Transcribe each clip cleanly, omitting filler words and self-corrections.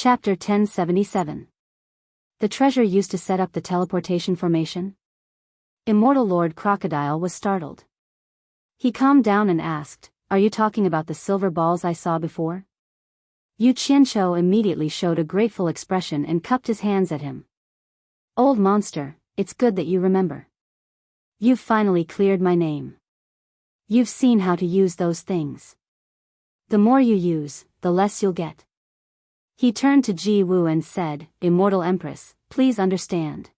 Chapter 1077. The treasure used to set up the teleportation formation? Immortal Lord Crocodile was startled. He calmed down and asked, "Are you talking about the silver balls I saw before?" Yu Qianqiu immediately showed a grateful expression and cupped his hands at him. "Old monster, it's good that you remember. You've finally cleared my name. You've seen how to use those things. The more you use, the less you'll get." He turned to Ji Wu and said, "Immortal Empress, please understand.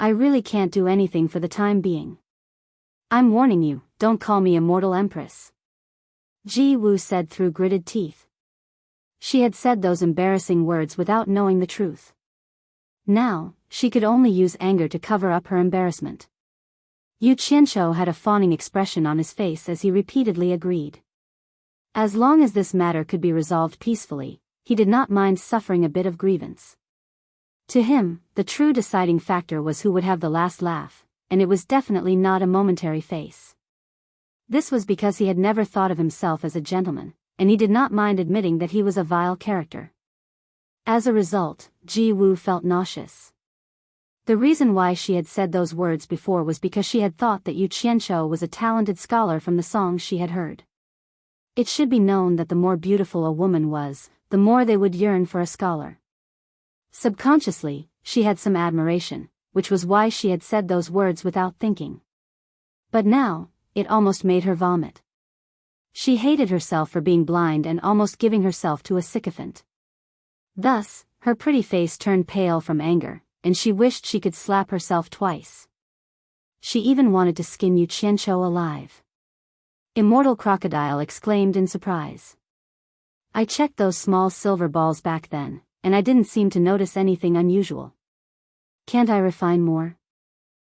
I really can't do anything for the time being. I'm warning you, don't call me Immortal Empress." Ji Wu said through gritted teeth. She had said those embarrassing words without knowing the truth. Now, she could only use anger to cover up her embarrassment. Yu Qianqiu had a fawning expression on his face as he repeatedly agreed. As long as this matter could be resolved peacefully, he did not mind suffering a bit of grievance. To him, the true deciding factor was who would have the last laugh, and it was definitely not a momentary face. This was because he had never thought of himself as a gentleman, and he did not mind admitting that he was a vile character. As a result, Ji Wu felt nauseous. The reason why she had said those words before was because she had thought that Yu Qianqiu was a talented scholar from the songs she had heard. It should be known that the more beautiful a woman was, the more they would yearn for a scholar. Subconsciously, she had some admiration, which was why she had said those words without thinking. But now, it almost made her vomit. She hated herself for being blind and almost giving herself to a sycophant. Thus, her pretty face turned pale from anger, and she wished she could slap herself twice. She even wanted to skin Yu Qianqiu alive. Immortal Crocodile exclaimed in surprise. "I checked those small silver balls back then, and I didn't seem to notice anything unusual. Can't I refine more?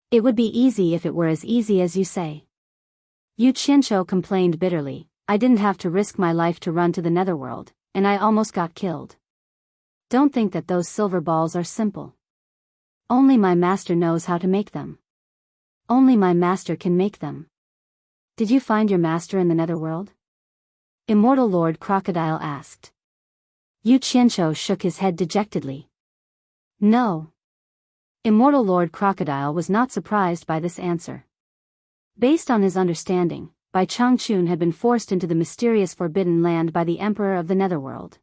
It would be easy if it were as easy as you say." Yu Qianqiu complained bitterly, "I didn't have to risk my life to run to the netherworld, and I almost got killed. Don't think that those silver balls are simple. Only my master knows how to make them. Only my master can make them." "Did you find your master in the netherworld?" Immortal Lord Crocodile asked. Yu Qianqiu shook his head dejectedly. "No." Immortal Lord Crocodile was not surprised by this answer. Based on his understanding, Bai Changchun had been forced into the mysterious Forbidden Land by the Emperor of the Netherworld.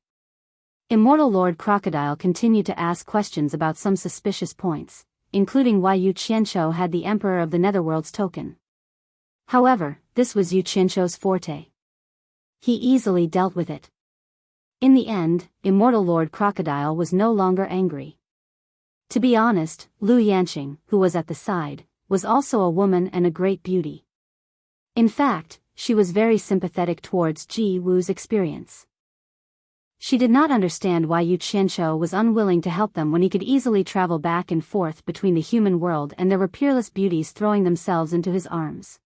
Immortal Lord Crocodile continued to ask questions about some suspicious points, including why Yu Qianqiu had the Emperor of the Netherworld's token. However, this was Yu Qianqiu's forte. He easily dealt with it. In the end, Immortal Lord Crocodile was no longer angry. To be honest, Lu Yanqing, who was at the side, was also a woman and a great beauty. In fact, she was very sympathetic towards Ji Wu's experience. She did not understand why Yu Qianqiu was unwilling to help them when he could easily travel back and forth between the human world and there were peerless beauties throwing themselves into his arms.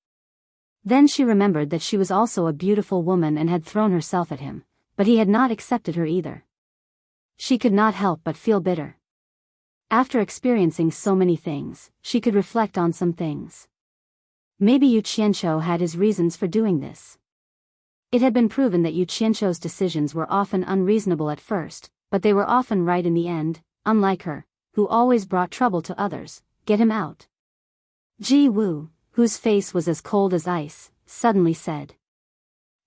Then she remembered that she was also a beautiful woman and had thrown herself at him, but he had not accepted her either. She could not help but feel bitter. After experiencing so many things, she could reflect on some things. Maybe Yu Qianqiu had his reasons for doing this. It had been proven that Yu Qianqiu's decisions were often unreasonable at first, but they were often right in the end, unlike her, who always brought trouble to others. "Get him out." Ji Wu, whose face was as cold as ice, suddenly said.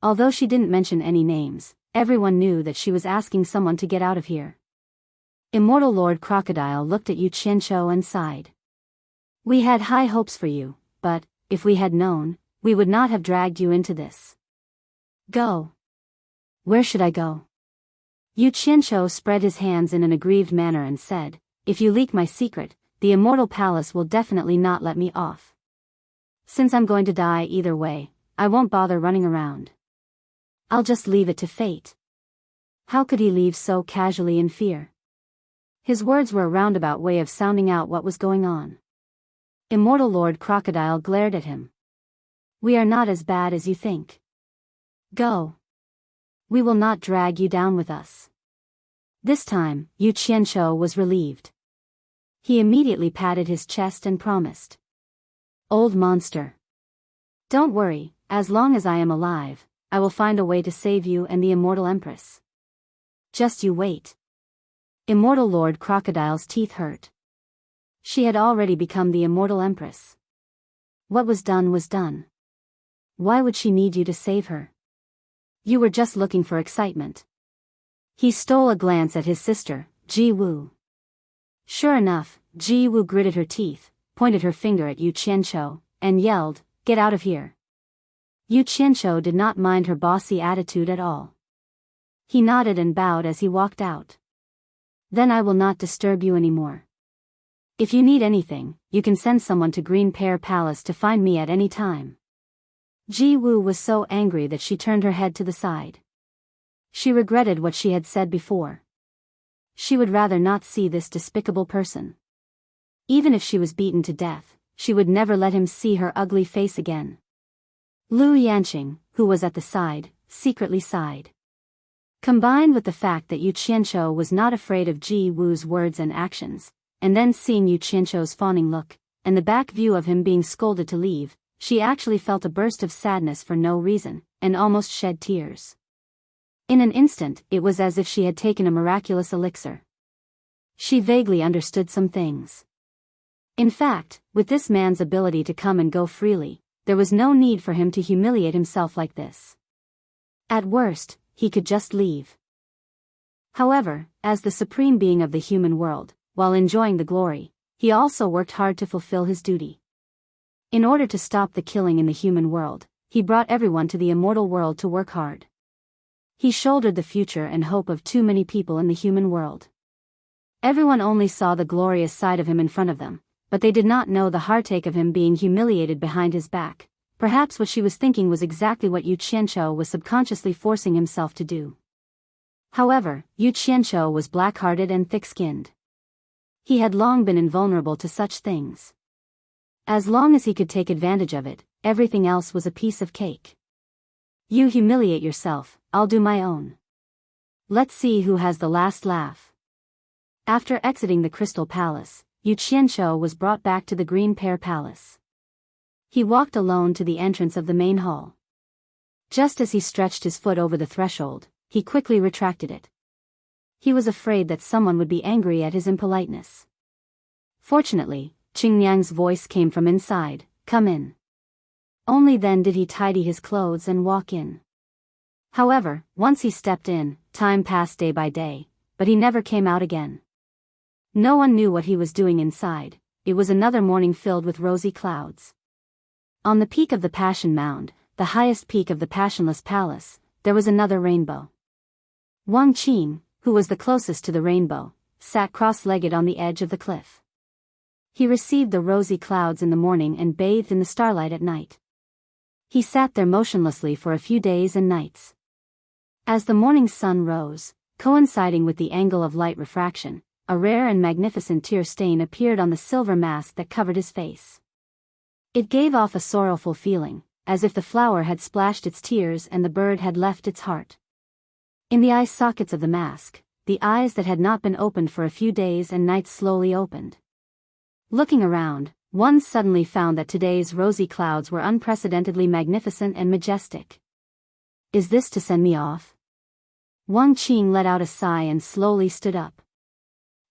Although she didn't mention any names, everyone knew that she was asking someone to get out of here. Immortal Lord Crocodile looked at Yu Qianqiu and sighed. "We had high hopes for you, but, if we had known, we would not have dragged you into this. Go." "Where should I go?" Yu Qianqiu spread his hands in an aggrieved manner and said, "If you leak my secret, the Immortal Palace will definitely not let me off. Since I'm going to die either way, I won't bother running around. I'll just leave it to fate." How could he leave so casually in fear? His words were a roundabout way of sounding out what was going on. Immortal Lord Crocodile glared at him. "We are not as bad as you think. Go. We will not drag you down with us." This time, Yu Qianqiu was relieved. He immediately patted his chest and promised. "Old monster. Don't worry, as long as I am alive, I will find a way to save you and the Immortal Empress. Just you wait." Immortal Lord Crocodile's teeth hurt. She had already become the immortal empress. What was done was done. Why would she need you to save her? You were just looking for excitement. He stole a glance at his sister, Ji Wu. Sure enough, Ji Wu gritted her teeth, pointed her finger at Yu Qianqiu, and yelled, "Get out of here." Yu Qianqiu did not mind her bossy attitude at all. He nodded and bowed as he walked out. "Then I will not disturb you anymore. If you need anything, you can send someone to Green Pear Palace to find me at any time." Ji Wu was so angry that she turned her head to the side. She regretted what she had said before. She would rather not see this despicable person. Even if she was beaten to death, she would never let him see her ugly face again. Lu Yanqing, who was at the side, secretly sighed. Combined with the fact that Yu Qianqiu was not afraid of Ji Wu's words and actions, and then seeing Yu Qianqiu's fawning look, and the back view of him being scolded to leave, she actually felt a burst of sadness for no reason, and almost shed tears. In an instant, it was as if she had taken a miraculous elixir. She vaguely understood some things. In fact, with this man's ability to come and go freely, there was no need for him to humiliate himself like this. At worst, he could just leave. However, as the supreme being of the human world, while enjoying the glory, he also worked hard to fulfill his duty. In order to stop the killing in the human world, he brought everyone to the immortal world to work hard. He shouldered the future and hope of too many people in the human world. Everyone only saw the glorious side of him in front of them, but they did not know the heartache of him being humiliated behind his back. Perhaps what she was thinking was exactly what Yu Qianqiu was subconsciously forcing himself to do. However, Yu Qianqiu was black-hearted and thick-skinned. He had long been invulnerable to such things. As long as he could take advantage of it, everything else was a piece of cake. You humiliate yourself, I'll do my own. Let's see who has the last laugh. After exiting the Crystal Palace, Yu Qianqiu was brought back to the Green Pear Palace. He walked alone to the entrance of the main hall. Just as he stretched his foot over the threshold, he quickly retracted it. He was afraid that someone would be angry at his impoliteness. Fortunately, Qingyang's voice came from inside, "Come in." Only then did he tidy his clothes and walk in. However, once he stepped in, time passed day by day, but he never came out again. No one knew what he was doing inside. It was another morning filled with rosy clouds. On the peak of the Passion Mound, the highest peak of the Passionless Palace, there was another rainbow. Wang Qin, who was the closest to the rainbow, sat cross-legged on the edge of the cliff. He received the rosy clouds in the morning and bathed in the starlight at night. He sat there motionlessly for a few days and nights. As the morning sun rose, coinciding with the angle of light refraction, a rare and magnificent tear stain appeared on the silver mask that covered his face. It gave off a sorrowful feeling, as if the flower had splashed its tears and the bird had left its heart. In the eye sockets of the mask, the eyes that had not been opened for a few days and nights slowly opened. Looking around, one suddenly found that today's rosy clouds were unprecedentedly magnificent and majestic. Is this to send me off? Wang Qin let out a sigh and slowly stood up.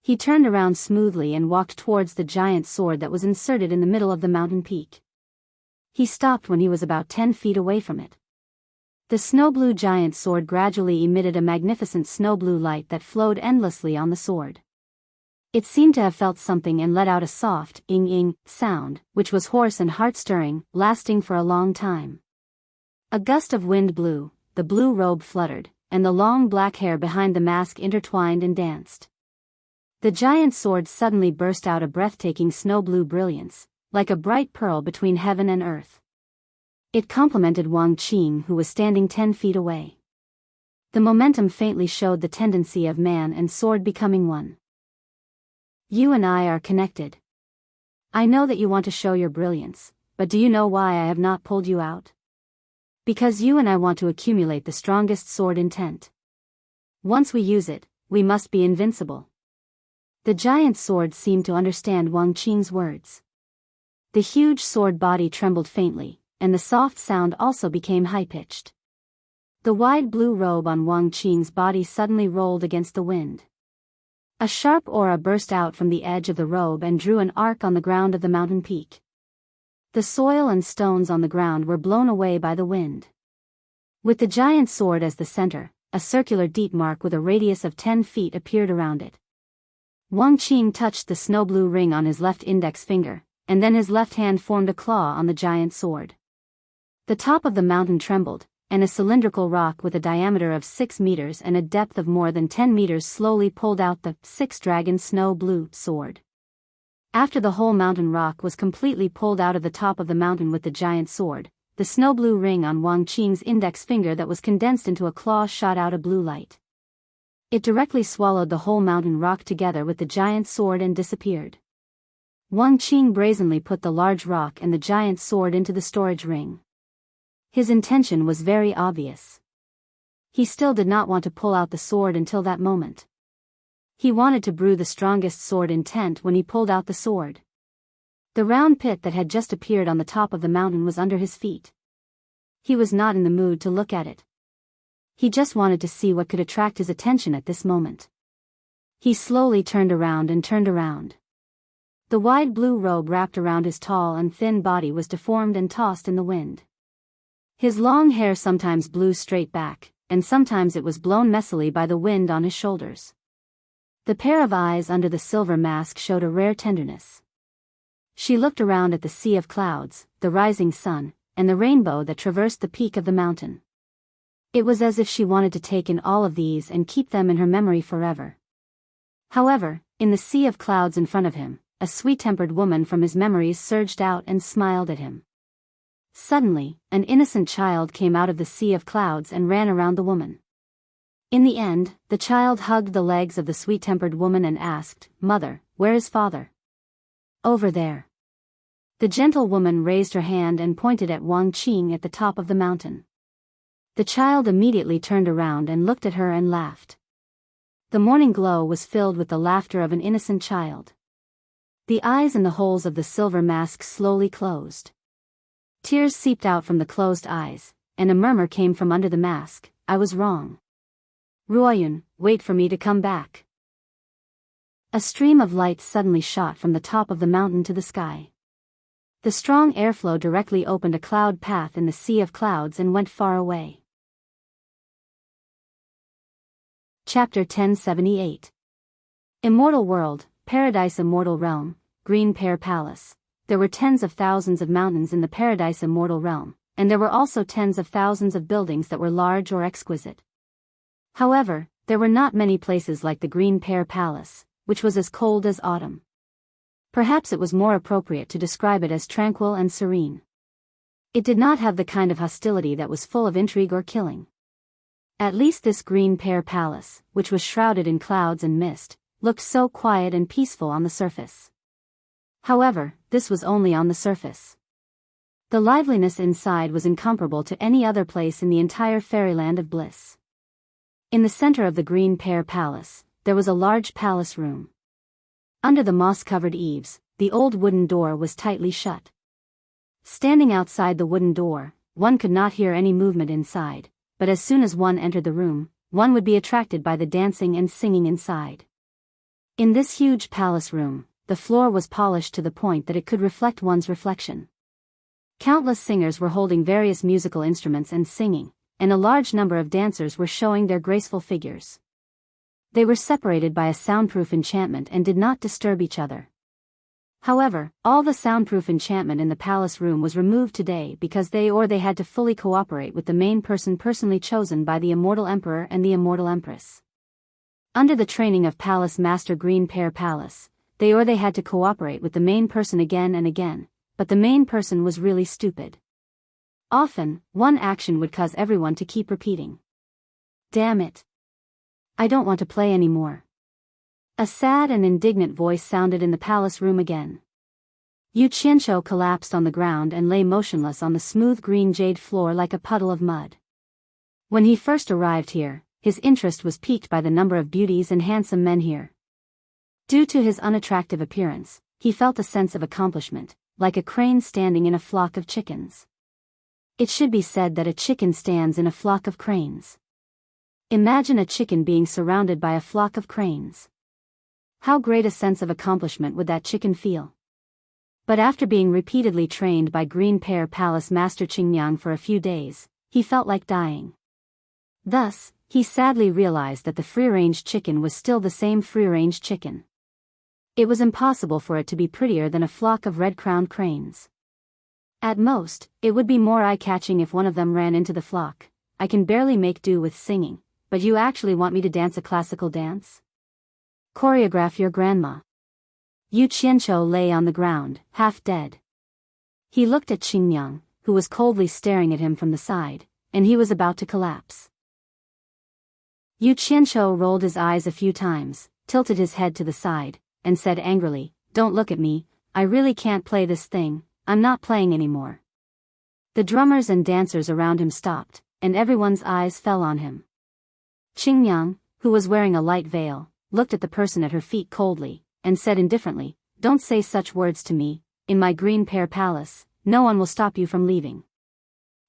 He turned around smoothly and walked towards the giant sword that was inserted in the middle of the mountain peak. He stopped when he was about 10 feet away from it. The snow-blue giant sword gradually emitted a magnificent snow-blue light that flowed endlessly on the sword. It seemed to have felt something and let out a soft, ing-ing, sound, which was hoarse and heart-stirring, lasting for a long time. A gust of wind blew, the blue robe fluttered, and the long black hair behind the mask intertwined and danced. The giant sword suddenly burst out a breathtaking snow-blue brilliance, like a bright pearl between heaven and earth. It complemented Wang Qin, who was standing 10 feet away. The momentum faintly showed the tendency of man and sword becoming one. You and I are connected. I know that you want to show your brilliance, but do you know why I have not pulled you out? Because you and I want to accumulate the strongest sword intent. Once we use it, we must be invincible. The giant sword seemed to understand Wang Qin's words. The huge sword body trembled faintly, and the soft sound also became high-pitched. The wide blue robe on Wang Qin's body suddenly rolled against the wind. A sharp aura burst out from the edge of the robe and drew an arc on the ground of the mountain peak. The soil and stones on the ground were blown away by the wind. With the giant sword as the center, a circular deep mark with a radius of 10 feet appeared around it. Wang Qing touched the snow-blue ring on his left index finger, and then his left hand formed a claw on the giant sword. The top of the mountain trembled, and a cylindrical rock with a diameter of 6 meters and a depth of more than 10 meters slowly pulled out the six-dragon snow-blue sword. After the whole mountain rock was completely pulled out of the top of the mountain with the giant sword, the snow-blue ring on Wang Qing's index finger that was condensed into a claw shot out a blue light. It directly swallowed the whole mountain rock together with the giant sword and disappeared. Wang Qing brazenly put the large rock and the giant sword into the storage ring. His intention was very obvious. He still did not want to pull out the sword until that moment. He wanted to brew the strongest sword intent when he pulled out the sword. The round pit that had just appeared on the top of the mountain was under his feet. He was not in the mood to look at it. He just wanted to see what could attract his attention at this moment. He slowly turned around and turned around. The wide blue robe wrapped around his tall and thin body was deformed and tossed in the wind. His long hair sometimes blew straight back, and sometimes it was blown messily by the wind on his shoulders. The pair of eyes under the silver mask showed a rare tenderness. She looked around at the sea of clouds, the rising sun, and the rainbow that traversed the peak of the mountain. It was as if she wanted to take in all of these and keep them in her memory forever. However, in the sea of clouds in front of him, a sweet-tempered woman from his memories surged out and smiled at him. Suddenly, an innocent child came out of the sea of clouds and ran around the woman. In the end, the child hugged the legs of the sweet-tempered woman and asked, "Mother, where is father?" "Over there." The gentle woman raised her hand and pointed at Wang Qing at the top of the mountain. The child immediately turned around and looked at her and laughed. The morning glow was filled with the laughter of an innocent child. The eyes in the holes of the silver mask slowly closed. Tears seeped out from the closed eyes, and a murmur came from under the mask, "I was wrong. Ruoyun, wait for me to come back." A stream of light suddenly shot from the top of the mountain to the sky. The strong airflow directly opened a cloud path in the sea of clouds and went far away. Chapter 1078. Immortal World, Paradise Immortal Realm, Green Pear Palace. There were tens of thousands of mountains in the Paradise Immortal Realm, and there were also tens of thousands of buildings that were large or exquisite. However, there were not many places like the Green Pear Palace, which was as cold as autumn. Perhaps it was more appropriate to describe it as tranquil and serene. It did not have the kind of hostility that was full of intrigue or killing. At least this Green Pear Palace, which was shrouded in clouds and mist, looked so quiet and peaceful on the surface. However, this was only on the surface. The liveliness inside was incomparable to any other place in the entire fairyland of bliss. In the center of the Green Pear Palace, there was a large palace room. Under the moss-covered eaves, the old wooden door was tightly shut. Standing outside the wooden door, one could not hear any movement inside, but as soon as one entered the room, one would be attracted by the dancing and singing inside. In this huge palace room, the floor was polished to the point that it could reflect one's reflection. Countless singers were holding various musical instruments and singing, and a large number of dancers were showing their graceful figures. They were separated by a soundproof enchantment and did not disturb each other. However, all the soundproof enchantment in the palace room was removed today because they had to fully cooperate with the main person personally chosen by the Immortal Emperor and the Immortal Empress. Under the training of Palace Master Green Pear Palace, they had to cooperate with the main person again and again, but the main person was really stupid. Often, one action would cause everyone to keep repeating. "Damn it. I don't want to play anymore." A sad and indignant voice sounded in the palace room again. Yu Qianqiu collapsed on the ground and lay motionless on the smooth green jade floor like a puddle of mud. When he first arrived here, his interest was piqued by the number of beauties and handsome men here. Due to his unattractive appearance, he felt a sense of accomplishment, like a crane standing in a flock of chickens. It should be said that a chicken stands in a flock of cranes. Imagine a chicken being surrounded by a flock of cranes. How great a sense of accomplishment would that chicken feel? But after being repeatedly trained by Green Pear Palace Master Qingyang for a few days, he felt like dying. Thus, he sadly realized that the free-range chicken was still the same free-range chicken. It was impossible for it to be prettier than a flock of red-crowned cranes. At most, it would be more eye-catching if one of them ran into the flock. I can barely make do with singing, but you actually want me to dance a classical dance? Choreograph your grandma. Yu Qianqiu lay on the ground, half dead. He looked at Qingyang, who was coldly staring at him from the side, and he was about to collapse. Yu Qianqiu rolled his eyes a few times, tilted his head to the side, and said angrily, "Don't look at me, I really can't play this thing, I'm not playing anymore." The drummers and dancers around him stopped, and everyone's eyes fell on him. Qingyang, who was wearing a light veil, looked at the person at her feet coldly, and said indifferently, "Don't say such words to me, in my Green Pear Palace, no one will stop you from leaving.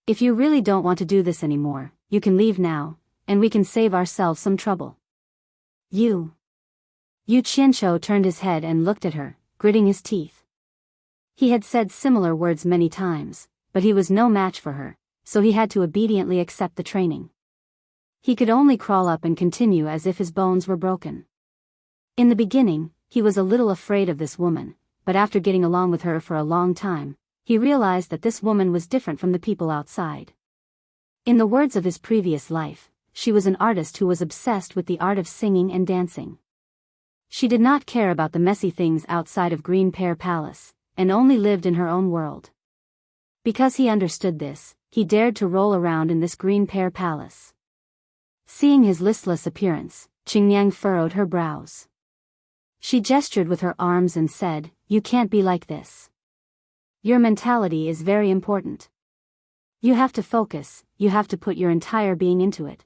If you really don't want to do this anymore, you can leave now, and we can save ourselves some trouble." Yu Qianqiu turned his head and looked at her, gritting his teeth. He had said similar words many times, but he was no match for her, so he had to obediently accept the training. He could only crawl up and continue as if his bones were broken. In the beginning, he was a little afraid of this woman, but after getting along with her for a long time, he realized that this woman was different from the people outside. In the words of his previous life, she was an artist who was obsessed with the art of singing and dancing. She did not care about the messy things outside of Green Pear Palace, and only lived in her own world. Because he understood this, he dared to roll around in this Green Pear Palace. Seeing his listless appearance, Qingyang furrowed her brows. She gestured with her arms and said, "You can't be like this. Your mentality is very important. You have to focus, you have to put your entire being into it."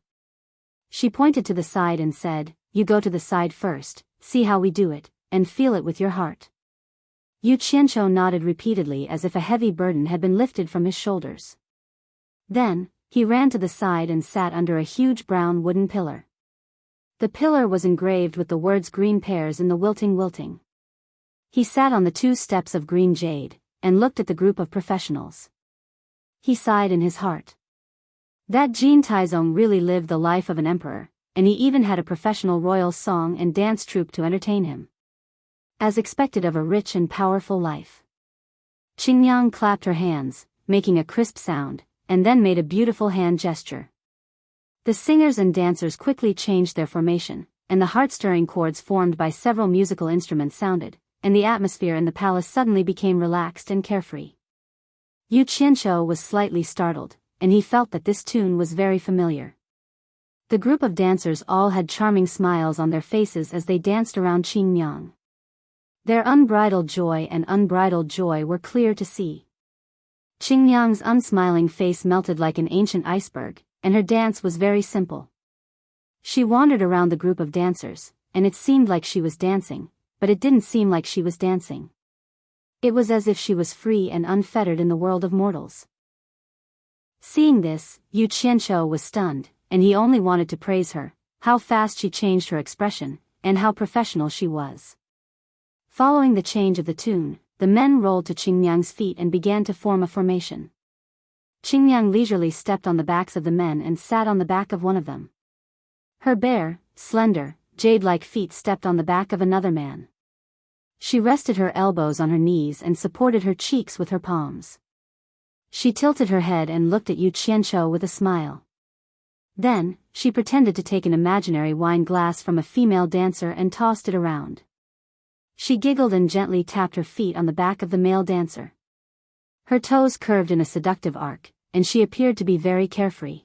She pointed to the side and said, "You go to the side first, see how we do it, and feel it with your heart." Yu Qianqiu nodded repeatedly as if a heavy burden had been lifted from his shoulders. Then, he ran to the side and sat under a huge brown wooden pillar. The pillar was engraved with the words "green pears" in the wilting. He sat on the 2 steps of green jade, and looked at the group of professionals. He sighed in his heart. That Jin Taizong really lived the life of an emperor, and he even had a professional royal song and dance troupe to entertain him. As expected of a rich and powerful life. Qingyang clapped her hands, making a crisp sound, and then made a beautiful hand gesture. The singers and dancers quickly changed their formation, and the heart-stirring chords formed by several musical instruments sounded, and the atmosphere in the palace suddenly became relaxed and carefree. Yu Qianqiu was slightly startled, and he felt that this tune was very familiar. The group of dancers all had charming smiles on their faces as they danced around Qingyang. Their unbridled joy were clear to see. Qingyang's unsmiling face melted like an ancient iceberg, and her dance was very simple. She wandered around the group of dancers, and it seemed like she was dancing, but it didn't seem like she was dancing. It was as if she was free and unfettered in the world of mortals. Seeing this, Yu Qianqiu was stunned, and he only wanted to praise her, how fast she changed her expression, and how professional she was. Following the change of the tune, the men rolled to Qingyang's feet and began to form a formation. Qingyang leisurely stepped on the backs of the men and sat on the back of one of them. Her bare, slender, jade-like feet stepped on the back of another man. She rested her elbows on her knees and supported her cheeks with her palms. She tilted her head and looked at Yu Qianqiu with a smile. Then, she pretended to take an imaginary wine glass from a female dancer and tossed it around. She giggled and gently tapped her feet on the back of the male dancer. Her toes curved in a seductive arc, and she appeared to be very carefree.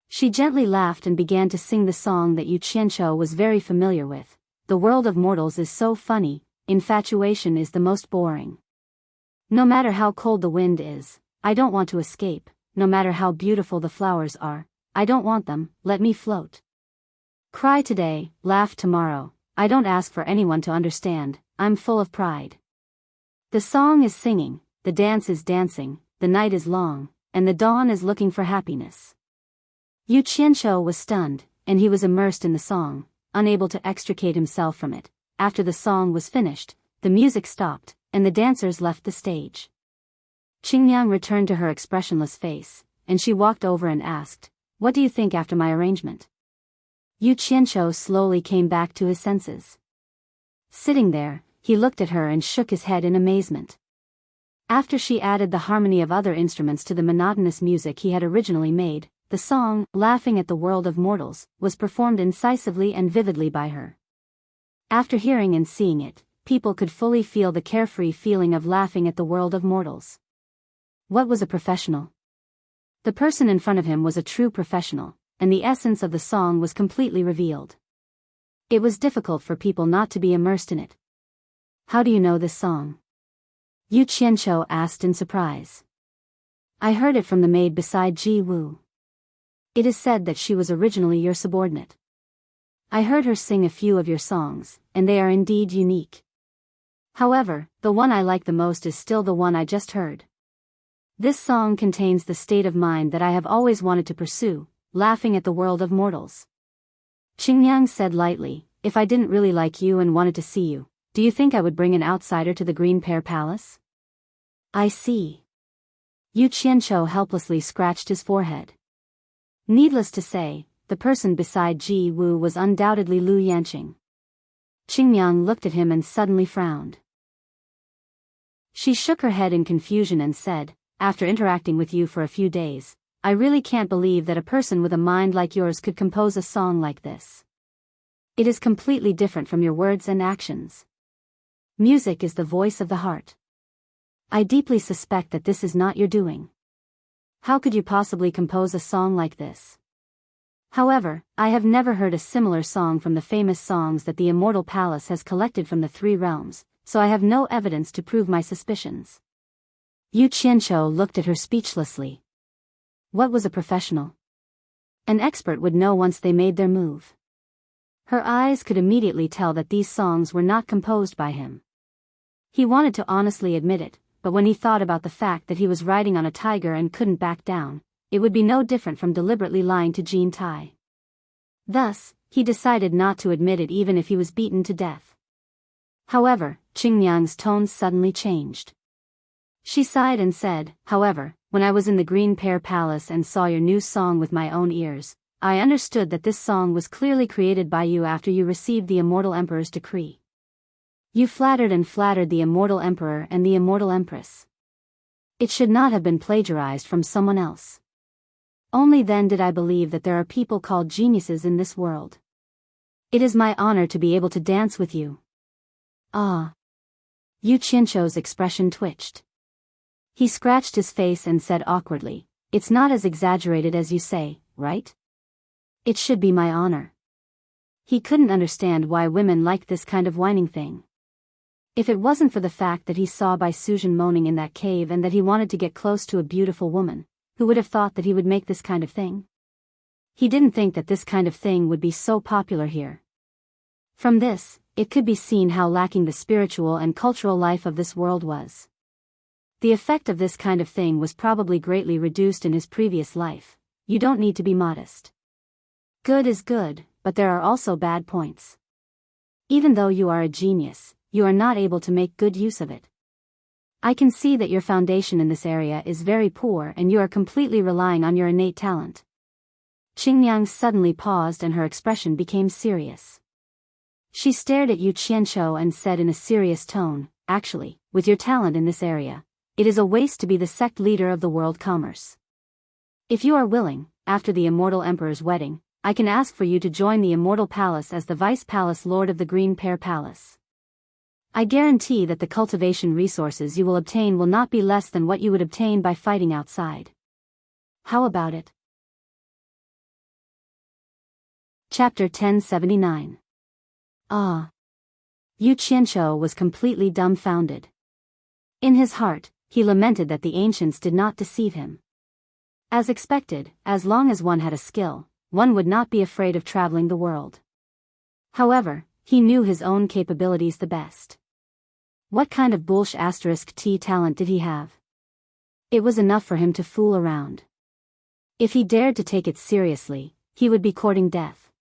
She gently laughed and began to sing the song that Yu Qianqiu was very familiar with. The world of mortals is so funny, infatuation is the most boring. No matter how cold the wind is, I don't want to escape, no matter how beautiful the flowers are, I don't want them, let me float. Cry today, laugh tomorrow, I don't ask for anyone to understand, I'm full of pride. The song is singing, the dance is dancing, the night is long, and the dawn is looking for happiness. Yu Qianqiu was stunned, and he was immersed in the song, unable to extricate himself from it, after the song was finished, the music stopped, and the dancers left the stage. Qingyang returned to her expressionless face, and she walked over and asked, "What do you think after my arrangement?" Yu Qianqiu slowly came back to his senses. Sitting there, he looked at her and shook his head in amazement. After she added the harmony of other instruments to the monotonous music he had originally made, the song, "Laughing at the World of Mortals," was performed incisively and vividly by her. After hearing and seeing it, people could fully feel the carefree feeling of laughing at the world of mortals. What was a professional? The person in front of him was a true professional, and the essence of the song was completely revealed. It was difficult for people not to be immersed in it. "How do you know this song?" Yu Qianqiu asked in surprise. "I heard it from the maid beside Ji Wu. It is said that she was originally your subordinate. I heard her sing a few of your songs, and they are indeed unique. However, the one I like the most is still the one I just heard. This song contains the state of mind that I have always wanted to pursue, laughing at the world of mortals." Qingyang said lightly, "If I didn't really like you and wanted to see you, do you think I would bring an outsider to the Green Pear Palace?" "I see." Yu Qianqiu helplessly scratched his forehead. Needless to say, the person beside Ji Wu was undoubtedly Lu Yanqing. Qingyang looked at him and suddenly frowned. She shook her head in confusion and said, "After interacting with you for a few days, I really can't believe that a person with a mind like yours could compose a song like this. It is completely different from your words and actions. Music is the voice of the heart. I deeply suspect that this is not your doing. How could you possibly compose a song like this? However, I have never heard a similar song from the famous songs that the Immortal Palace has collected from the three realms, so I have no evidence to prove my suspicions." Yu Qianqiu looked at her speechlessly. What was a professional? An expert would know once they made their move. Her eyes could immediately tell that these songs were not composed by him. He wanted to honestly admit it, but when he thought about the fact that he was riding on a tiger and couldn't back down, it would be no different from deliberately lying to Jean Tai. Thus, he decided not to admit it even if he was beaten to death. However, Qingyang's tone suddenly changed. She sighed and said, "However, when I was in the Green Pear Palace and saw your new song with my own ears, I understood that this song was clearly created by you after you received the Immortal Emperor's decree. You flattered the Immortal Emperor and the Immortal Empress. It should not have been plagiarized from someone else. Only then did I believe that there are people called geniuses in this world. It is my honor to be able to dance with you." "Ah." Yu Qianqiu's expression twitched. He scratched his face and said awkwardly, "It's not as exaggerated as you say, right? It should be my honor." He couldn't understand why women liked this kind of whining thing. If it wasn't for the fact that he saw Bai Suzhen moaning in that cave and that he wanted to get close to a beautiful woman, who would have thought that he would make this kind of thing? He didn't think that this kind of thing would be so popular here. From this, it could be seen how lacking the spiritual and cultural life of this world was. The effect of this kind of thing was probably greatly reduced in his previous life. You don't need to be modest. Good is good, but there are also bad points. Even though you are a genius, you are not able to make good use of it. I can see that your foundation in this area is very poor and you are completely relying on your innate talent." Qingyang suddenly paused and her expression became serious. She stared at Yu Qianqiu and said in a serious tone, "Actually, with your talent in this area, it is a waste to be the sect leader of the world commerce. If you are willing, after the Immortal Emperor's wedding, I can ask for you to join the Immortal Palace as the Vice Palace Lord of the Green Pear Palace. I guarantee that the cultivation resources you will obtain will not be less than what you would obtain by fighting outside. How about it?" Chapter 1079. Ah. Yu Qianqiu was completely dumbfounded. In his heart, he lamented that the ancients did not deceive him. As expected, as long as one had a skill, one would not be afraid of traveling the world. However, he knew his own capabilities the best. What kind of *T talent did he have? It was enough for him to fool around. If he dared to take it seriously, he would be courting death.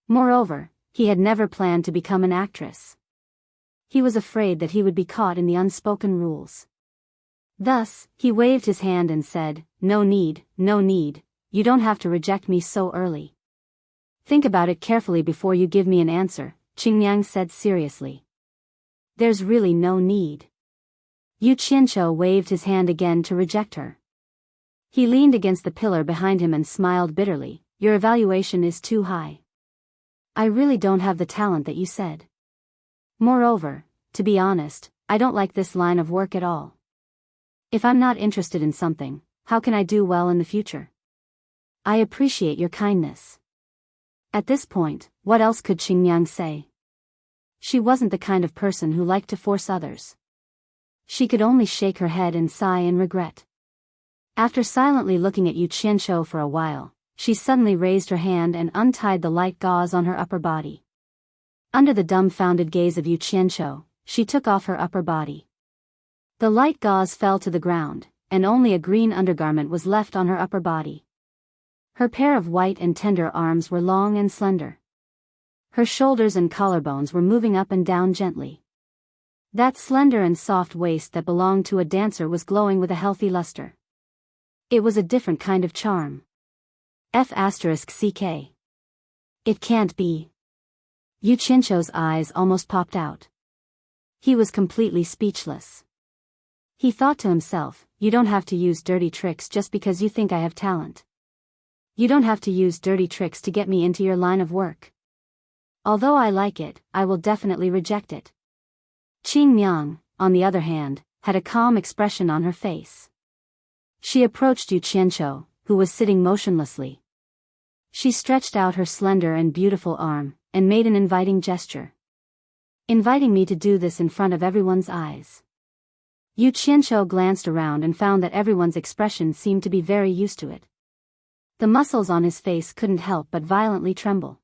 Moreover, He had never planned to become an actress. He was afraid that he would be caught in the unspoken rules. Thus, he waved his hand and said, "No need, no need, you don't have to reject me so early. Think about it carefully before you give me an answer," Qingyang said seriously. "There's really no need." Yu Qianqiu waved his hand again to reject her. He leaned against the pillar behind him and smiled bitterly. "Your evaluation is too high. I really don't have the talent that you said. Moreover, to be honest, I don't like this line of work at all. If I'm not interested in something, how can I do well in the future? I appreciate your kindness." At this point, what else could Qingyang say? She wasn't the kind of person who liked to force others. She could only shake her head and sigh in regret. After silently looking at Yu Qianqiu for a while, she suddenly raised her hand and untied the light gauze on her upper body. Under the dumbfounded gaze of Yu Qianqiu, she took off her upper body. The light gauze fell to the ground, and only a green undergarment was left on her upper body. Her pair of white and tender arms were long and slender. Her shoulders and collarbones were moving up and down gently. That slender and soft waist that belonged to a dancer was glowing with a healthy luster. It was a different kind of charm. F***ck. It can't be. Yu Qianqiu's eyes almost popped out. He was completely speechless. He thought to himself, "You don't have to use dirty tricks just because you think I have talent. You don't have to use dirty tricks to get me into your line of work. Although I like it, I will definitely reject it." Qingyang, on the other hand, had a calm expression on her face. She approached Yu Qianqiu, who was sitting motionlessly. She stretched out her slender and beautiful arm, and made an inviting gesture. "Inviting me to do this in front of everyone's eyes." Yu Qianqiu glanced around and found that everyone's expression seemed to be very used to it. The muscles on his face couldn't help but violently tremble.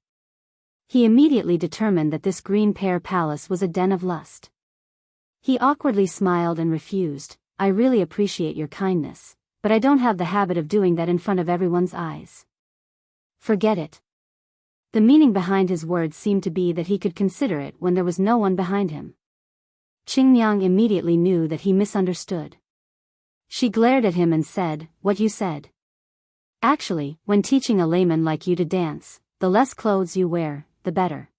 He immediately determined that this green pear palace was a den of lust. He awkwardly smiled and refused, "I really appreciate your kindness, but I don't have the habit of doing that in front of everyone's eyes." "Forget it." The meaning behind his words seemed to be that he could consider it when there was no one behind him. Qingyang immediately knew that he misunderstood. She glared at him and said, "What you said? Actually, when teaching a layman like you to dance, the less clothes you wear, the better.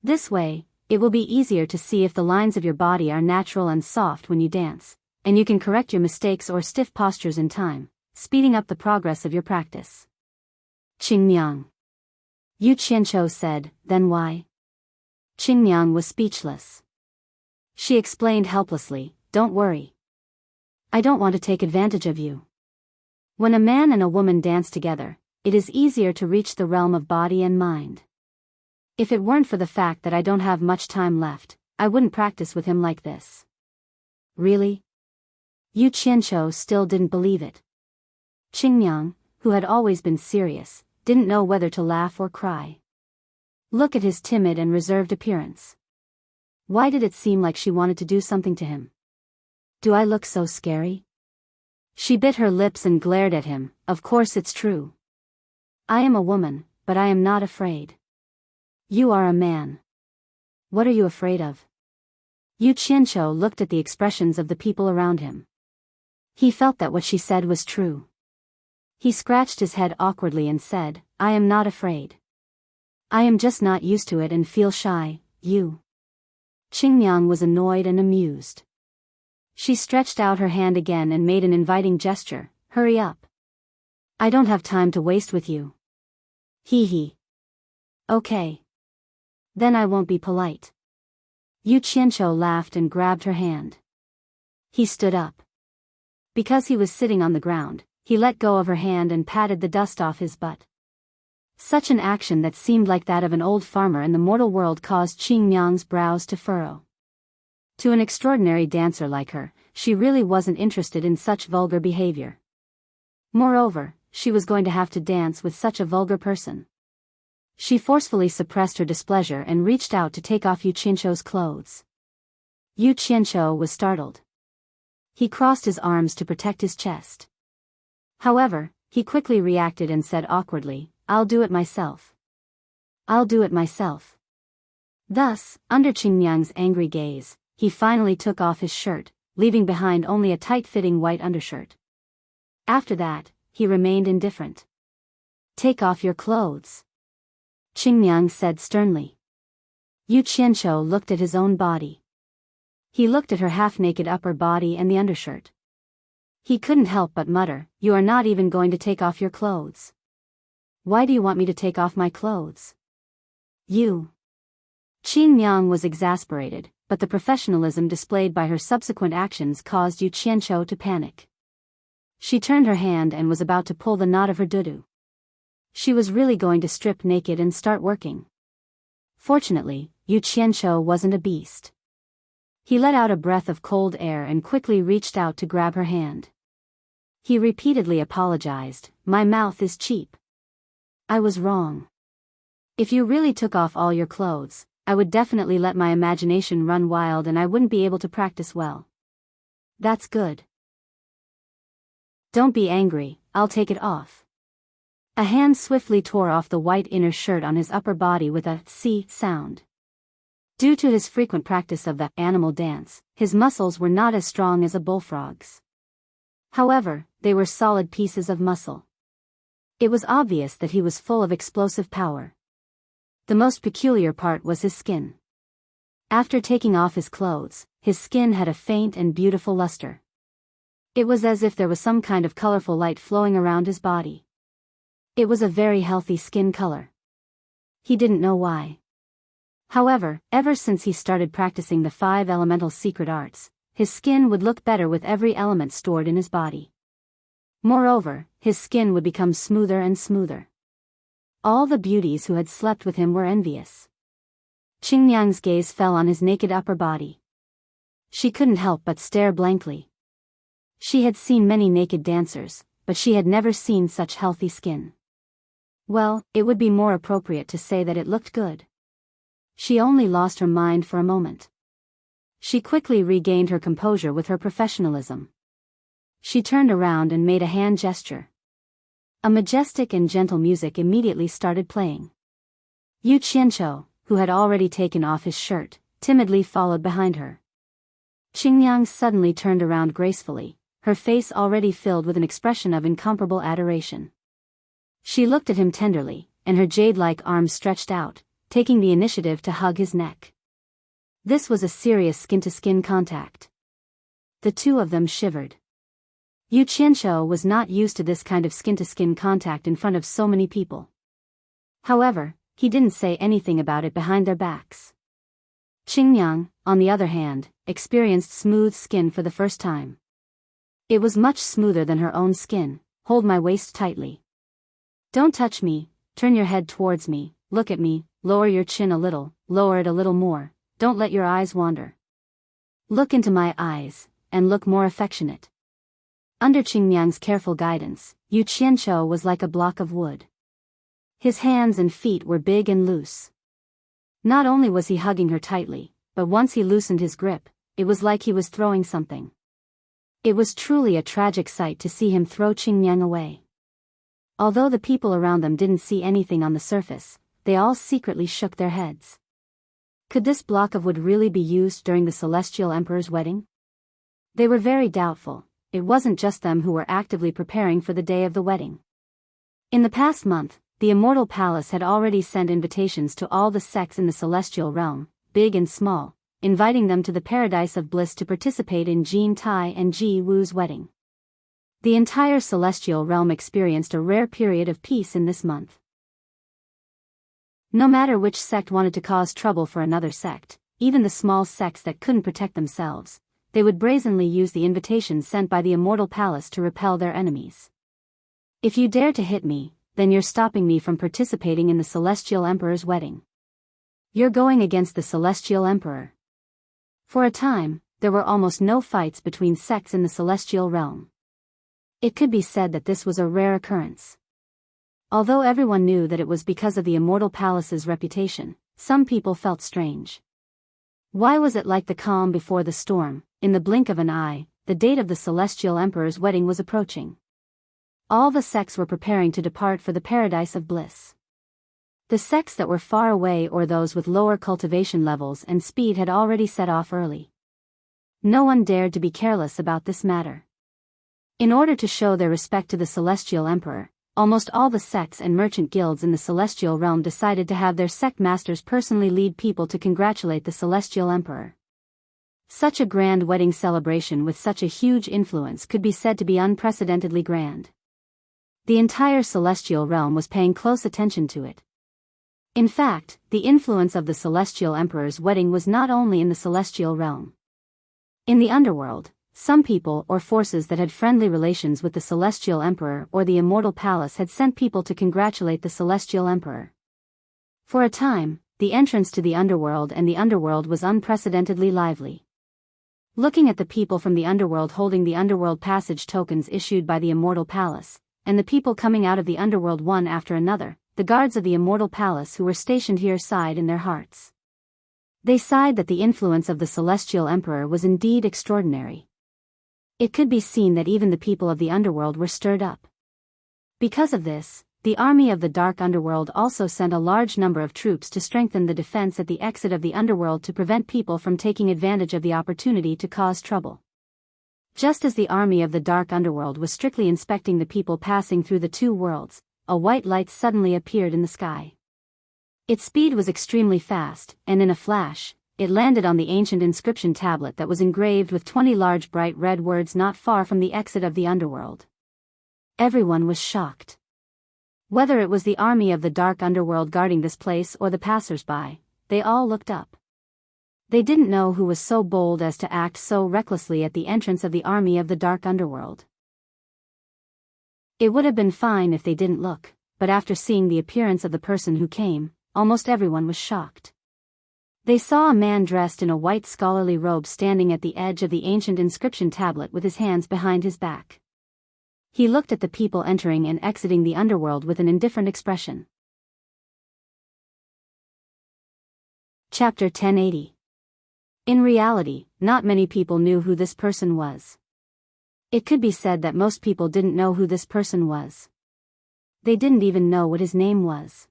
This way, it will be easier to see if the lines of your body are natural and soft when you dance, and you can correct your mistakes or stiff postures in time, speeding up the progress of your practice." "Qingyang." Yu Qianqiu said, "Then why?" Qingyang was speechless. She explained helplessly, "Don't worry. I don't want to take advantage of you. When a man and a woman dance together, it is easier to reach the realm of body and mind. If it weren't for the fact that I don't have much time left, I wouldn't practice with him like this." "Really?" Yu Qianqiu still didn't believe it. Qingyang, who had always been serious, didn't know whether to laugh or cry. Look at his timid and reserved appearance. Why did it seem like she wanted to do something to him? "Do I look so scary?" She bit her lips and glared at him. "Of course it's true. I am a woman, but I am not afraid. You are a man. What are you afraid of?" Yu Qianqiu looked at the expressions of the people around him. He felt that what she said was true. He scratched his head awkwardly and said, "I am not afraid. I am just not used to it and feel shy." Qingyang was annoyed and amused. She stretched out her hand again and made an inviting gesture. "Hurry up. I don't have time to waste with you." Hee. "Okay. Then I won't be polite." Yu Qianqiu laughed and grabbed her hand. He stood up. Because he was sitting on the ground, he let go of her hand and patted the dust off his butt. Such an action that seemed like that of an old farmer in the mortal world caused Qingyang's brows to furrow. To an extraordinary dancer like her, she really wasn't interested in such vulgar behavior. Moreover, she was going to have to dance with such a vulgar person. She forcefully suppressed her displeasure and reached out to take off Yu Qianqiu's clothes. Yu Qianqiu was startled. He crossed his arms to protect his chest. However, he quickly reacted and said awkwardly, "I'll do it myself." I'll do it myself. Thus, under Qingyang's angry gaze, he finally took off his shirt, leaving behind only a tight-fitting white undershirt. After that, he remained indifferent. Take off your clothes, Qingyang said sternly. Yu Qianqiu looked at his own body. He looked at her half-naked upper body and the undershirt. He couldn't help but mutter, "You are not even going to take off your clothes. Why do you want me to take off my clothes? You." Qingyang was exasperated, but the professionalism displayed by her subsequent actions caused Yu Qianqiu to panic. She turned her hand and was about to pull the knot of her dudu. She was really going to strip naked and start working. Fortunately, Yu Qianqiu wasn't a beast. He let out a breath of cold air and quickly reached out to grab her hand. He repeatedly apologized, "My mouth is cheap. I was wrong. If you really took off all your clothes, I would definitely let my imagination run wild and I wouldn't be able to practice well." "That's good. Don't be angry, I'll take it off." A hand swiftly tore off the white inner shirt on his upper body with a "c" sound. Due to his frequent practice of the animal dance, his muscles were not as strong as a bullfrog's. However, they were solid pieces of muscle. It was obvious that he was full of explosive power. The most peculiar part was his skin. After taking off his clothes, his skin had a faint and beautiful luster. It was as if there was some kind of colorful light flowing around his body. It was a very healthy skin color. He didn't know why. However, ever since he started practicing the 5 elemental secret arts, his skin would look better with every element stored in his body. Moreover, his skin would become smoother and smoother. All the beauties who had slept with him were envious. Qingyang's gaze fell on his naked upper body. She couldn't help but stare blankly. She had seen many naked dancers, but she had never seen such healthy skin. Well, it would be more appropriate to say that it looked good. She only lost her mind for a moment. She quickly regained her composure with her professionalism. She turned around and made a hand gesture. A majestic and gentle music immediately started playing. Yu Qianqiu, who had already taken off his shirt, timidly followed behind her. Qingyang suddenly turned around gracefully, her face already filled with an expression of incomparable adoration. She looked at him tenderly, and her jade-like arms stretched out, taking the initiative to hug his neck. This was a serious skin-to-skin contact. The two of them shivered. Yu Qianqiu was not used to this kind of skin-to-skin contact in front of so many people. However, he didn't say anything about it behind their backs. Qingyang, on the other hand, experienced smooth skin for the first time. It was much smoother than her own skin. "Hold my waist tightly. Don't touch me, turn your head towards me, look at me, lower your chin a little, lower it a little more, don't let your eyes wander. Look into my eyes, and look more affectionate." Under Qingyang's careful guidance, Yu Qianqiu was like a block of wood. His hands and feet were big and loose. Not only was he hugging her tightly, but once he loosened his grip, it was like he was throwing something. It was truly a tragic sight to see him throw Qingyang away. Although the people around them didn't see anything on the surface, they all secretly shook their heads. Could this block of wood really be used during the Celestial Emperor's wedding? They were very doubtful. It wasn't just them who were actively preparing for the day of the wedding. In the past month, the Immortal Palace had already sent invitations to all the sects in the Celestial Realm, big and small, inviting them to the Paradise of Bliss to participate in Jin Tai and Ji Wu's wedding. The entire Celestial Realm experienced a rare period of peace in this month. No matter which sect wanted to cause trouble for another sect, even the small sects that couldn't protect themselves, they would brazenly use the invitations sent by the Immortal Palace to repel their enemies. "If you dare to hit me, then you're stopping me from participating in the Celestial Emperor's wedding. You're going against the Celestial Emperor." For a time, there were almost no fights between sects in the Celestial Realm. It could be said that this was a rare occurrence. Although everyone knew that it was because of the Immortal Palace's reputation, some people felt strange. Why was it like the calm before the storm? In the blink of an eye, the date of the Celestial Emperor's wedding was approaching. All the sects were preparing to depart for the Paradise of Bliss. The sects that were far away or those with lower cultivation levels and speed had already set off early. No one dared to be careless about this matter. In order to show their respect to the Celestial Emperor, almost all the sects and merchant guilds in the Celestial Realm decided to have their sect masters personally lead people to congratulate the Celestial Emperor. Such a grand wedding celebration with such a huge influence could be said to be unprecedentedly grand. The entire Celestial Realm was paying close attention to it. In fact, the influence of the Celestial Emperor's wedding was not only in the Celestial Realm. In the underworld, some people or forces that had friendly relations with the Celestial Emperor or the Immortal Palace had sent people to congratulate the Celestial Emperor. For a time, the entrance to the underworld and the underworld was unprecedentedly lively. Looking at the people from the underworld holding the underworld passage tokens issued by the Immortal Palace, and the people coming out of the underworld one after another, the guards of the Immortal Palace who were stationed here sighed in their hearts. They sighed that the influence of the Celestial Emperor was indeed extraordinary. It could be seen that even the people of the underworld were stirred up. Because of this, the army of the Dark Underworld also sent a large number of troops to strengthen the defense at the exit of the underworld to prevent people from taking advantage of the opportunity to cause trouble. Just as the army of the Dark Underworld was strictly inspecting the people passing through the two worlds, a white light suddenly appeared in the sky. Its speed was extremely fast, and in a flash, it landed on the ancient inscription tablet that was engraved with 20 large bright red words not far from the exit of the underworld. Everyone was shocked. Whether it was the army of the Dark Underworld guarding this place or the passers-by, they all looked up. They didn't know who was so bold as to act so recklessly at the entrance of the army of the Dark Underworld. It would have been fine if they didn't look, but after seeing the appearance of the person who came, almost everyone was shocked. They saw a man dressed in a white scholarly robe standing at the edge of the ancient inscription tablet with his hands behind his back. He looked at the people entering and exiting the underworld with an indifferent expression. Chapter 1080. In reality, not many people knew who this person was. It could be said that most people didn't know who this person was. They didn't even know what his name was.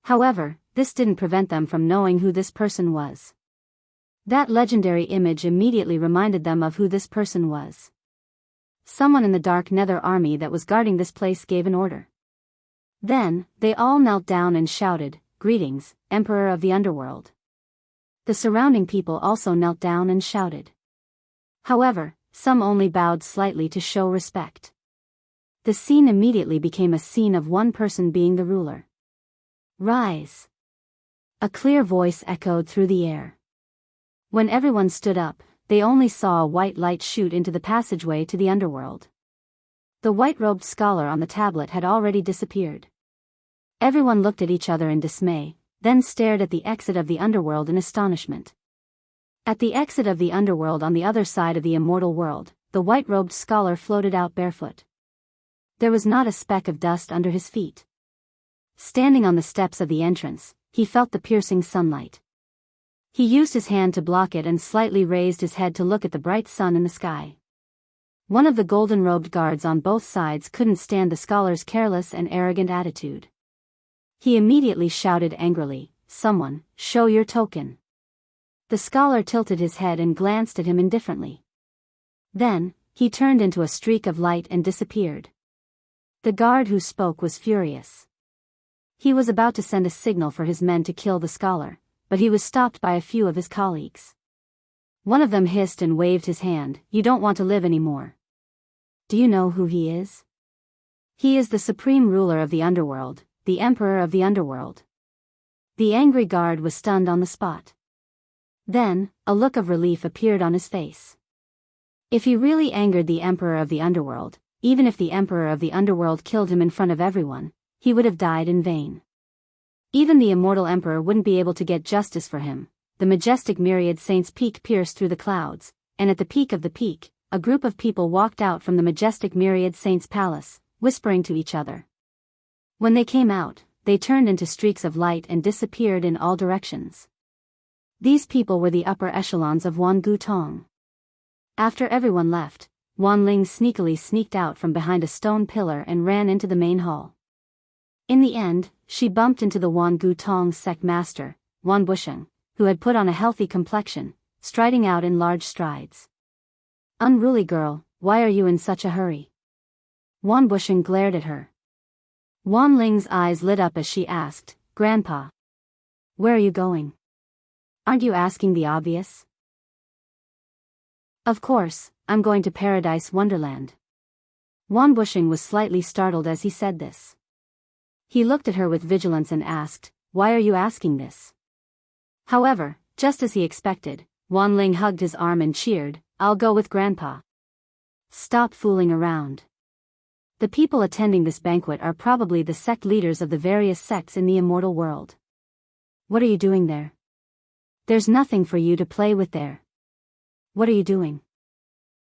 However, this didn't prevent them from knowing who this person was. That legendary image immediately reminded them of who this person was. Someone in the Dark Nether army that was guarding this place gave an order. Then, they all knelt down and shouted, "Greetings, Emperor of the Underworld." The surrounding people also knelt down and shouted. However, some only bowed slightly to show respect. The scene immediately became a scene of one person being the ruler. "Rise!" A clear voice echoed through the air. When everyone stood up, they only saw a white light shoot into the passageway to the underworld. The white-robed scholar on the tablet had already disappeared. Everyone looked at each other in dismay, then stared at the exit of the underworld in astonishment. At the exit of the underworld on the other side of the immortal world, the white-robed scholar floated out barefoot. There was not a speck of dust under his feet. Standing on the steps of the entrance, he felt the piercing sunlight. He used his hand to block it and slightly raised his head to look at the bright sun in the sky. One of the golden-robed guards on both sides couldn't stand the scholar's careless and arrogant attitude. He immediately shouted angrily, "Someone, show your token." The scholar tilted his head and glanced at him indifferently. Then, he turned into a streak of light and disappeared. The guard who spoke was furious. He was about to send a signal for his men to kill the scholar, but he was stopped by a few of his colleagues. One of them hissed and waved his hand, "You don't want to live anymore. Do you know who he is? He is the supreme ruler of the underworld, the Emperor of the Underworld." The angry guard was stunned on the spot. Then, a look of relief appeared on his face. If he really angered the Emperor of the Underworld, even if the Emperor of the Underworld killed him in front of everyone, he would have died in vain. Even the immortal Emperor wouldn't be able to get justice for him. The majestic myriad saints' peak pierced through the clouds, and at the peak of the peak, a group of people walked out from the majestic myriad saints' palace, whispering to each other. When they came out, they turned into streaks of light and disappeared in all directions. These people were the upper echelons of Wan Gutong. After everyone left, Wan Ling sneakily sneaked out from behind a stone pillar and ran into the main hall. In the end, she bumped into the Wan Gu Tong's sect master, Wan Busheng, who had put on a healthy complexion, striding out in large strides. "Unruly girl, why are you in such a hurry?" Wan Busheng glared at her. Wan Ling's eyes lit up as she asked, "Grandpa, where are you going? Aren't you asking the obvious?" "Of course, I'm going to Paradise Wonderland." Wan Busheng was slightly startled as he said this. He looked at her with vigilance and asked, "Why are you asking this?" However, just as he expected, Wan Ling hugged his arm and cheered, "I'll go with Grandpa." "Stop fooling around. The people attending this banquet are probably the sect leaders of the various sects in the immortal world. What are you doing there? There's nothing for you to play with there. What are you doing?"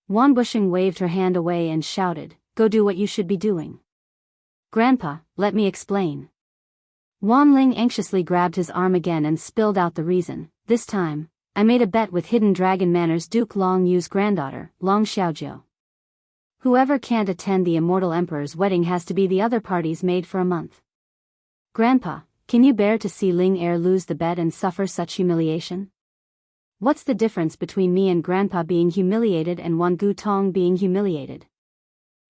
Wan Busheng waved her hand away and shouted, "Go do what you should be doing." "Grandpa, let me explain." Wan Ling anxiously grabbed his arm again and spilled out the reason. "This time, I made a bet with Hidden Dragon Manor's Duke Long Yu's granddaughter, Long Xiaojiu. Whoever can't attend the Immortal Emperor's wedding has to be the other party's maid for a month. Grandpa, can you bear to see Ling Er lose the bet and suffer such humiliation? What's the difference between me and Grandpa being humiliated and Wan Gu Tong being humiliated?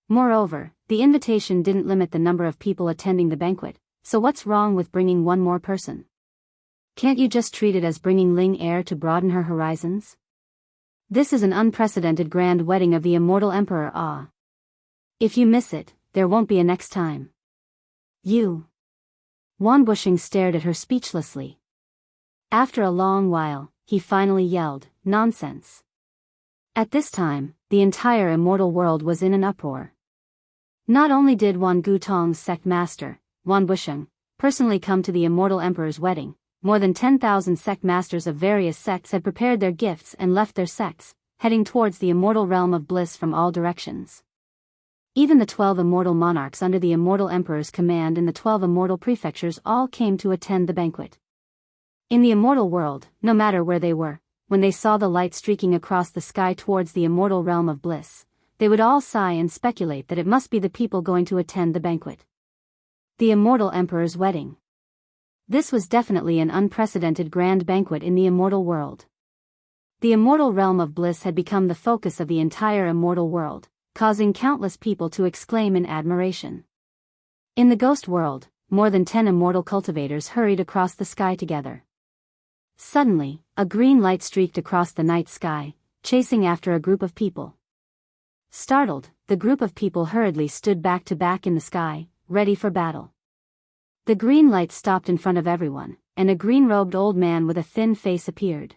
Moreover, the invitation didn't limit the number of people attending the banquet, so what's wrong with bringing one more person? Can't you just treat it as bringing Ling Er to broaden her horizons? This is an unprecedented grand wedding of the Immortal Emperor. If you miss it, there won't be a next time." "You." Wan Busheng stared at her speechlessly. After a long while, he finally yelled, "Nonsense." At this time, the entire immortal world was in an uproar. Not only did Wan Gu Tong's sect master, Wan Busheng, personally come to the Immortal Emperor's wedding, more than 10,000 sect masters of various sects had prepared their gifts and left their sects, heading towards the immortal realm of bliss from all directions. Even the 12 immortal monarchs under the Immortal Emperor's command in the 12 immortal prefectures all came to attend the banquet. In the immortal world, no matter where they were, when they saw the light streaking across the sky towards the immortal realm of bliss, they would all sigh and speculate that it must be the people going to attend the banquet. The Immortal Emperor's wedding. This was definitely an unprecedented grand banquet in the immortal world. The immortal realm of bliss had become the focus of the entire immortal world, causing countless people to exclaim in admiration. In the ghost world, more than 10 immortal cultivators hurried across the sky together. Suddenly, a green light streaked across the night sky, chasing after a group of people. Startled, the group of people hurriedly stood back to back in the sky, ready for battle. The green light stopped in front of everyone, and a green-robed old man with a thin face appeared.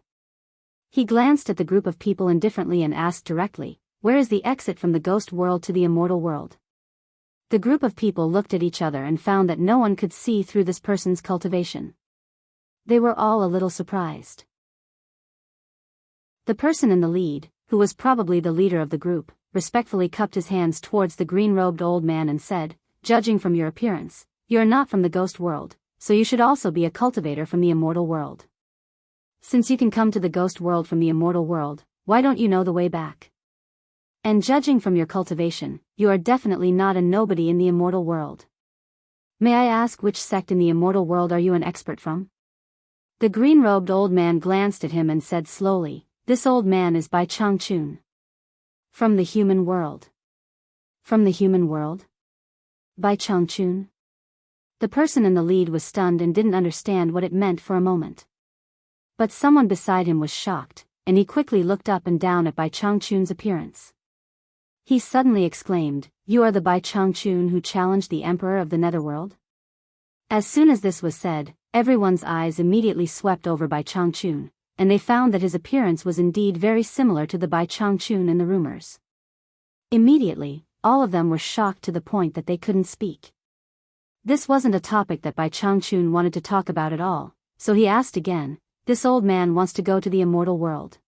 He glanced at the group of people indifferently and asked directly, "Where is the exit from the ghost world to the immortal world?" The group of people looked at each other and found that no one could see through this person's cultivation. They were all a little surprised. The person in the lead, who was probably the leader of the group, respectfully cupped his hands towards the green-robed old man and said, "Judging from your appearance, you are not from the ghost world, so you should also be a cultivator from the immortal world. Since you can come to the ghost world from the immortal world, why don't you know the way back? And judging from your cultivation, you are definitely not a nobody in the immortal world. May I ask which sect in the immortal world are you an expert from?" The green-robed old man glanced at him and said slowly, "This old man is Bai Changchun. From the human world." "From the human world? Bai Changchun?" The person in the lead was stunned and didn't understand what it meant for a moment. But someone beside him was shocked, and he quickly looked up and down at Bai Changchun's appearance. He suddenly exclaimed, "You are the Bai Changchun who challenged the Emperor of the Netherworld?" As soon as this was said, everyone's eyes immediately swept over Bai Changchun, and they found that his appearance was indeed very similar to the Bai Changchun in the rumors. Immediately, all of them were shocked to the point that they couldn't speak. This wasn't a topic that Bai Changchun wanted to talk about at all, so he asked again, "This old man wants to go to the immortal world.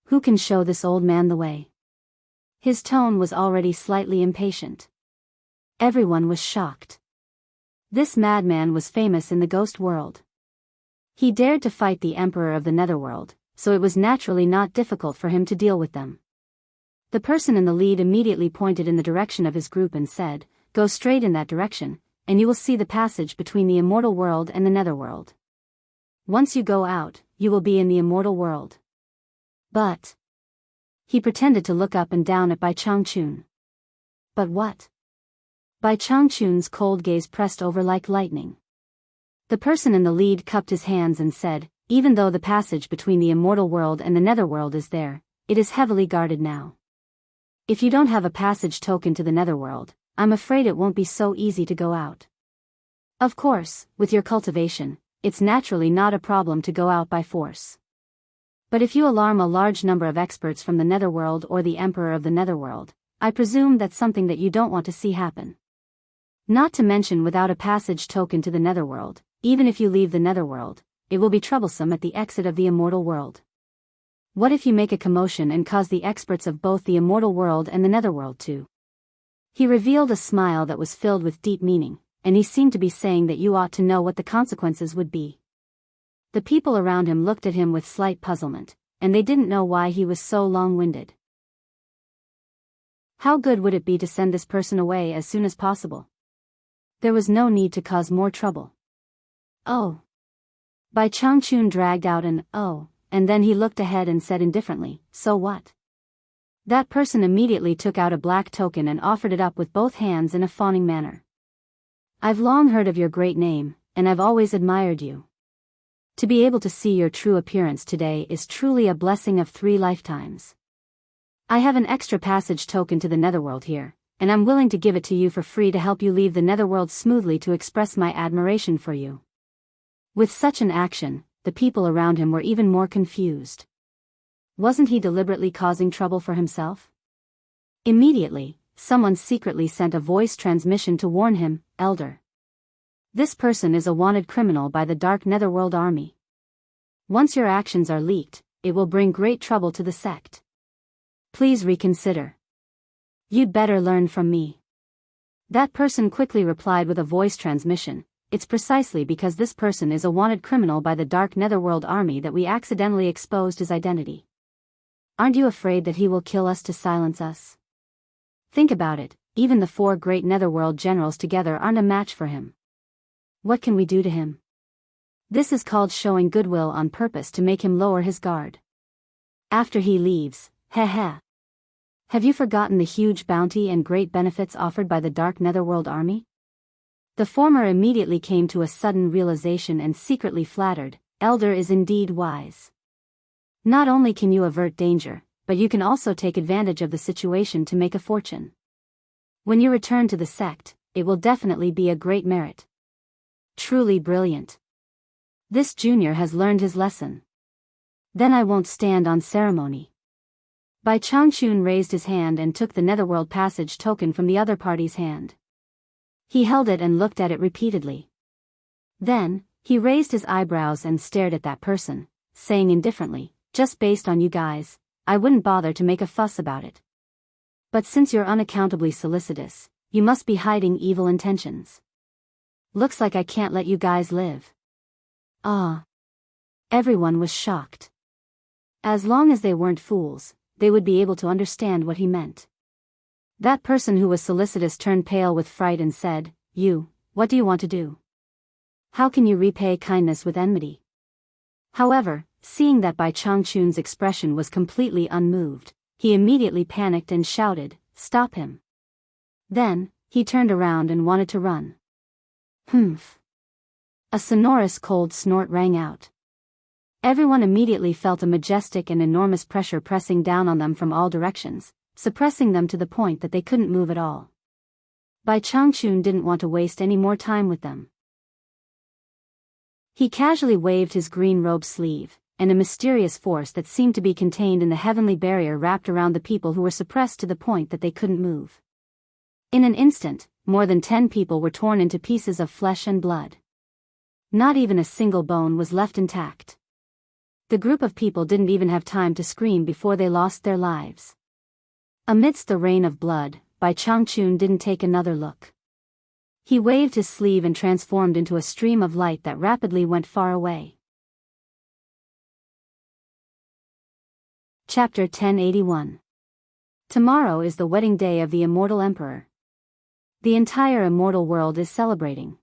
Who can show this old man the way?" His tone was already slightly impatient. Everyone was shocked. This madman was famous in the ghost world. He dared to fight the Emperor of the Netherworld, so it was naturally not difficult for him to deal with them. The person in the lead immediately pointed in the direction of his group and said, "Go straight in that direction, and you will see the passage between the immortal world and the netherworld. Once you go out, you will be in the immortal world. But he pretended to look up and down at Bai Changchun. But what? Bai Changchun's cold gaze pressed over like lightning. The person in the lead cupped his hands and said, even though the passage between the immortal world and the netherworld is there, it is heavily guarded now. If you don't have a passage token to the netherworld, I'm afraid it won't be so easy to go out. Of course, with your cultivation, it's naturally not a problem to go out by force. But if you alarm a large number of experts from the netherworld or the emperor of the netherworld, I presume that's something that you don't want to see happen. Not to mention without a passage token to the netherworld, even if you leave the netherworld, it will be troublesome at the exit of the immortal world. What if you make a commotion and cause the experts of both the immortal world and the netherworld to? He revealed a smile that was filled with deep meaning, and he seemed to be saying that you ought to know what the consequences would be. The people around him looked at him with slight puzzlement, and they didn't know why he was so long-winded. How good would it be to send this person away as soon as possible? There was no need to cause more trouble. Oh. Bai Changchun dragged out an oh, and then he looked ahead and said indifferently, so what? That person immediately took out a black token and offered it up with both hands in a fawning manner. I've long heard of your great name, and I've always admired you. To be able to see your true appearance today is truly a blessing of 3 lifetimes. I have an extra passage token to the netherworld here, and I'm willing to give it to you for free to help you leave the netherworld smoothly to express my admiration for you. With such an action, the people around him were even more confused. Wasn't he deliberately causing trouble for himself? Immediately, someone secretly sent a voice transmission to warn him, Elder. This person is a wanted criminal by the Dark Netherworld Army. Once your actions are leaked, it will bring great trouble to the sect. Please reconsider. You'd better learn from me. That person quickly replied with a voice transmission, it's precisely because this person is a wanted criminal by the Dark Netherworld Army that we accidentally exposed his identity. Aren't you afraid that he will kill us to silence us? Think about it, even the 4 great Netherworld generals together aren't a match for him. What can we do to him? This is called showing goodwill on purpose to make him lower his guard. After he leaves, heh. Have you forgotten the huge bounty and great benefits offered by the Dark Netherworld Army? The former immediately came to a sudden realization and secretly flattered, Elder is indeed wise. Not only can you avert danger, but you can also take advantage of the situation to make a fortune. When you return to the sect, it will definitely be a great merit. Truly brilliant. This junior has learned his lesson. Then I won't stand on ceremony. Bai Changchun raised his hand and took the netherworld passage token from the other party's hand. He held it and looked at it repeatedly. Then, he raised his eyebrows and stared at that person, saying indifferently, just based on you guys, I wouldn't bother to make a fuss about it. But since you're unaccountably solicitous, you must be hiding evil intentions. Looks like I can't let you guys live. Ah. Everyone was shocked. As long as they weren't fools, they would be able to understand what he meant. That person who was solicitous turned pale with fright and said, what do you want to do? How can you repay kindness with enmity? However, seeing that Bai Changchun's expression was completely unmoved, he immediately panicked and shouted, stop him. Then, he turned around and wanted to run. Humph. A sonorous cold snort rang out. Everyone immediately felt a majestic and enormous pressure pressing down on them from all directions, suppressing them to the point that they couldn't move at all. Bai Changchun didn't want to waste any more time with them. He casually waved his green robe sleeve, and a mysterious force that seemed to be contained in the heavenly barrier wrapped around the people who were suppressed to the point that they couldn't move. In an instant, more than 10 people were torn into pieces of flesh and blood. Not even a single bone was left intact. The group of people didn't even have time to scream before they lost their lives. Amidst the rain of blood, Bai Changchun didn't take another look. He waved his sleeve and transformed into a stream of light that rapidly went far away. Chapter 1081. Tomorrow is the wedding day of the Immortal Emperor. The entire immortal world is celebrating.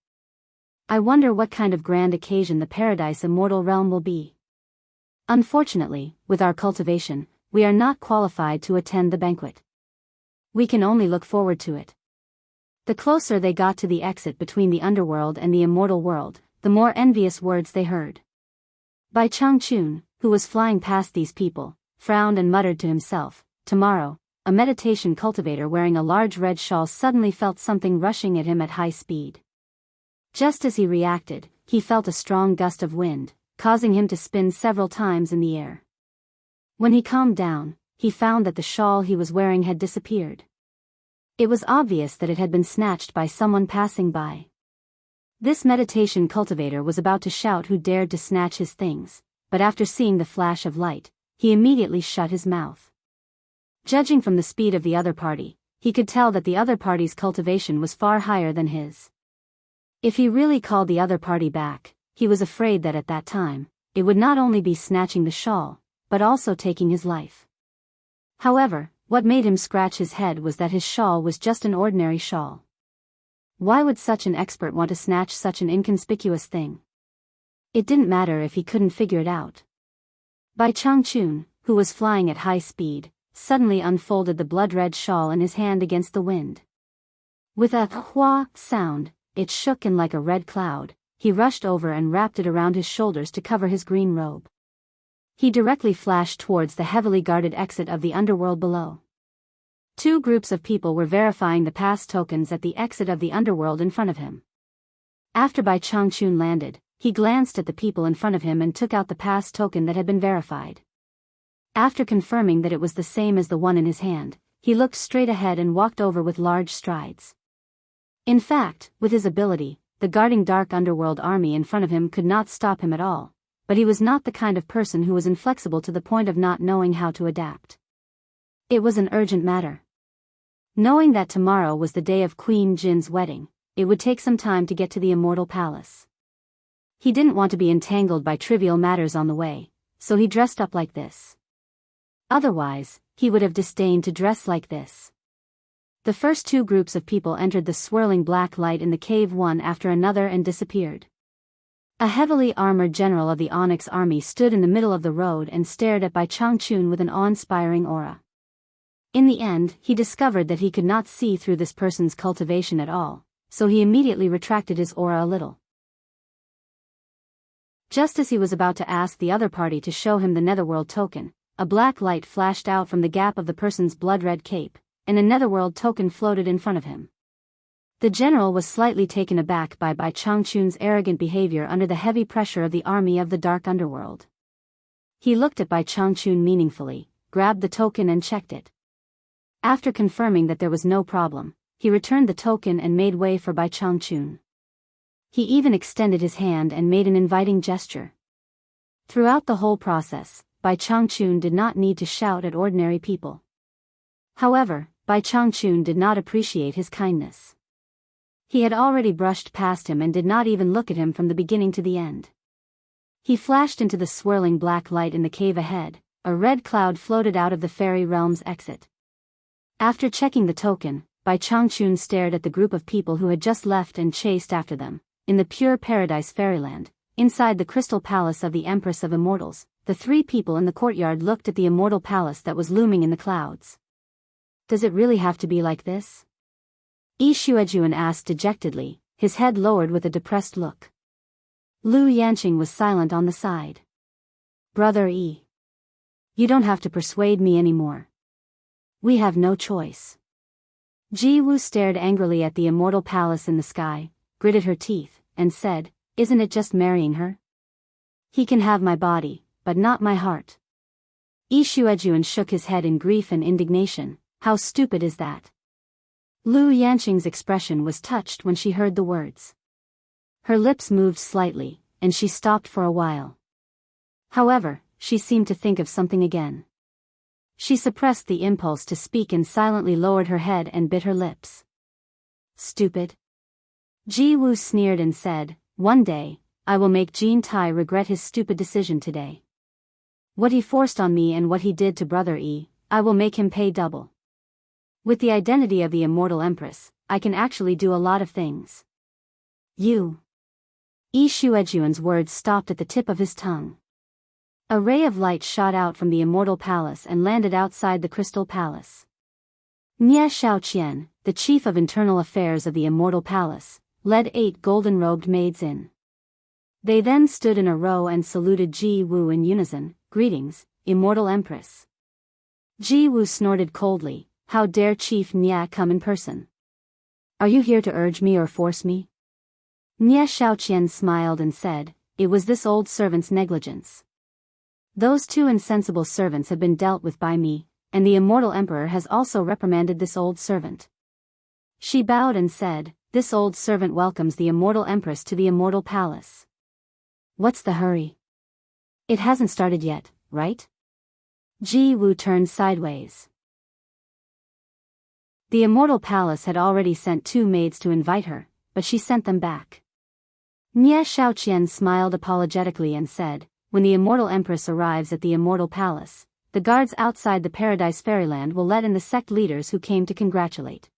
I wonder what kind of grand occasion the paradise immortal realm will be. Unfortunately, with our cultivation, we are not qualified to attend the banquet. We can only look forward to it. The closer they got to the exit between the underworld and the immortal world, the more envious words they heard. Bai Changchun, who was flying past these people, frowned and muttered to himself, "Tomorrow." A meditation cultivator wearing a large red shawl suddenly felt something rushing at him at high speed. Just as he reacted, he felt a strong gust of wind, causing him to spin several times in the air. When he calmed down, he found that the shawl he was wearing had disappeared. It was obvious that it had been snatched by someone passing by. This meditation cultivator was about to shout who dared to snatch his things, but after seeing the flash of light, he immediately shut his mouth. Judging from the speed of the other party, he could tell that the other party's cultivation was far higher than his. If he really called the other party back, he was afraid that at that time, it would not only be snatching the shawl, but also taking his life. However, what made him scratch his head was that his shawl was just an ordinary shawl. Why would such an expert want to snatch such an inconspicuous thing? It didn't matter if he couldn't figure it out. Bai Changchun, who was flying at high speed, suddenly unfolded the blood-red shawl in his hand against the wind. With a hua sound, it shook and like a red cloud, he rushed over and wrapped it around his shoulders to cover his green robe. He directly flashed towards the heavily guarded exit of the underworld below. Two groups of people were verifying the pass tokens at the exit of the underworld in front of him. After Bai Changchun landed, he glanced at the people in front of him and took out the pass token that had been verified. After confirming that it was the same as the one in his hand, he looked straight ahead and walked over with large strides. In fact, with his ability, the guarding dark underworld army in front of him could not stop him at all, but he was not the kind of person who was inflexible to the point of not knowing how to adapt. It was an urgent matter. Knowing that tomorrow was the day of Queen Jin's wedding, it would take some time to get to the immortal palace. He didn't want to be entangled by trivial matters on the way, so he dressed up like this. Otherwise, he would have disdained to dress like this. The first two groups of people entered the swirling black light in the cave one after another and disappeared. A heavily armored general of the Onyx army stood in the middle of the road and stared at Bai Changchun with an awe-inspiring aura. In the end, he discovered that he could not see through this person's cultivation at all, so he immediately retracted his aura a little. Just as he was about to ask the other party to show him the netherworld token, a black light flashed out from the gap of the person's blood-red cape, and a netherworld token floated in front of him. The general was slightly taken aback by Bai Changchun's arrogant behavior under the heavy pressure of the army of the dark underworld. He looked at Bai Changchun meaningfully, grabbed the token and checked it. After confirming that there was no problem, he returned the token and made way for Bai Changchun. He even extended his hand and made an inviting gesture. Throughout the whole process, Bai Changchun did not need to shout at ordinary people. However, Bai Changchun did not appreciate his kindness. He had already brushed past him and did not even look at him from the beginning to the end. He flashed into the swirling black light in the cave ahead. A red cloud floated out of the fairy realm's exit. After checking the token, Bai Changchun stared at the group of people who had just left and chased after them. In the pure paradise fairyland, inside the crystal palace of the Empress of Immortals, the three people in the courtyard looked at the immortal palace that was looming in the clouds. Does it really have to be like this? Yi Xuejuan asked dejectedly, his head lowered with a depressed look. Lu Yanqing was silent on the side. Brother Yi. You don't have to persuade me anymore. We have no choice. Ji Wu stared angrily at the immortal palace in the sky, gritted her teeth, and said, "Isn't it just marrying her? He can have my body, but not my heart." Yi Xuejuan shook his head in grief and indignation. How stupid is that? Lu Yanqing's expression was touched when she heard the words. Her lips moved slightly, and she stopped for a while. However, she seemed to think of something again. She suppressed the impulse to speak and silently lowered her head and bit her lips. Stupid. Ji Wu sneered and said, "One day, I will make Jin Tai regret his stupid decision today. What he forced on me and what he did to Brother Yi, I will make him pay double." With the identity of the immortal empress, I can actually do a lot of things. You. Yi Shuejuan's words stopped at the tip of his tongue. A ray of light shot out from the immortal palace and landed outside the crystal palace. Nie Xiaoqian, the chief of internal affairs of the immortal palace, led 8 golden-robed maids in. They then stood in a row and saluted Ji Wu in unison. Greetings, immortal empress. Ji Wu snorted coldly. How dare Chief Nie come in person? Are you here to urge me or force me? Nie Xiaoqian smiled and said, it was this old servant's negligence. Those 2 insensible servants have been dealt with by me, and the immortal emperor has also reprimanded this old servant. She bowed and said, this old servant welcomes the immortal empress to the immortal palace. What's the hurry? It hasn't started yet, right? Ji Wu turned sideways. The immortal palace had already sent 2 maids to invite her, but she sent them back. Nie Xiaoqian smiled apologetically and said, when the immortal empress arrives at the immortal palace, the guards outside the paradise fairyland will let in the sect leaders who came to congratulate.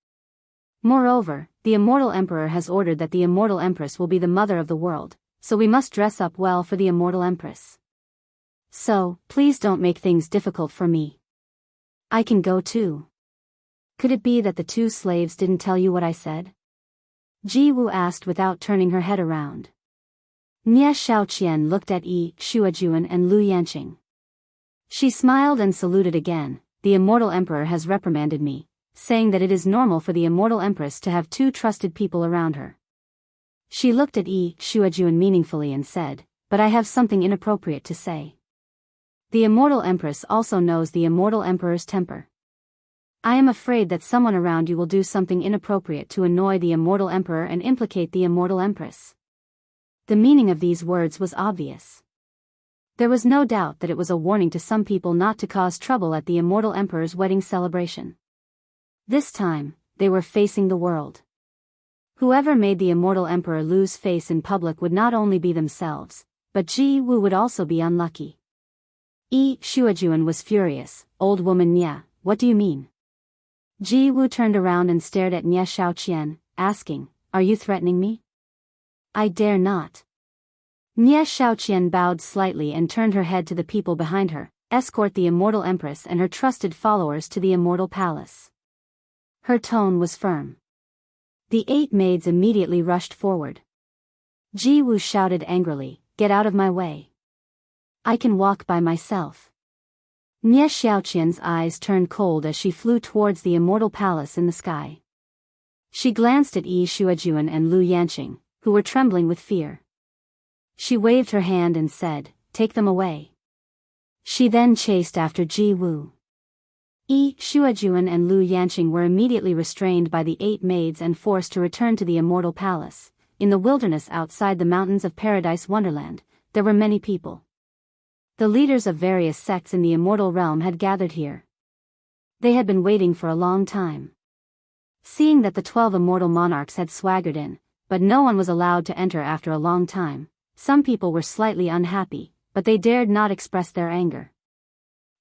Moreover, the immortal emperor has ordered that the immortal empress will be the mother of the world, so we must dress up well for the immortal empress. So, please don't make things difficult for me. I can go too. Could it be that the 2 slaves didn't tell you what I said? Ji Wu asked without turning her head around. Nie Xiaoqian looked at Yi Shuejuan and Lu Yanqing. She smiled and saluted again. The immortal emperor has reprimanded me, saying that it is normal for the immortal empress to have 2 trusted people around her. She looked at Yi Shuejuan meaningfully and said, but I have something inappropriate to say. The immortal empress also knows the immortal emperor's temper. I am afraid that someone around you will do something inappropriate to annoy the immortal emperor and implicate the immortal empress. The meaning of these words was obvious. There was no doubt that it was a warning to some people not to cause trouble at the immortal emperor's wedding celebration. This time, they were facing the world. Whoever made the immortal emperor lose face in public would not only be themselves, but Ji Wu would also be unlucky. Yi Shuejuan was furious. Old woman Nie, what do you mean? Ji Wu turned around and stared at Nie Xiaoqian, asking, are you threatening me? I dare not. Nie Xiaoqian bowed slightly and turned her head to the people behind her. Escort the immortal empress and her trusted followers to the immortal palace. Her tone was firm. The 8 maids immediately rushed forward. Ji Wu shouted angrily, get out of my way. I can walk by myself. Nie Xiaoqian's eyes turned cold as she flew towards the immortal palace in the sky. She glanced at Yi Shuejuan and Lu Yanqing, who were trembling with fear. She waved her hand and said, take them away. She then chased after Ji Wu. Yi Shuejuan and Lu Yanqing were immediately restrained by the 8 maids and forced to return to the immortal palace. In the wilderness outside the mountains of Paradise Wonderland, there were many people. The leaders of various sects in the immortal realm had gathered here. They had been waiting for a long time. Seeing that the 12 immortal monarchs had swaggered in, but no one was allowed to enter after a long time, some people were slightly unhappy, but they dared not express their anger.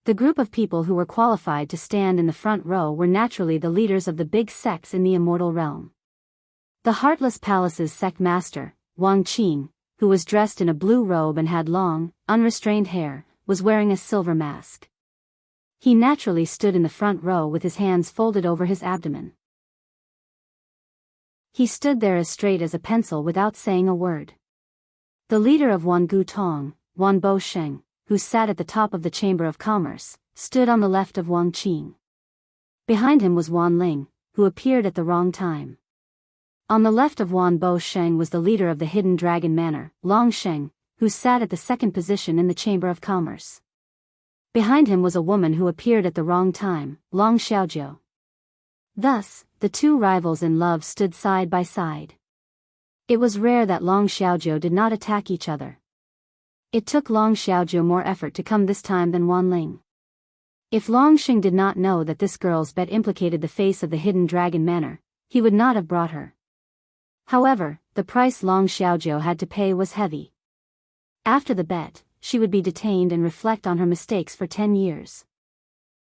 The group of people who were qualified to stand in the front row were naturally the leaders of the big sects in the immortal realm. The Heartless Palace's sect master, Wang Qing, who was dressed in a blue robe and had long, unrestrained hair, was wearing a silver mask. He naturally stood in the front row with his hands folded over his abdomen. He stood there as straight as a pencil without saying a word. The leader of Wangu Tong, Wan Bo Sheng, who sat at the top of the Chamber of Commerce, stood on the left of Wang Qing. Behind him was Wan Ling, who appeared at the wrong time. On the left of Wan Bo Sheng was the leader of the Hidden Dragon Manor, Long Sheng, who sat at the second position in the Chamber of Commerce. Behind him was a woman who appeared at the wrong time, Long Xiaojiu. Thus, the 2 rivals in love stood side by side. It was rare that Long Xiaojiu did not attack each other. It took Long Xiaojiu more effort to come this time than Wan Ling. If Long Xing did not know that this girl's bet implicated the face of the Hidden Dragon Manor, he would not have brought her. However, the price Long Xiaojiu had to pay was heavy. After the bet, she would be detained and reflect on her mistakes for 10 years.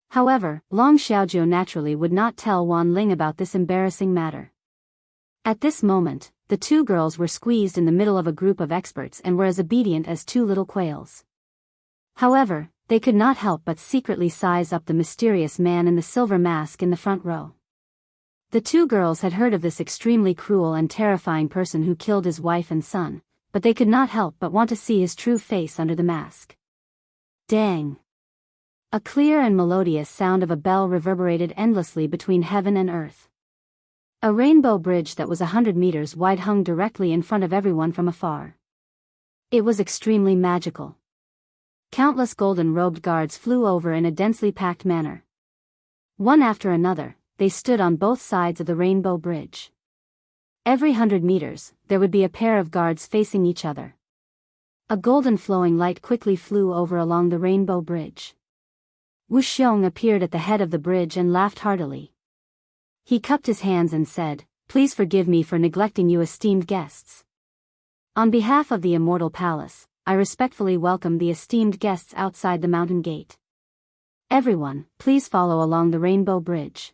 However, Long Xiaojiu naturally would not tell Wan Ling about this embarrassing matter. At this moment, the two girls were squeezed in the middle of a group of experts and were as obedient as two little quails. However, they could not help but secretly size up the mysterious man in the silver mask in the front row. The two girls had heard of this extremely cruel and terrifying person who killed his wife and son, but they could not help but want to see his true face under the mask. Dang! A clear and melodious sound of a bell reverberated endlessly between heaven and earth. A rainbow bridge that was 100 meters wide hung directly in front of everyone from afar. It was extremely magical. Countless golden-robed guards flew over in a densely packed manner. One after another, they stood on both sides of the rainbow bridge. Every 100 meters, there would be a pair of guards facing each other. A golden flowing light quickly flew over along the rainbow bridge. Wu Xiong appeared at the head of the bridge and laughed heartily. He cupped his hands and said, "Please forgive me for neglecting you esteemed guests. On behalf of the Immortal Palace, I respectfully welcome the esteemed guests outside the mountain gate. Everyone, please follow along the rainbow bridge.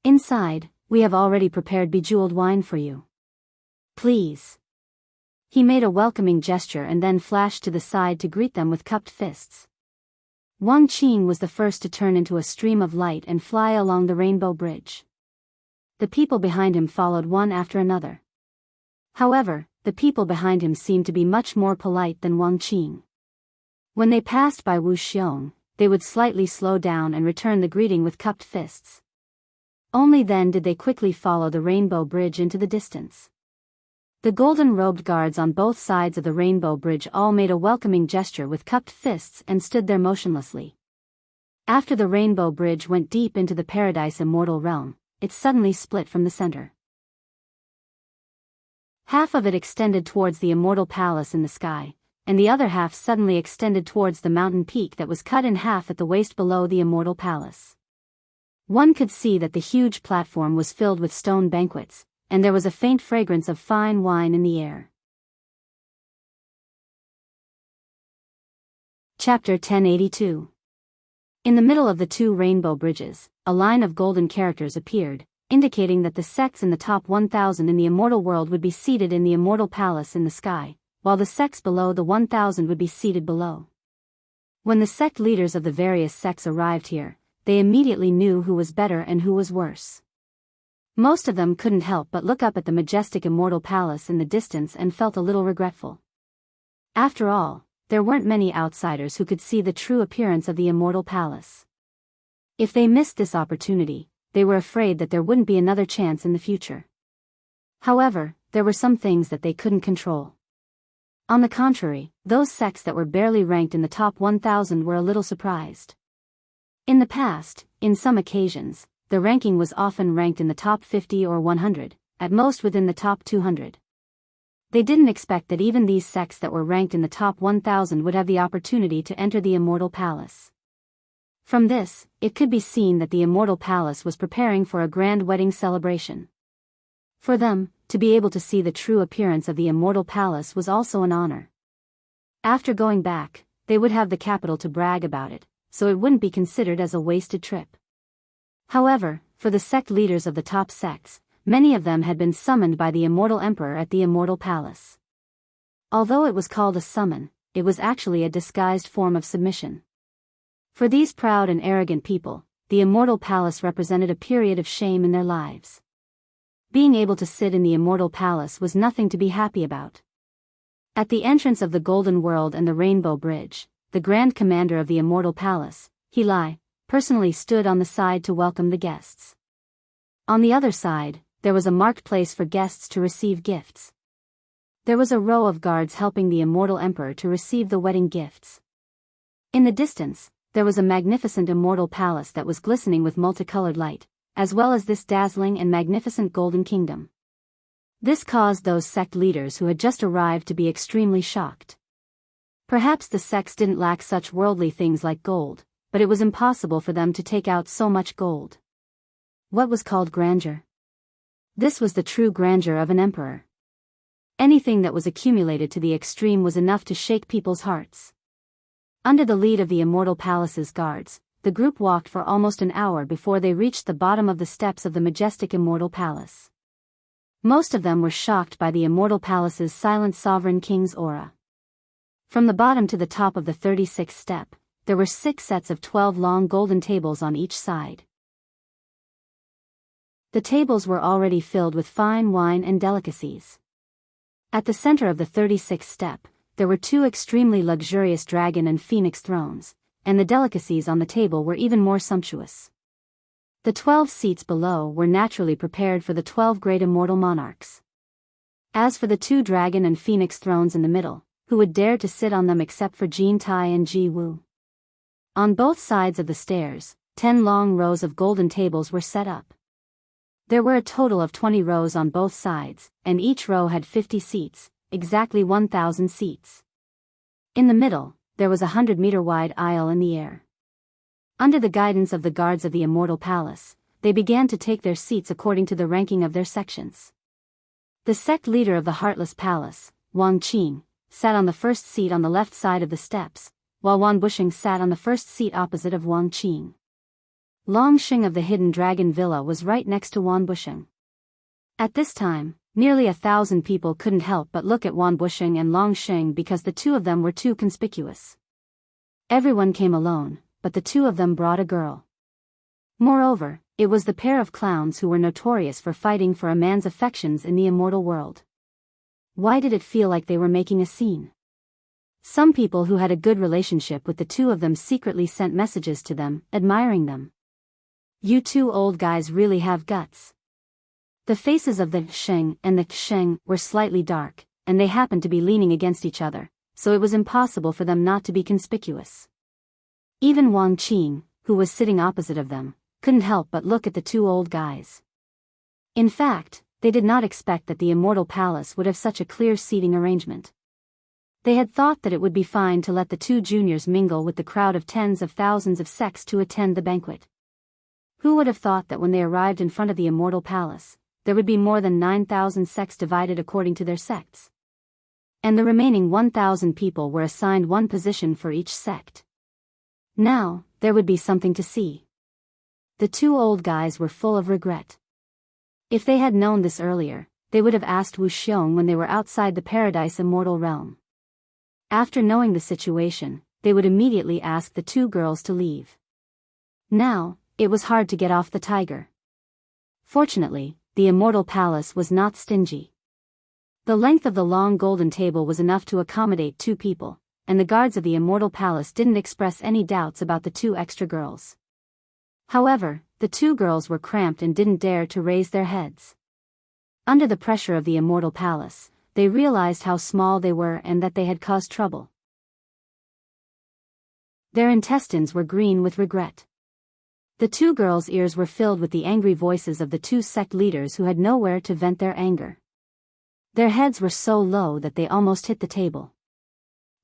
Inside, we have already prepared bejeweled wine for you. Please." He made a welcoming gesture and then flashed to the side to greet them with cupped fists. Wang Qing was the first to turn into a stream of light and fly along the rainbow bridge. The people behind him followed one after another. However, the people behind him seemed to be much more polite than Wang Qing. When they passed by Wu Xiong, they would slightly slow down and return the greeting with cupped fists. Only then did they quickly follow the rainbow bridge into the distance. The golden-robed guards on both sides of the rainbow bridge all made a welcoming gesture with cupped fists and stood there motionlessly. After the rainbow bridge went deep into the paradise immortal realm, it suddenly split from the center. Half of it extended towards the immortal palace in the sky, and the other half suddenly extended towards the mountain peak that was cut in half at the waist below the immortal palace. One could see that the huge platform was filled with stone banquets, and there was a faint fragrance of fine wine in the air. Chapter 1082. In the middle of the two rainbow bridges, a line of golden characters appeared, indicating that the sects in the top 1,000 in the immortal world would be seated in the immortal palace in the sky, while the sects below the 1,000 would be seated below. When the sect leaders of the various sects arrived here, they immediately knew who was better and who was worse. Most of them couldn't help but look up at the majestic immortal palace in the distance and felt a little regretful. After all, there weren't many outsiders who could see the true appearance of the immortal palace. If they missed this opportunity, they were afraid that there wouldn't be another chance in the future. However, there were some things that they couldn't control. On the contrary, those sects that were barely ranked in the top 1,000 were a little surprised. In the past, in some occasions, the ranking was often ranked in the top 50 or 100, at most within the top 200. They didn't expect that even these sects that were ranked in the top 1,000 would have the opportunity to enter the immortal palace. From this, it could be seen that the immortal palace was preparing for a grand wedding celebration. For them, to be able to see the true appearance of the immortal palace was also an honor. After going back, they would have the capital to brag about it, so it wouldn't be considered as a wasted trip. However, for the sect leaders of the top sects, many of them had been summoned by the immortal emperor at the immortal palace. Although it was called a summon, it was actually a disguised form of submission. For these proud and arrogant people, the immortal palace represented a period of shame in their lives. Being able to sit in the immortal palace was nothing to be happy about. At the entrance of the Golden World and the Rainbow Bridge, the Grand Commander of the Immortal Palace, He personally stood on the side to welcome the guests. On the other side, there was a marked place for guests to receive gifts. There was a row of guards helping the immortal emperor to receive the wedding gifts. In the distance, there was a magnificent immortal palace that was glistening with multicolored light, as well as this dazzling and magnificent golden kingdom. This caused those sect leaders who had just arrived to be extremely shocked. Perhaps the sects didn't lack such worldly things like gold, but it was impossible for them to take out so much gold. What was called grandeur? This was the true grandeur of an emperor. Anything that was accumulated to the extreme was enough to shake people's hearts. Under the lead of the Immortal Palace's guards, the group walked for almost an hour before they reached the bottom of the steps of the majestic Immortal Palace. Most of them were shocked by the immortal palace's silent sovereign king's aura. From the bottom to the top of the 36th step, there were 6 sets of 12 long golden tables on each side. The tables were already filled with fine wine and delicacies. At the center of the 36th step, there were 2 extremely luxurious dragon and phoenix thrones, and the delicacies on the table were even more sumptuous. The 12 seats below were naturally prepared for the 12 great immortal monarchs. As for the 2 dragon and phoenix thrones in the middle, who would dare to sit on them except for Jin Tai and Ji Woo? On both sides of the stairs, 10 long rows of golden tables were set up. There were a total of 20 rows on both sides, and each row had 50 seats, exactly 1,000 seats. In the middle, there was a 100-meter-wide aisle in the air. Under the guidance of the guards of the immortal palace, they began to take their seats according to the ranking of their sections. The sect leader of the Heartless Palace, Wang Qing, sat on the first seat on the left side of the steps, while Wan Bushing sat on the first seat opposite of Wang Qing. Long Xing of the Hidden Dragon Villa was right next to Wan Bushing. At this time, nearly 1,000 people couldn't help but look at Wan Bushing and Long Xing because the two of them were too conspicuous. Everyone came alone, but the two of them brought a girl. Moreover, it was the pair of clowns who were notorious for fighting for a man's affections in the immortal world. Why did it feel like they were making a scene? Some people who had a good relationship with the two of them secretly sent messages to them, admiring them. "You 2 old guys really have guts." The faces of the Sheng and the Sheng were slightly dark, and they happened to be leaning against each other, so it was impossible for them not to be conspicuous. Even Wang Qing, who was sitting opposite of them, couldn't help but look at the 2 old guys. In fact, they did not expect that the immortal palace would have such a clear seating arrangement. They had thought that it would be fine to let the 2 juniors mingle with the crowd of tens of thousands of sects to attend the banquet. Who would have thought that when they arrived in front of the immortal palace, there would be more than 9,000 sects divided according to their sects? And the remaining 1,000 people were assigned one position for each sect. Now, there would be something to see. The 2 old guys were full of regret. If they had known this earlier, they would have asked Wu Xiong when they were outside the Paradise Immortal Realm. After knowing the situation, they would immediately ask the 2 girls to leave. Now, it was hard to get off the tiger. Fortunately, the immortal palace was not stingy. The length of the long golden table was enough to accommodate 2 people, and the guards of the immortal palace didn't express any doubts about the 2 extra girls. However, the 2 girls were cramped and didn't dare to raise their heads. Under the pressure of the immortal palace, they realized how small they were and that they had caused trouble. Their intestines were green with regret. The 2 girls' ears were filled with the angry voices of the 2 sect leaders who had nowhere to vent their anger. Their heads were so low that they almost hit the table.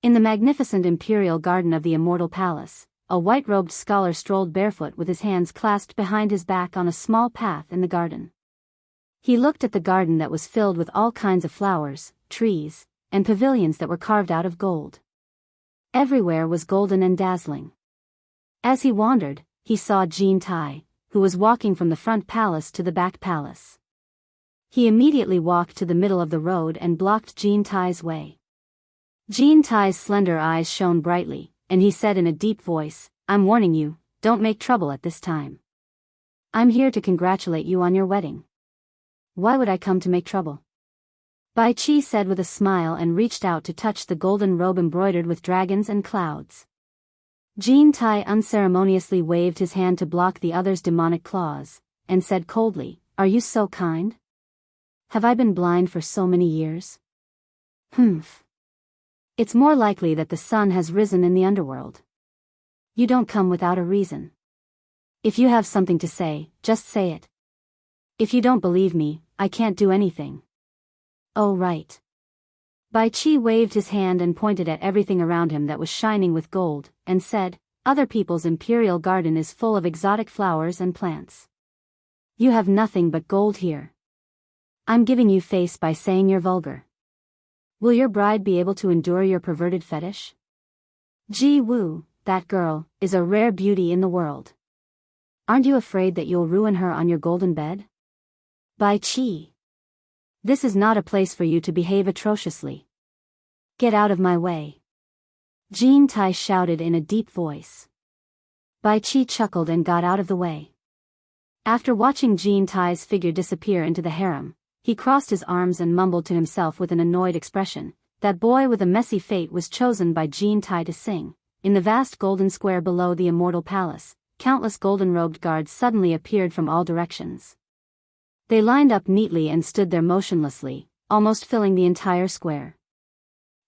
In the magnificent imperial garden of the immortal palace, a white-robed scholar strolled barefoot with his hands clasped behind his back on a small path in the garden. He looked at the garden that was filled with all kinds of flowers, trees, and pavilions that were carved out of gold. Everywhere was golden and dazzling. As he wandered, he saw Jin Tai, who was walking from the front palace to the back palace. He immediately walked to the middle of the road and blocked Jin Tai's way. Jin Tai's slender eyes shone brightly, and he said in a deep voice, "I'm warning you, don't make trouble at this time. I'm here to congratulate you on your wedding." "Why would I come to make trouble?" Bai Qi said with a smile and reached out to touch the golden robe embroidered with dragons and clouds. Jin Tai unceremoniously waved his hand to block the other's demonic claws, and said coldly, "Are you so kind? Have I been blind for so many years?" "Humph. It's more likely that the sun has risen in the underworld. You don't come without a reason. If you have something to say, just say it. If you don't believe me, I can't do anything." "Oh right." Bai Qi waved his hand and pointed at everything around him that was shining with gold, and said, "Other people's imperial garden is full of exotic flowers and plants. You have nothing but gold here. I'm giving you face by saying you're vulgar. Will your bride be able to endure your perverted fetish? Ji Woo, that girl, is a rare beauty in the world. Aren't you afraid that you'll ruin her on your golden bed?" "Bai Qi." This is not a place for you to behave atrociously. Get out of my way. Jean Tai shouted in a deep voice. Bai Qi chuckled and got out of the way. After watching Jean Tai's figure disappear into the harem, he crossed his arms and mumbled to himself with an annoyed expression, "That boy with a messy fate was chosen by Jean Tai to sing." In the vast golden square below the immortal palace, countless golden-robed guards suddenly appeared from all directions. They lined up neatly and stood there motionlessly, almost filling the entire square.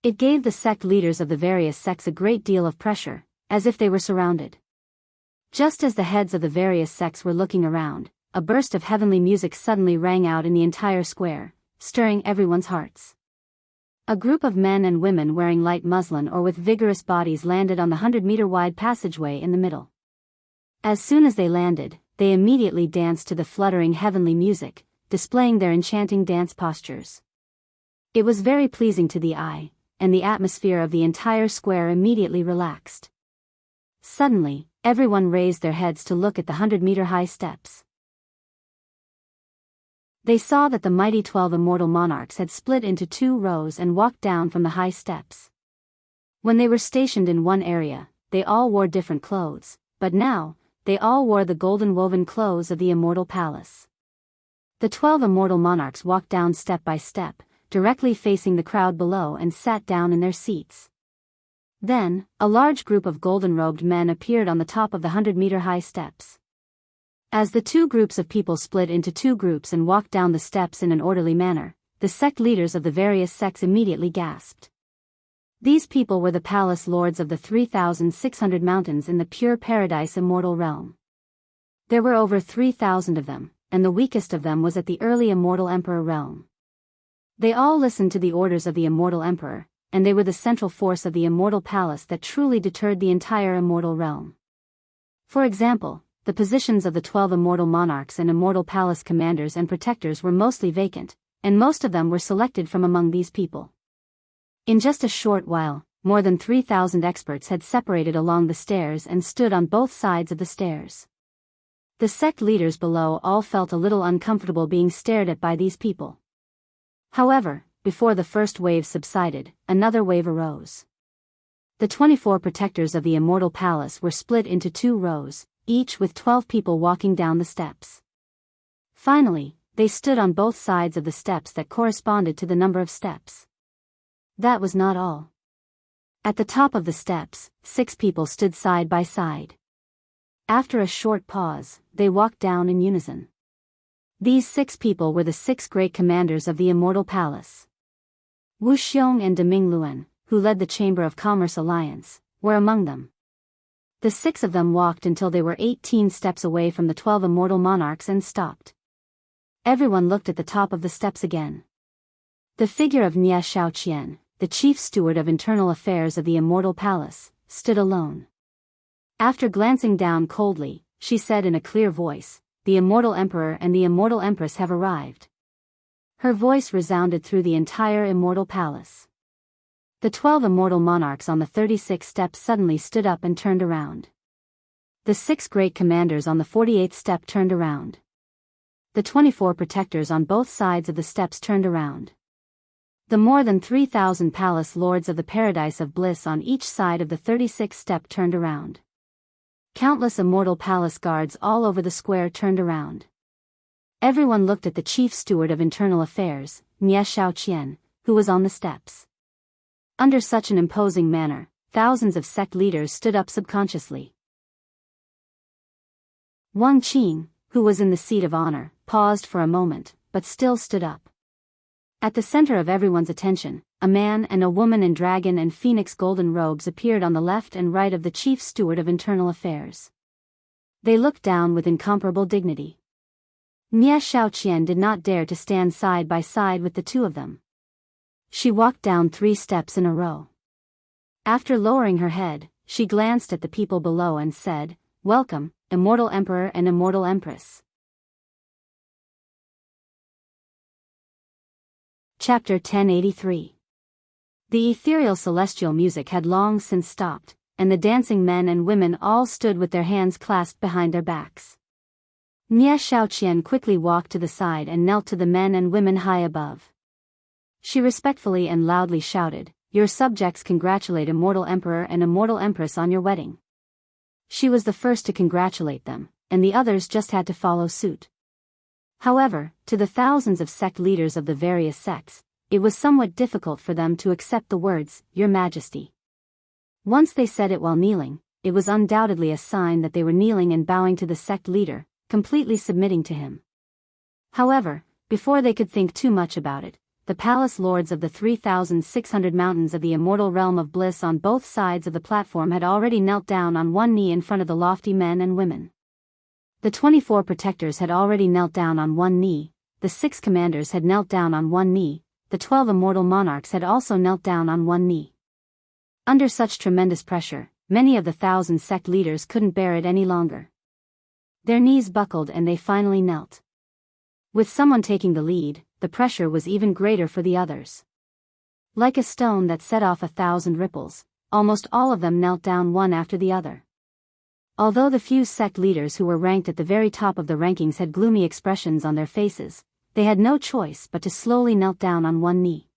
It gave the sect leaders of the various sects a great deal of pressure, as if they were surrounded. Just as the heads of the various sects were looking around, a burst of heavenly music suddenly rang out in the entire square, stirring everyone's hearts. A group of men and women wearing light muslin or with vigorous bodies landed on the 100-meter-wide passageway in the middle. As soon as they landed, they immediately danced to the fluttering heavenly music, displaying their enchanting dance postures. It was very pleasing to the eye, and the atmosphere of the entire square immediately relaxed. Suddenly, everyone raised their heads to look at the 100-meter-high steps. They saw that the mighty 12 immortal monarchs had split into 2 rows and walked down from the high steps. When they were stationed in one area, they all wore different clothes, but now, they all wore the golden woven clothes of the immortal palace. The 12 immortal monarchs walked down step by step, directly facing the crowd below and sat down in their seats. Then, a large group of golden-robed men appeared on the top of the 100-meter-high steps. As the 2 groups of people split into 2 groups and walked down the steps in an orderly manner, the sect leaders of the various sects immediately gasped. These people were the palace lords of the 3,600 mountains in the pure paradise immortal realm. There were over 3,000 of them, and the weakest of them was at the early immortal emperor realm. They all listened to the orders of the immortal emperor, and they were the central force of the immortal palace that truly deterred the entire immortal realm. For example, the positions of the 12 immortal monarchs and immortal palace commanders and protectors were mostly vacant, and most of them were selected from among these people. In just a short while, more than 3,000 experts had separated along the stairs and stood on both sides of the stairs. The sect leaders below all felt a little uncomfortable being stared at by these people. However, before the first wave subsided, another wave arose. The 24 protectors of the immortal palace were split into 2 rows, each with 12 people walking down the steps. Finally, they stood on both sides of the steps that corresponded to the number of steps. That was not all. At the top of the steps, 6 people stood side by side. After a short pause, they walked down in unison. These 6 people were the 6 great commanders of the immortal palace. Wu Xiong and Deming Luan, who led the Chamber of Commerce Alliance, were among them. The 6 of them walked until they were 18 steps away from the 12 immortal monarchs and stopped. Everyone looked at the top of the steps again. The figure of Nie Shaoqian, the chief steward of internal affairs of the immortal palace, stood alone. After glancing down coldly, she said in a clear voice, "The immortal emperor and the immortal empress have arrived." Her voice resounded through the entire immortal palace. The 12 immortal monarchs on the 36th step suddenly stood up and turned around. The 6 great commanders on the 48th step turned around. The 24 protectors on both sides of the steps turned around. The more than 3,000 palace lords of the paradise of bliss on each side of the 36th step turned around. Countless immortal palace guards all over the square turned around. Everyone looked at the chief steward of internal affairs, Nie Shaoqian, who was on the steps. Under such an imposing manner, thousands of sect leaders stood up subconsciously. Wang Qing, who was in the seat of honor, paused for a moment, but still stood up. At the center of everyone's attention, a man and a woman in dragon and phoenix golden robes appeared on the left and right of the chief steward of internal affairs. They looked down with incomparable dignity. Nie Shaoqian did not dare to stand side by side with the 2 of them. She walked down 3 steps in a row. After lowering her head, she glanced at the people below and said, "Welcome, immortal emperor and immortal empress." Chapter 1083. The ethereal celestial music had long since stopped, and the dancing men and women all stood with their hands clasped behind their backs. Nie Xiaoqian quickly walked to the side and knelt to the men and women high above. She respectfully and loudly shouted, "Your subjects congratulate Immortal Emperor and Immortal Empress on your wedding." She was the first to congratulate them, and the others just had to follow suit. However, to the thousands of sect leaders of the various sects, it was somewhat difficult for them to accept the words, "Your Majesty." Once they said it while kneeling, it was undoubtedly a sign that they were kneeling and bowing to the sect leader, completely submitting to him. However, before they could think too much about it, the palace lords of the 3,600 mountains of the immortal realm of bliss on both sides of the platform had already knelt down on one knee in front of the lofty men and women. The 24 protectors had already knelt down on one knee, the 6 commanders had knelt down on one knee, the 12 immortal monarchs had also knelt down on one knee. Under such tremendous pressure, many of the 1,000 sect leaders couldn't bear it any longer. Their knees buckled and they finally knelt. With someone taking the lead, the pressure was even greater for the others. Like a stone that set off 1,000 ripples, almost all of them knelt down one after the other. Although the few sect leaders who were ranked at the very top of the rankings had gloomy expressions on their faces, they had no choice but to slowly knelt down on one knee.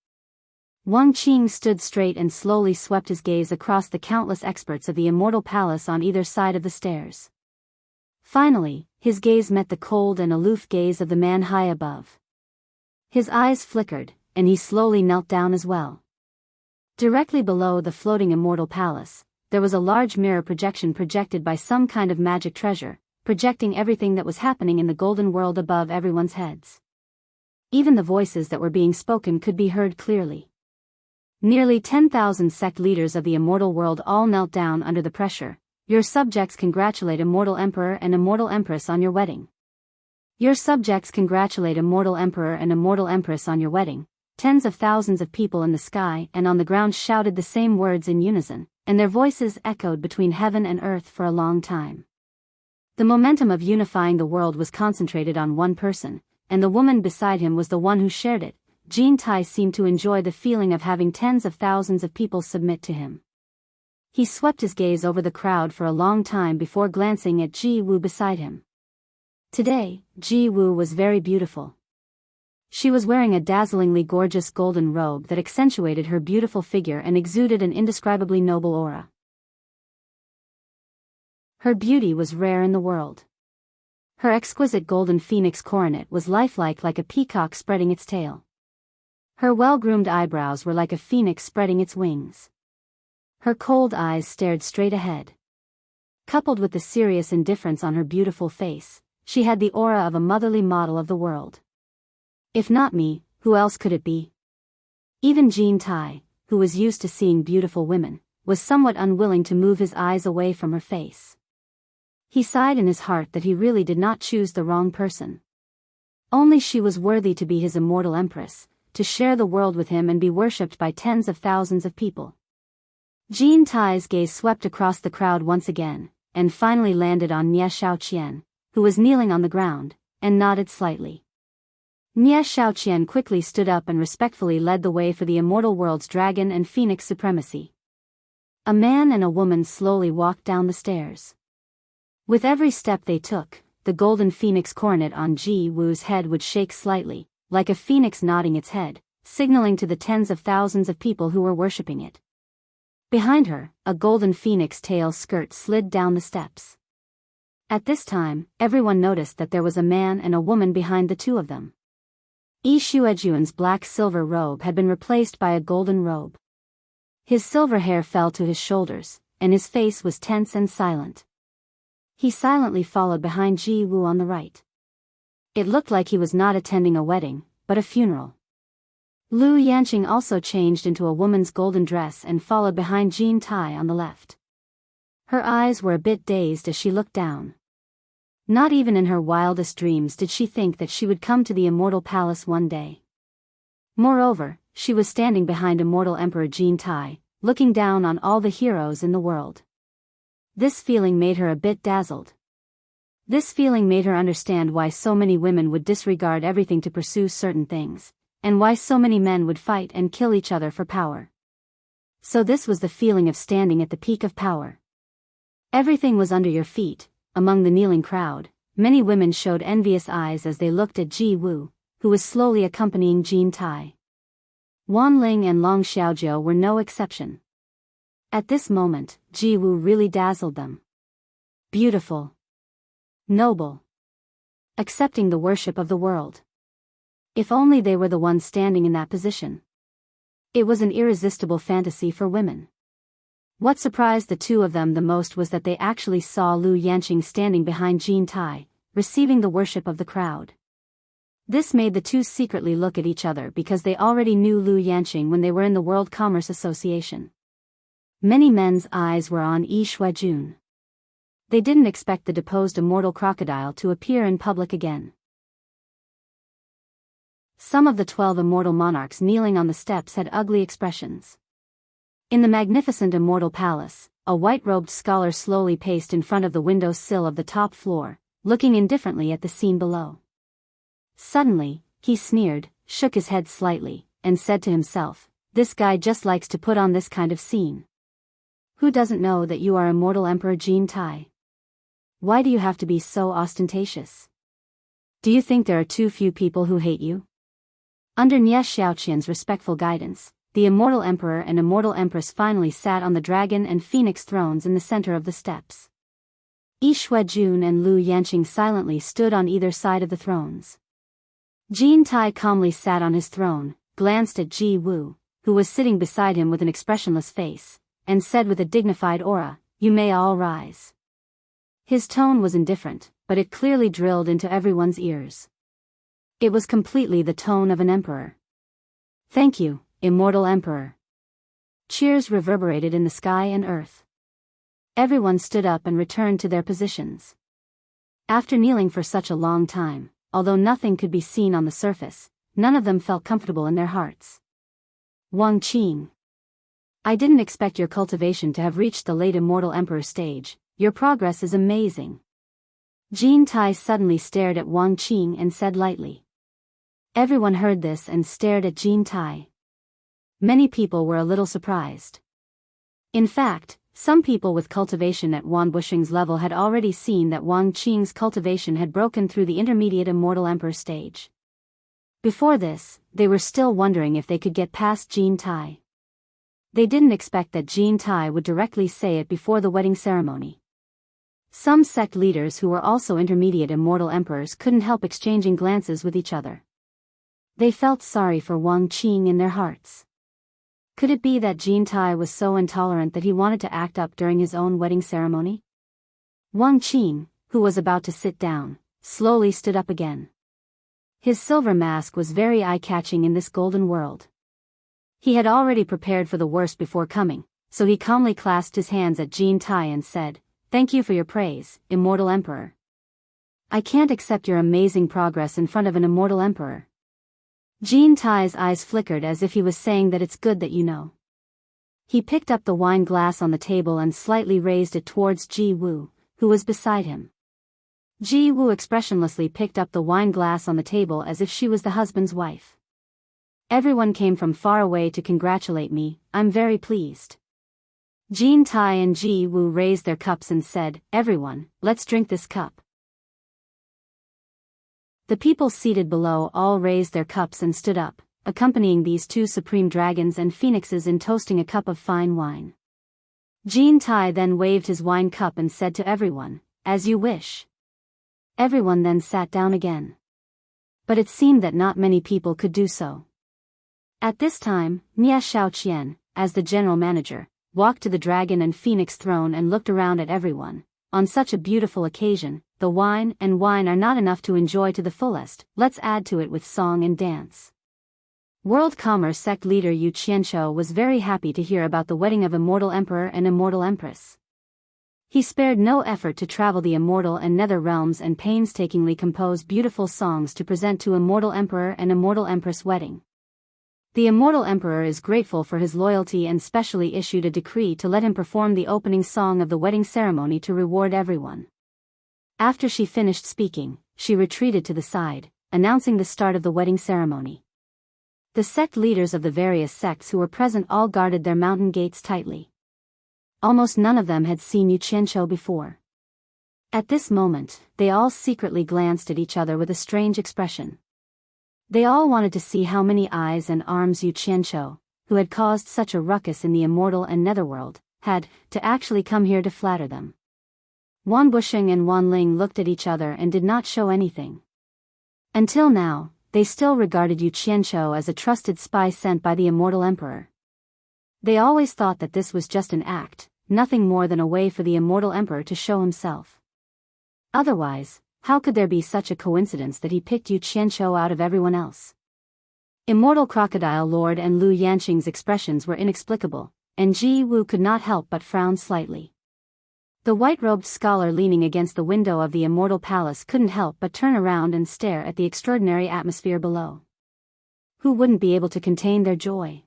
Wang Qing stood straight and slowly swept his gaze across the countless experts of the immortal palace on either side of the stairs. Finally, his gaze met the cold and aloof gaze of the man high above. His eyes flickered, and he slowly knelt down as well. Directly below the floating immortal palace, there was a large mirror projection projected by some kind of magic treasure, projecting everything that was happening in the golden world above everyone's heads. Even the voices that were being spoken could be heard clearly. Nearly 10,000 sect leaders of the immortal world all knelt down under the pressure. Your subjects congratulate Immortal Emperor and Immortal Empress on your wedding. Your subjects congratulate Immortal Emperor and Immortal Empress on your wedding. Tens of thousands of people in the sky and on the ground shouted the same words in unison, and their voices echoed between heaven and earth for a long time. The momentum of unifying the world was concentrated on one person, and the woman beside him was the one who shared it. Jin Tai seemed to enjoy the feeling of having tens of thousands of people submit to him. He swept his gaze over the crowd for a long time before glancing at Ji Wu beside him. Today, Ji Wu was very beautiful. She was wearing a dazzlingly gorgeous golden robe that accentuated her beautiful figure and exuded an indescribably noble aura. Her beauty was rare in the world. Her exquisite golden phoenix coronet was lifelike like a peacock spreading its tail. Her well-groomed eyebrows were like a phoenix spreading its wings. Her cold eyes stared straight ahead. Coupled with the serious indifference on her beautiful face, she had the aura of a motherly model of the world. If not me, who else could it be? Even Jin Tai, who was used to seeing beautiful women, was somewhat unwilling to move his eyes away from her face. He sighed in his heart that he really did not choose the wrong person. Only she was worthy to be his immortal empress, to share the world with him and be worshipped by tens of thousands of people. Jin Tai's gaze swept across the crowd once again, and finally landed on Nie Xiaoqian, who was kneeling on the ground, and nodded slightly. Nie Xiaoqian quickly stood up and respectfully led the way for the immortal world's dragon and phoenix supremacy. A man and a woman slowly walked down the stairs. With every step they took, the golden phoenix coronet on Ji Wu's head would shake slightly, like a phoenix nodding its head, signaling to the tens of thousands of people who were worshipping it. Behind her, a golden phoenix tail skirt slid down the steps. At this time, everyone noticed that there was a man and a woman behind the two of them. Yi Xuejuan's black-silver robe had been replaced by a golden robe. His silver hair fell to his shoulders, and his face was tense and silent. He silently followed behind Ji Wu on the right. It looked like he was not attending a wedding, but a funeral. Lu Yanqing also changed into a woman's golden dress and followed behind Jin Tai on the left. Her eyes were a bit dazed as she looked down. Not even in her wildest dreams did she think that she would come to the immortal palace one day. Moreover, she was standing behind immortal Emperor Jin Tai, looking down on all the heroes in the world. This feeling made her a bit dazzled. This feeling made her understand why so many women would disregard everything to pursue certain things, and why so many men would fight and kill each other for power. So this was the feeling of standing at the peak of power. Everything was under your feet, among the kneeling crowd, many women showed envious eyes as they looked at Ji Wu, who was slowly accompanying Jin Tai. Wan Ling and Long Xiaojiu were no exception. At this moment, Ji Wu really dazzled them. Beautiful. Noble. Accepting the worship of the world. If only they were the ones standing in that position. It was an irresistible fantasy for women. What surprised the two of them the most was that they actually saw Lu Yanqing standing behind Jin Tai, receiving the worship of the crowd. This made the two secretly look at each other because they already knew Lu Yanqing when they were in the World Commerce Association. Many men's eyes were on Yi Shuijun. They didn't expect the deposed immortal crocodile to appear in public again. Some of the 12 immortal monarchs kneeling on the steps had ugly expressions. In the magnificent immortal palace, a white-robed scholar slowly paced in front of the window sill of the top floor, looking indifferently at the scene below. Suddenly, he sneered, shook his head slightly, and said to himself, "This guy just likes to put on this kind of scene. Who doesn't know that you are immortal Emperor Jin Tai? Why do you have to be so ostentatious? Do you think there are too few people who hate you?" Under Nie Xiaoqian's respectful guidance, the immortal emperor and immortal empress finally sat on the dragon and phoenix thrones in the center of the steps. Yi Shuijun and Lu Yanqing silently stood on either side of the thrones. Jin Tai calmly sat on his throne, glanced at Ji Wu, who was sitting beside him with an expressionless face, and said with a dignified aura, "You may all rise." His tone was indifferent, but it clearly drilled into everyone's ears. It was completely the tone of an emperor. "Thank you, immortal emperor." Cheers reverberated in the sky and earth. Everyone stood up and returned to their positions. After kneeling for such a long time, although nothing could be seen on the surface, none of them felt comfortable in their hearts. "Wang Qing. I didn't expect your cultivation to have reached the late immortal emperor stage. Your progress is amazing." Jin Tai suddenly stared at Wang Qing and said lightly. Everyone heard this and stared at Jin Tai. Many people were a little surprised. In fact, some people with cultivation at Wan Bushing's level had already seen that Wang Qing's cultivation had broken through the intermediate immortal emperor stage. Before this, they were still wondering if they could get past Jin Tai. They didn't expect that Jin Tai would directly say it before the wedding ceremony. Some sect leaders who were also intermediate immortal emperors couldn't help exchanging glances with each other. They felt sorry for Wang Qing in their hearts. Could it be that Jin Tai was so intolerant that he wanted to act up during his own wedding ceremony? Wang Qing, who was about to sit down, slowly stood up again. His silver mask was very eye-catching in this golden world. He had already prepared for the worst before coming, so he calmly clasped his hands at Jin Tai and said, "Thank you for your praise, immortal emperor. I can't accept your amazing progress in front of an immortal emperor." Jin Tai's eyes flickered as if he was saying that it's good that you know. He picked up the wine glass on the table and slightly raised it towards Ji Wu, who was beside him. Ji Wu expressionlessly picked up the wine glass on the table as if she was the husband's wife. "Everyone came from far away to congratulate me, I'm very pleased." Jin Tai and Ji Wu raised their cups and said, "Everyone, let's drink this cup." The people seated below all raised their cups and stood up, accompanying these two supreme dragons and phoenixes in toasting a cup of fine wine. Jin Tai then waved his wine cup and said to everyone, "As you wish." Everyone then sat down again. But it seemed that not many people could do so. At this time, Nie Xiaoqian, as the general manager, walked to the dragon and phoenix throne and looked around at everyone. On such a beautiful occasion, the wine are not enough to enjoy to the fullest, let's add to it with song and dance. World Commerce sect leader Yu Qianqiu was very happy to hear about the wedding of immortal emperor and immortal empress. He spared no effort to travel the immortal and nether realms and painstakingly compose beautiful songs to present to immortal emperor and immortal empress wedding. The immortal emperor is grateful for his loyalty and specially issued a decree to let him perform the opening song of the wedding ceremony to reward everyone. After she finished speaking, she retreated to the side, announcing the start of the wedding ceremony. The sect leaders of the various sects who were present all guarded their mountain gates tightly. Almost none of them had seen Yu Qianqiu before. At this moment, they all secretly glanced at each other with a strange expression. They all wanted to see how many eyes and arms Yu Qianqiu, who had caused such a ruckus in the immortal and netherworld, had to actually come here to flatter them. Wan Busheng and Wan Ling looked at each other and did not show anything. Until now, they still regarded Yu Qianqiu as a trusted spy sent by the immortal emperor. They always thought that this was just an act, nothing more than a way for the immortal emperor to show himself. Otherwise, how could there be such a coincidence that he picked Yu Qianqiu out of everyone else? Immortal Crocodile Lord and Lu Yanqing's expressions were inexplicable, and Ji Wu could not help but frown slightly. The white-robed scholar leaning against the window of the immortal palace couldn't help but turn around and stare at the extraordinary atmosphere below. Who wouldn't be able to contain their joy?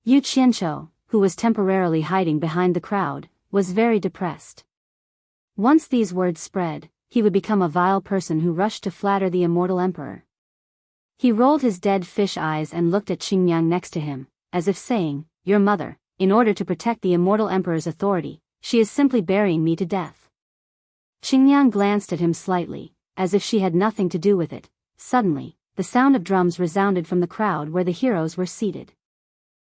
Yu Qianqiu, who was temporarily hiding behind the crowd, was very depressed. Once these words spread, he would become a vile person who rushed to flatter the immortal emperor. He rolled his dead fish eyes and looked at Xingyang next to him, as if saying, "Your mother, in order to protect the immortal emperor's authority, she is simply burying me to death." Xingyang glanced at him slightly, as if she had nothing to do with it. Suddenly, the sound of drums resounded from the crowd where the heroes were seated.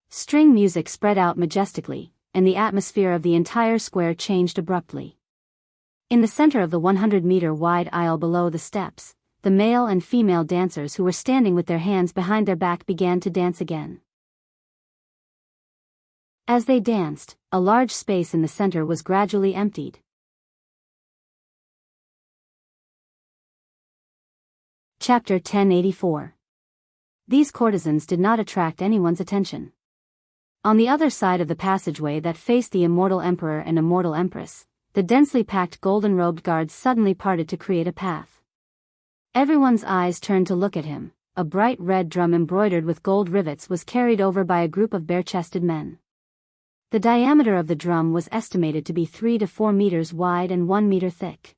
String music spread out majestically, and the atmosphere of the entire square changed abruptly. In the center of the 100-meter-wide aisle below the steps, the male and female dancers who were standing with their hands behind their back began to dance again. As they danced, a large space in the center was gradually emptied. Chapter 1084. These courtesans did not attract anyone's attention. On the other side of the passageway that faced the immortal emperor and immortal empress, the densely packed golden-robed guards suddenly parted to create a path. Everyone's eyes turned to look at him. A bright red drum embroidered with gold rivets was carried over by a group of bare-chested men. The diameter of the drum was estimated to be 3 to 4 meters wide and 1 meter thick.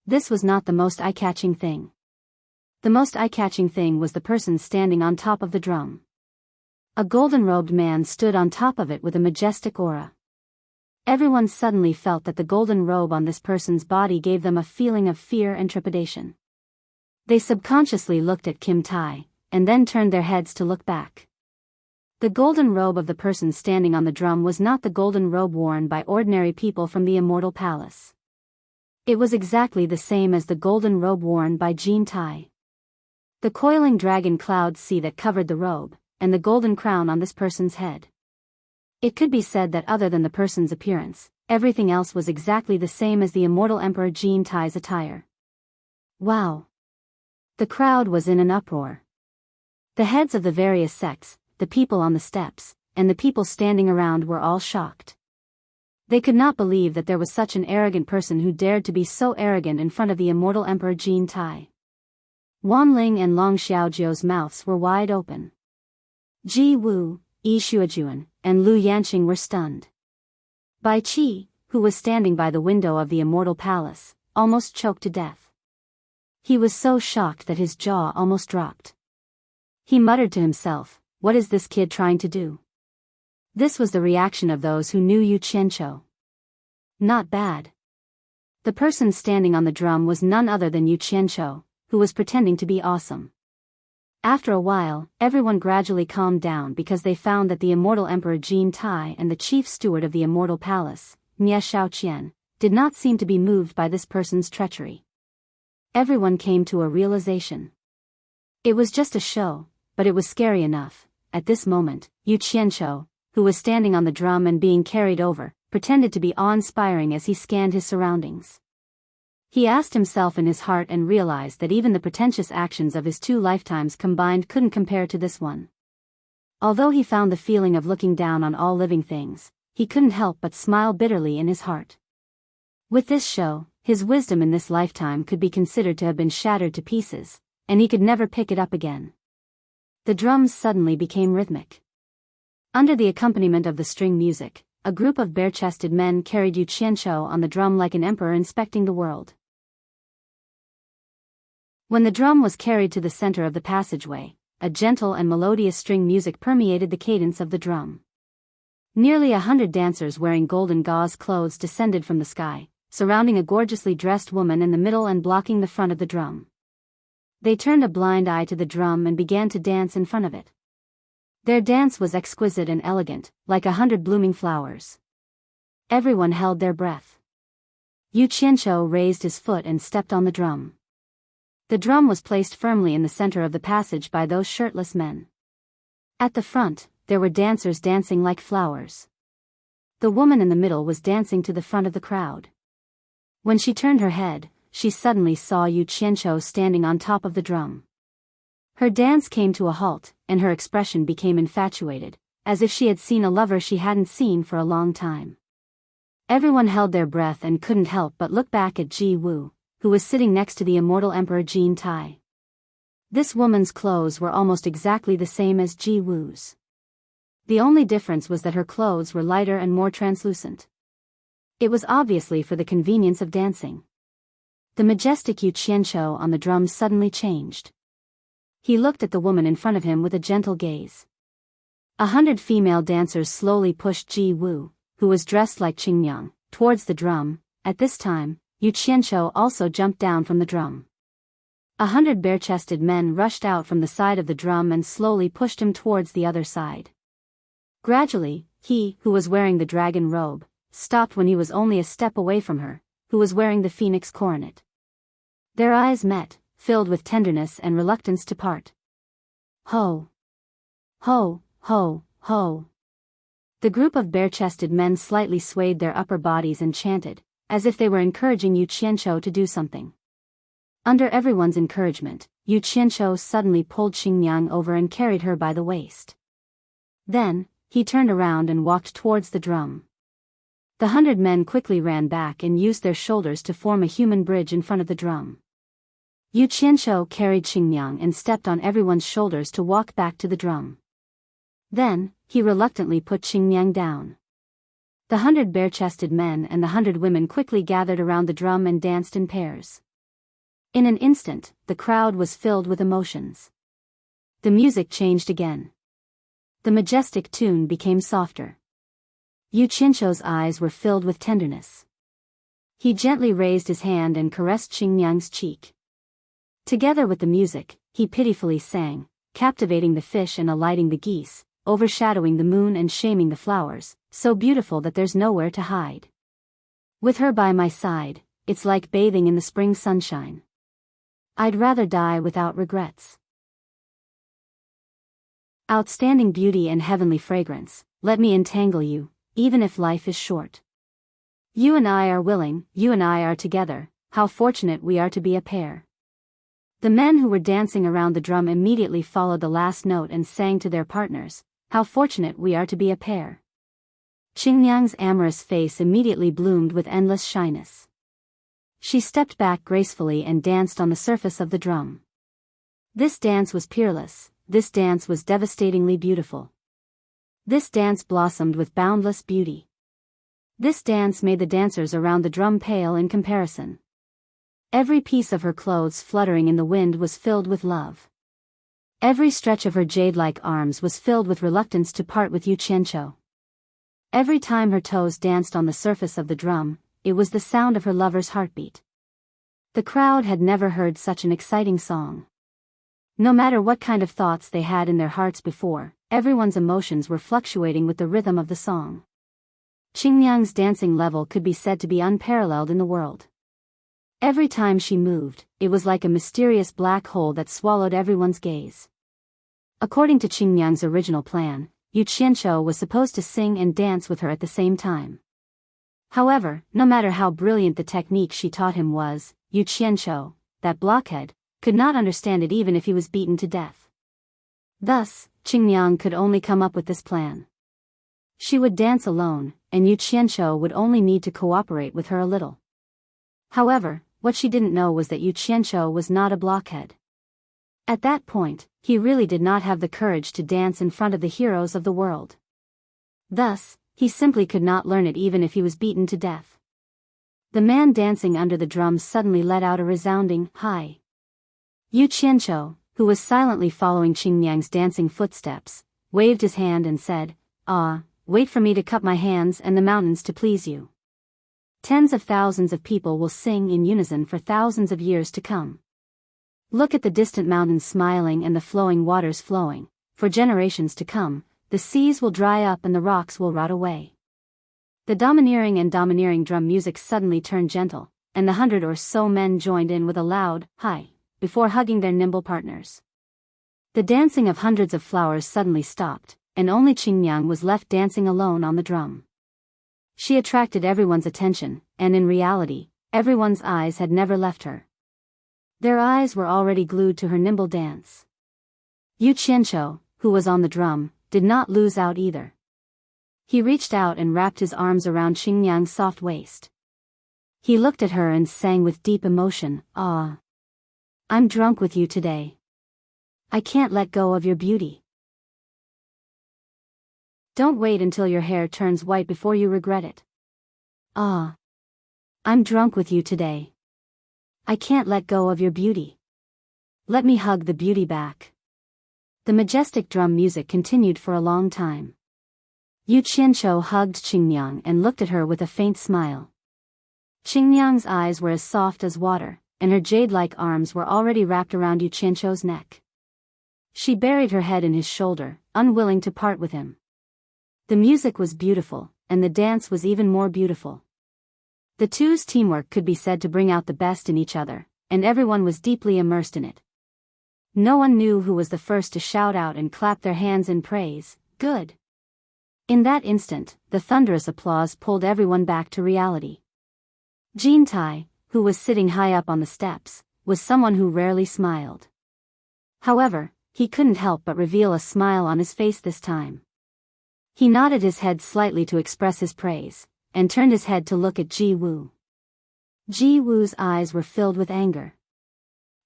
This was not the most eye-catching thing. The most eye-catching thing was the person standing on top of the drum. A golden-robed man stood on top of it with a majestic aura. Everyone suddenly felt that the golden robe on this person's body gave them a feeling of fear and trepidation. They subconsciously looked at Kim Tai, and then turned their heads to look back. The golden robe of the person standing on the drum was not the golden robe worn by ordinary people from the immortal palace. It was exactly the same as the golden robe worn by Jean Tai. The coiling dragon cloud sea that covered the robe, and the golden crown on this person's head. It could be said that other than the person's appearance, everything else was exactly the same as the immortal Emperor Jean Tai's attire. Wow! The crowd was in an uproar. The heads of the various sects, the people on the steps, and the people standing around were all shocked. They could not believe that there was such an arrogant person who dared to be so arrogant in front of the immortal Emperor Jean Tai. Wan Ling and Long Xiaojiu's mouths were wide open. Ji Wu, Yi Shuajuan, and Lu Yanqing were stunned. Bai Qi, who was standing by the window of the immortal palace, almost choked to death. He was so shocked that his jaw almost dropped. He muttered to himself, "What is this kid trying to do?" This was the reaction of those who knew Yu Qianqiu. Not bad. The person standing on the drum was none other than Yu Qianqiu, who was pretending to be awesome. After a while, everyone gradually calmed down because they found that the immortal Emperor Jean Tai and the chief steward of the immortal palace, Nie Shaoqian, did not seem to be moved by this person's treachery. Everyone came to a realization. It was just a show, but it was scary enough. At this moment, Yu Qianqiu, who was standing on the drum and being carried over, pretended to be awe-inspiring as he scanned his surroundings. He asked himself in his heart and realized that even the pretentious actions of his 2 lifetimes combined couldn't compare to this one. Although he found the feeling of looking down on all living things, he couldn't help but smile bitterly in his heart. With this show, his wisdom in this lifetime could be considered to have been shattered to pieces, and he could never pick it up again. The drums suddenly became rhythmic. Under the accompaniment of the string music, a group of bare-chested men carried Yu Qianqiu on the drum like an emperor inspecting the world. When the drum was carried to the center of the passageway, a gentle and melodious string music permeated the cadence of the drum. Nearly 100 dancers wearing golden gauze clothes descended from the sky, surrounding a gorgeously dressed woman in the middle and blocking the front of the drum. They turned a blind eye to the drum and began to dance in front of it. Their dance was exquisite and elegant, like 100 blooming flowers. Everyone held their breath. Yu Qianqiu raised his foot and stepped on the drum. The drum was placed firmly in the center of the passage by those shirtless men. At the front, there were dancers dancing like flowers. The woman in the middle was dancing to the front of the crowd. When she turned her head, she suddenly saw Yu Qianqiu standing on top of the drum. Her dance came to a halt, and her expression became infatuated, as if she had seen a lover she hadn't seen for a long time. Everyone held their breath and couldn't help but look back at Ji Wu, who was sitting next to the immortal Emperor Jin Tai. This woman's clothes were almost exactly the same as Ji Wu's. The only difference was that her clothes were lighter and more translucent. It was obviously for the convenience of dancing. The majestic Yu Qianqiu on the drum suddenly changed. He looked at the woman in front of him with a gentle gaze. 100 female dancers slowly pushed Ji Wu, who was dressed like Qingyang, towards the drum. At this time, Yu Qianqiu also jumped down from the drum. 100 bare-chested men rushed out from the side of the drum and slowly pushed him towards the other side. Gradually, he, who was wearing the dragon robe, stopped when he was only a step away from her, who was wearing the phoenix coronet. Their eyes met, filled with tenderness and reluctance to part. Ho! Ho! Ho! Ho! The group of bare-chested men slightly swayed their upper bodies and chanted, as if they were encouraging Yu Qianqiu to do something. Under everyone's encouragement, Yu Qianqiu suddenly pulled Xingyang over and carried her by the waist. Then, he turned around and walked towards the drum. The 100 men quickly ran back and used their shoulders to form a human bridge in front of the drum. Yu Qianqiu carried Xingyang and stepped on everyone's shoulders to walk back to the drum. Then, he reluctantly put Xingyang down. The 100 bare-chested men and the 100 women quickly gathered around the drum and danced in pairs. In an instant, the crowd was filled with emotions. The music changed again. The majestic tune became softer. Yu Qianqiu's eyes were filled with tenderness. He gently raised his hand and caressed Xingyang's cheek. Together with the music, he pitifully sang, captivating the fish and alighting the geese, overshadowing the moon and shaming the flowers, so beautiful that there's nowhere to hide. With her by my side, it's like bathing in the spring sunshine. I'd rather die without regrets. Outstanding beauty and heavenly fragrance, let me entangle you, even if life is short. You and I are willing, you and I are together, how fortunate we are to be a pair. The men who were dancing around the drum immediately followed the last note and sang to their partners, how fortunate we are to be a pair. Xingyang's amorous face immediately bloomed with endless shyness. She stepped back gracefully and danced on the surface of the drum. This dance was peerless, this dance was devastatingly beautiful. This dance blossomed with boundless beauty. This dance made the dancers around the drum pale in comparison. Every piece of her clothes fluttering in the wind was filled with love. Every stretch of her jade-like arms was filled with reluctance to part with Yu Qianqiu. Every time her toes danced on the surface of the drum, it was the sound of her lover's heartbeat. The crowd had never heard such an exciting song. No matter what kind of thoughts they had in their hearts before, everyone's emotions were fluctuating with the rhythm of the song. Xingyang's dancing level could be said to be unparalleled in the world. Every time she moved, it was like a mysterious black hole that swallowed everyone's gaze. According to Xingyang's original plan, Yu Qianqiu was supposed to sing and dance with her at the same time. However, no matter how brilliant the technique she taught him was, Yu Qianqiu, that blockhead, could not understand it even if he was beaten to death. Thus, Xingyang could only come up with this plan. She would dance alone, and Yu Qianqiu would only need to cooperate with her a little. However, what she didn't know was that Yu Qianqiu was not a blockhead. At that point, he really did not have the courage to dance in front of the heroes of the world. Thus, he simply could not learn it even if he was beaten to death. The man dancing under the drums suddenly let out a resounding "Hi." Yu Qianqiu, who was silently following Xingyang's dancing footsteps, waved his hand and said, "Ah, wait for me to cup my hands and the mountains to please you." Tens of thousands of people will sing in unison for thousands of years to come. Look at the distant mountains smiling and the flowing waters flowing. For generations to come, the seas will dry up and the rocks will rot away. The domineering drum music suddenly turned gentle, and the 100 or so men joined in with a loud, "Hi," before hugging their nimble partners. The dancing of hundreds of flowers suddenly stopped, and only Qingyang was left dancing alone on the drum. She attracted everyone's attention, and in reality, everyone's eyes had never left her. Their eyes were already glued to her nimble dance. Yu Qianqiu, who was on the drum, did not lose out either. He reached out and wrapped his arms around Qingyang's soft waist. He looked at her and sang with deep emotion, "Ah, I'm drunk with you today. I can't let go of your beauty. Don't wait until your hair turns white before you regret it. Ah, I'm drunk with you today. I can't let go of your beauty. Let me hug the beauty back." The majestic drum music continued for a long time. Yu Qianqiu hugged Qingyang and looked at her with a faint smile. Qingyang's eyes were as soft as water, and her jade-like arms were already wrapped around Yu Qianqiu's neck. She buried her head in his shoulder, unwilling to part with him. The music was beautiful, and the dance was even more beautiful. The two's teamwork could be said to bring out the best in each other, and everyone was deeply immersed in it. No one knew who was the first to shout out and clap their hands in praise, "Good." In that instant, the thunderous applause pulled everyone back to reality. Jean Tai, who was sitting high up on the steps, was someone who rarely smiled. However, he couldn't help but reveal a smile on his face this time. He nodded his head slightly to express his praise, and turned his head to look at Ji Wu. Ji Wu's eyes were filled with anger.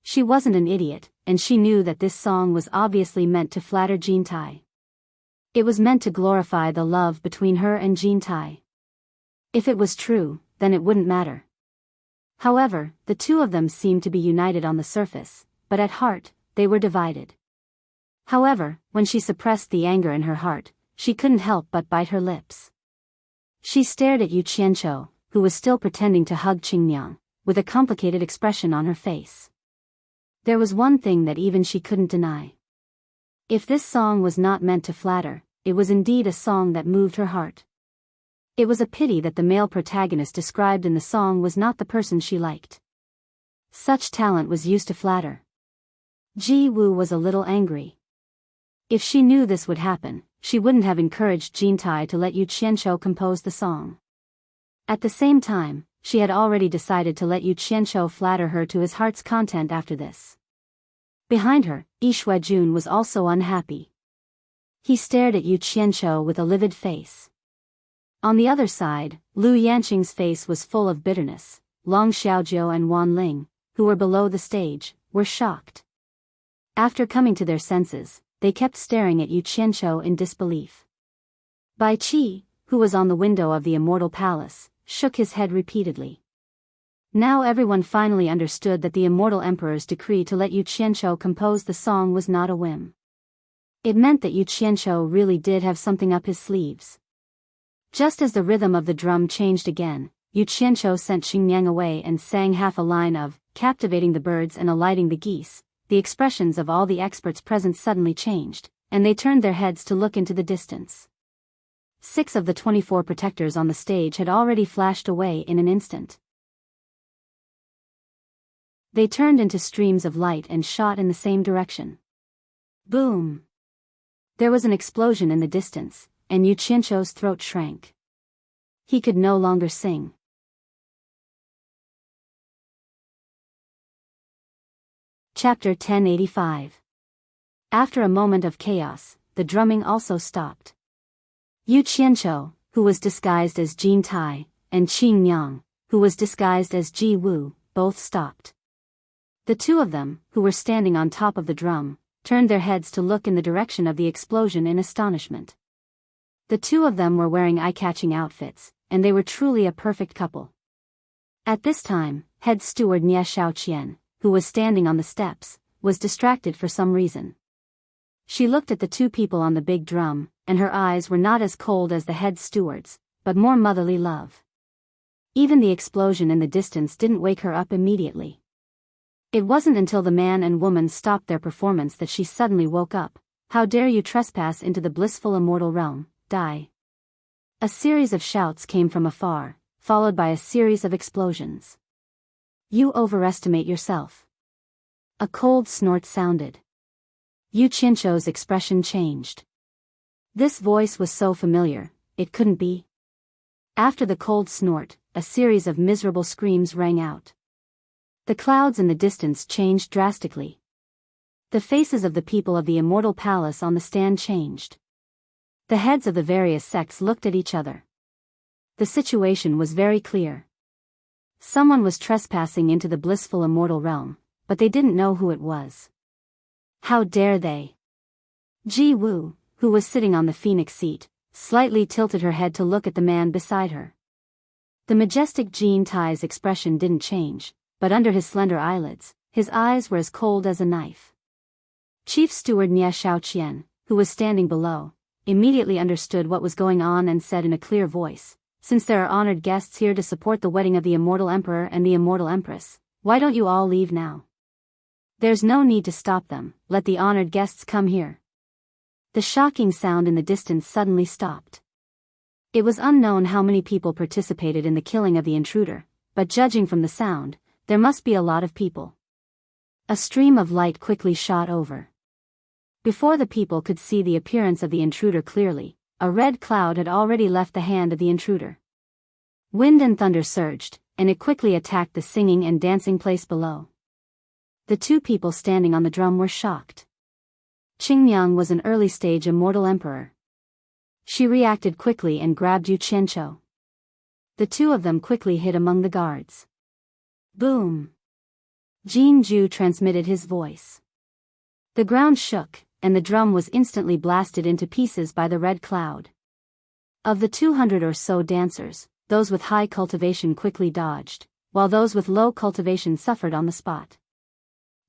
She wasn't an idiot, and she knew that this song was obviously meant to flatter Jean Tai. It was meant to glorify the love between her and Jean Tai. If it was true, then it wouldn't matter. However, the two of them seemed to be united on the surface, but at heart, they were divided. However, when she suppressed the anger in her heart, she couldn't help but bite her lips. She stared at Yu Qianqiu, who was still pretending to hug Qingyang, with a complicated expression on her face. There was one thing that even she couldn't deny. If this song was not meant to flatter, it was indeed a song that moved her heart. It was a pity that the male protagonist described in the song was not the person she liked. Such talent was used to flatter. Ji Wu was a little angry. If she knew this would happen, she wouldn't have encouraged Jean Tai to let Yu Qianqiu compose the song. At the same time, she had already decided to let Yu Qianqiu flatter her to his heart's content after this. Behind her, Yi Shuijun was also unhappy. He stared at Yu Qianqiu with a livid face. On the other side, Lu Yanqing's face was full of bitterness. Long Xiaojiu and Wan Ling, who were below the stage, were shocked. After coming to their senses, they kept staring at Yu Qianqiu in disbelief. Bai Qi, who was on the window of the immortal palace, shook his head repeatedly. Now everyone finally understood that the immortal emperor's decree to let Yu Qianqiu compose the song was not a whim. It meant that Yu Qianqiu really did have something up his sleeves. Just as the rhythm of the drum changed again, Yu Qianqiu sent Xingyang away and sang half a line of "captivating the birds and alighting the geese." The expressions of all the experts present suddenly changed, and they turned their heads to look into the distance. 6 of the 24 protectors on the stage had already flashed away in an instant. They turned into streams of light and shot in the same direction. Boom! There was an explosion in the distance, and Yu Qianqiu's throat shrank. He could no longer sing. Chapter 1085. After a moment of chaos, the drumming also stopped. Yu Qianqiu, who was disguised as Jean Tai, and Qin Yang, who was disguised as Ji Wu, both stopped. The two of them, who were standing on top of the drum, turned their heads to look in the direction of the explosion in astonishment. The two of them were wearing eye-catching outfits, and they were truly a perfect couple. At this time, head steward Nie Shaoqian, who was standing on the steps, was distracted for some reason. She looked at the two people on the big drum, and her eyes were not as cold as the head steward's, but more motherly love. Even the explosion in the distance didn't wake her up immediately. It wasn't until the man and woman stopped their performance that she suddenly woke up. "How dare you trespass into the blissful immortal realm, die!" A series of shouts came from afar, followed by a series of explosions. "You overestimate yourself." A cold snort sounded. Yu Qianzhou's expression changed. This voice was so familiar, it couldn't be. After the cold snort, a series of miserable screams rang out. The clouds in the distance changed drastically. The faces of the people of the immortal palace on the stand changed. The heads of the various sects looked at each other. The situation was very clear. Someone was trespassing into the blissful immortal realm, but they didn't know who it was. How dare they? Ji Wu, who was sitting on the phoenix seat, slightly tilted her head to look at the man beside her. The majestic Jin Tai's expression didn't change, but under his slender eyelids, his eyes were as cold as a knife. Chief Steward Nie Shaoqian, who was standing below, immediately understood what was going on and said in a clear voice, "Since there are honored guests here to support the wedding of the immortal emperor and the immortal empress, why don't you all leave now? There's no need to stop them, let the honored guests come here." The shocking sound in the distance suddenly stopped. It was unknown how many people participated in the killing of the intruder, but judging from the sound, there must be a lot of people. A stream of light quickly shot over. Before the people could see the appearance of the intruder clearly, a red cloud had already left the hand of the intruder. Wind and thunder surged, and it quickly attacked the singing and dancing place below. The two people standing on the drum were shocked. Qingmiang was an early-stage immortal emperor. She reacted quickly and grabbed Yu Qianzhou. The two of them quickly hid among the guards. Boom! Jin Ju transmitted his voice. The ground shook, and the drum was instantly blasted into pieces by the red cloud. Of the 200 or so dancers, those with high cultivation quickly dodged, while those with low cultivation suffered on the spot.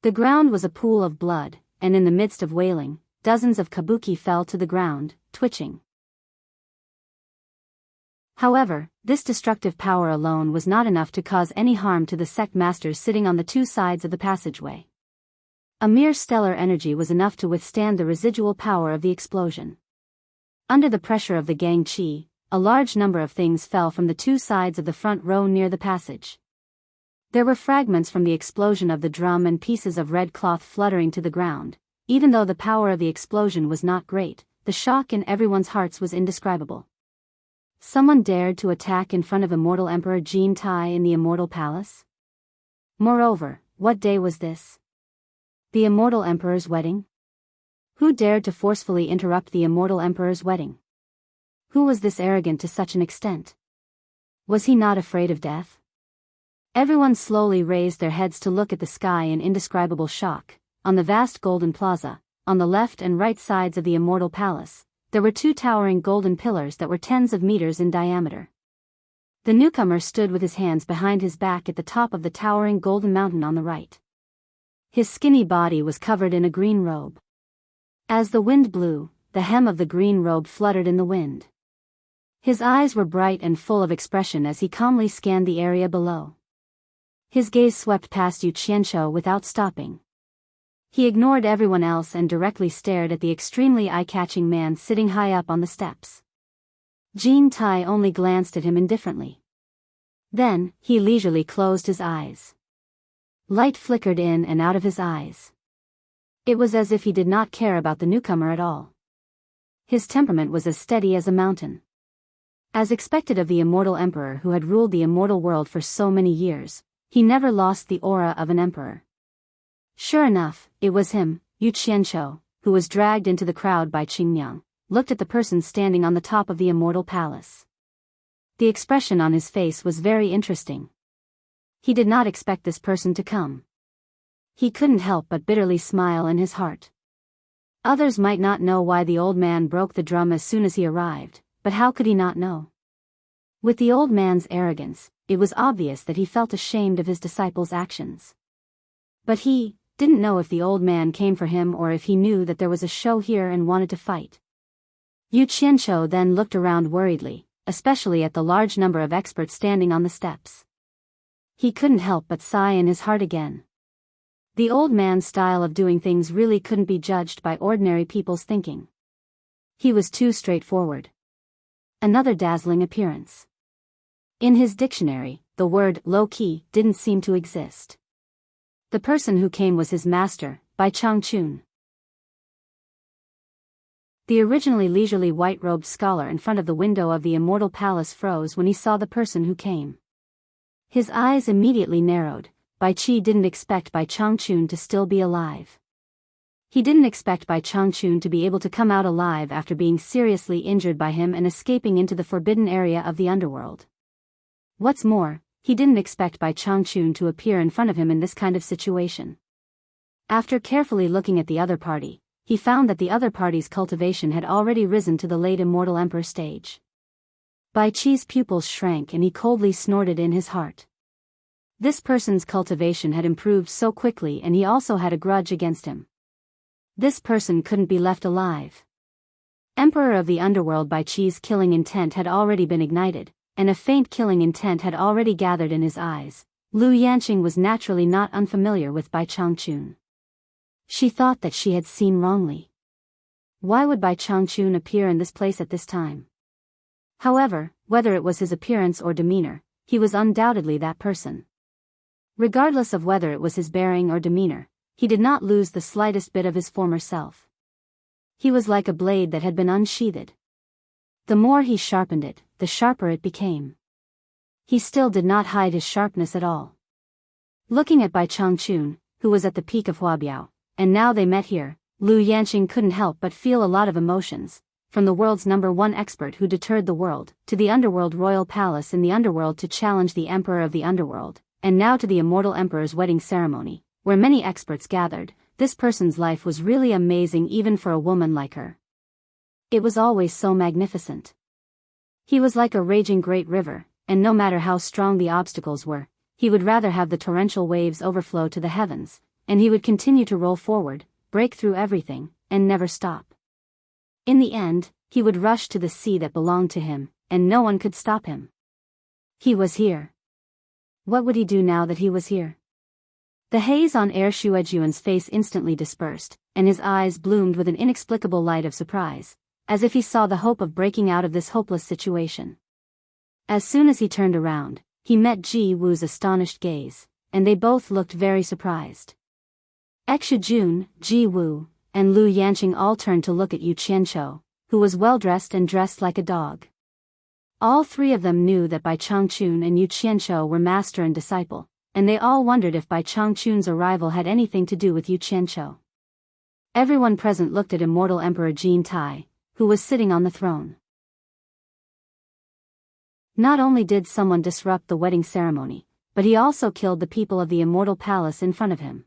The ground was a pool of blood, and in the midst of wailing, dozens of kabuki fell to the ground, twitching. However, this destructive power alone was not enough to cause any harm to the sect masters sitting on the two sides of the passageway. A mere stellar energy was enough to withstand the residual power of the explosion. Under the pressure of the gang qi, a large number of things fell from the two sides of the front row near the passage. There were fragments from the explosion of the drum and pieces of red cloth fluttering to the ground. Even though the power of the explosion was not great, the shock in everyone's hearts was indescribable. Someone dared to attack in front of immortal Emperor Jin Tai in the immortal palace? Moreover, what day was this? The immortal emperor's wedding? Who dared to forcefully interrupt the immortal emperor's wedding? Who was this arrogant to such an extent? Was he not afraid of death? Everyone slowly raised their heads to look at the sky in indescribable shock. On the vast golden plaza, on the left and right sides of the immortal palace, there were two towering golden pillars that were tens of meters in diameter. The newcomer stood with his hands behind his back at the top of the towering golden mountain on the right. His skinny body was covered in a green robe. As the wind blew, the hem of the green robe fluttered in the wind. His eyes were bright and full of expression as he calmly scanned the area below. His gaze swept past Yu Qianzhou without stopping. He ignored everyone else and directly stared at the extremely eye-catching man sitting high up on the steps. Jin Tai only glanced at him indifferently. Then, he leisurely closed his eyes. Light flickered in and out of his eyes. It was as if he did not care about the newcomer at all. His temperament was as steady as a mountain. As expected of the immortal emperor who had ruled the immortal world for so many years, he never lost the aura of an emperor. Sure enough, it was him, Yu Qianzhou, who was dragged into the crowd by Qingmiang, looked at the person standing on the top of the immortal palace. The expression on his face was very interesting. He did not expect this person to come. He couldn't help but bitterly smile in his heart. Others might not know why the old man broke the drum as soon as he arrived, but how could he not know? With the old man's arrogance, it was obvious that he felt ashamed of his disciples' actions. But he didn't know if the old man came for him or if he knew that there was a show here and wanted to fight. Yu Qianzhou then looked around worriedly, especially at the large number of experts standing on the steps. He couldn't help but sigh in his heart again. The old man's style of doing things really couldn't be judged by ordinary people's thinking. He was too straightforward. Another dazzling appearance. In his dictionary, the word low-key didn't seem to exist. The person who came was his master, Bai Changchun. The originally leisurely white-robed scholar in front of the window of the immortal palace froze when he saw the person who came. His eyes immediately narrowed. Bai Qi didn't expect Bai Changchun to still be alive. He didn't expect Bai Changchun to be able to come out alive after being seriously injured by him and escaping into the forbidden area of the underworld. What's more, he didn't expect Bai Changchun to appear in front of him in this kind of situation. After carefully looking at the other party, he found that the other party's cultivation had already risen to the late immortal emperor stage. Bai Qi's pupils shrank and he coldly snorted in his heart. This person's cultivation had improved so quickly and he also had a grudge against him. This person couldn't be left alive. Emperor of the underworld, Bai Qi's killing intent had already been ignited, and a faint killing intent had already gathered in his eyes. Lu Yanqing was naturally not unfamiliar with Bai Changchun. She thought that she had seen wrongly. Why would Bai Changchun appear in this place at this time? However, whether it was his appearance or demeanor, he was undoubtedly that person. Regardless of whether it was his bearing or demeanor, he did not lose the slightest bit of his former self. He was like a blade that had been unsheathed. The more he sharpened it, the sharper it became. He still did not hide his sharpness at all. Looking at Bai Changchun, who was at the peak of Huabiao, and now they met here, Lu Yanqing couldn't help but feel a lot of emotions, from the world's #1 expert who deterred the world, to the underworld royal palace in the underworld to challenge the emperor of the underworld, and now to the immortal emperor's wedding ceremony, where many experts gathered. This person's life was really amazing even for a woman like her. It was always so magnificent. He was like a raging great river, and no matter how strong the obstacles were, he would rather have the torrential waves overflow to the heavens, and he would continue to roll forward, break through everything, and never stop. In the end, he would rush to the sea that belonged to him, and no one could stop him. He was here. What would he do now that he was here? The haze on Air Shuejuan's face instantly dispersed, and his eyes bloomed with an inexplicable light of surprise, as if he saw the hope of breaking out of this hopeless situation. As soon as he turned around, he met Ji Wu's astonished gaze, and they both looked very surprised. Exujun, Ji Wu, and Lu Yanqing all turned to look at Yu Qianqiu, who was well-dressed and dressed like a dog. All three of them knew that Bai Changchun and Yu Qianqiu were master and disciple, and they all wondered if Bai Changchun's arrival had anything to do with Yu Qianqiu. Everyone present looked at immortal Emperor Jin Tai, who was sitting on the throne. Not only did someone disrupt the wedding ceremony, but he also killed the people of the immortal palace in front of him.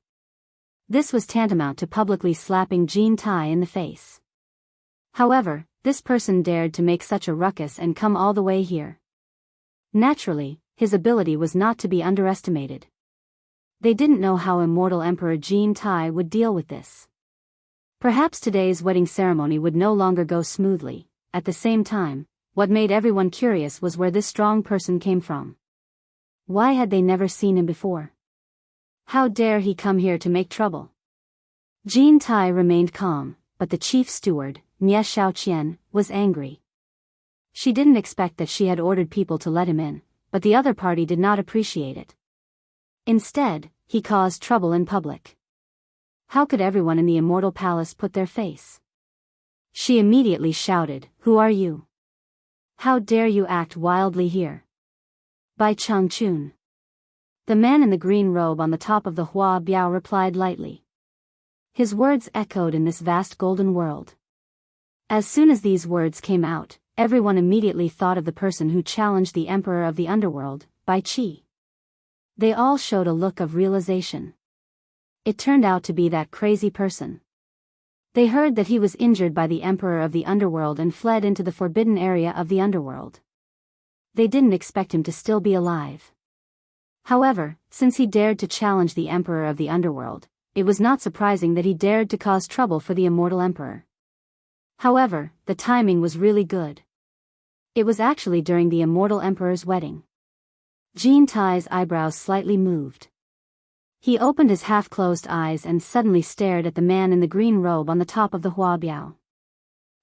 This was tantamount to publicly slapping Jin Tai in the face. However, this person dared to make such a ruckus and come all the way here. Naturally, his ability was not to be underestimated. They didn't know how immortal Emperor Jin Tai would deal with this. Perhaps today's wedding ceremony would no longer go smoothly. At the same time, what made everyone curious was where this strong person came from. Why had they never seen him before? How dare he come here to make trouble? Jin Tai remained calm, but the chief steward, Nie Xiaoqian, was angry. She didn't expect that she had ordered people to let him in, but the other party did not appreciate it. Instead, he caused trouble in public. How could everyone in the immortal palace put their face? She immediately shouted, "Who are you? How dare you act wildly here?" Bai Changchun. The man in the green robe on the top of the Hua Biao replied lightly. His words echoed in this vast golden world. As soon as these words came out, everyone immediately thought of the person who challenged the emperor of the underworld, Bai Qi. They all showed a look of realization. It turned out to be that crazy person. They heard that he was injured by the emperor of the underworld and fled into the forbidden area of the underworld. They didn't expect him to still be alive. However, since he dared to challenge the emperor of the underworld, it was not surprising that he dared to cause trouble for the immortal emperor. However, the timing was really good. It was actually during the immortal emperor's wedding. Jean Tai's eyebrows slightly moved. He opened his half-closed eyes and suddenly stared at the man in the green robe on the top of the Huabiao.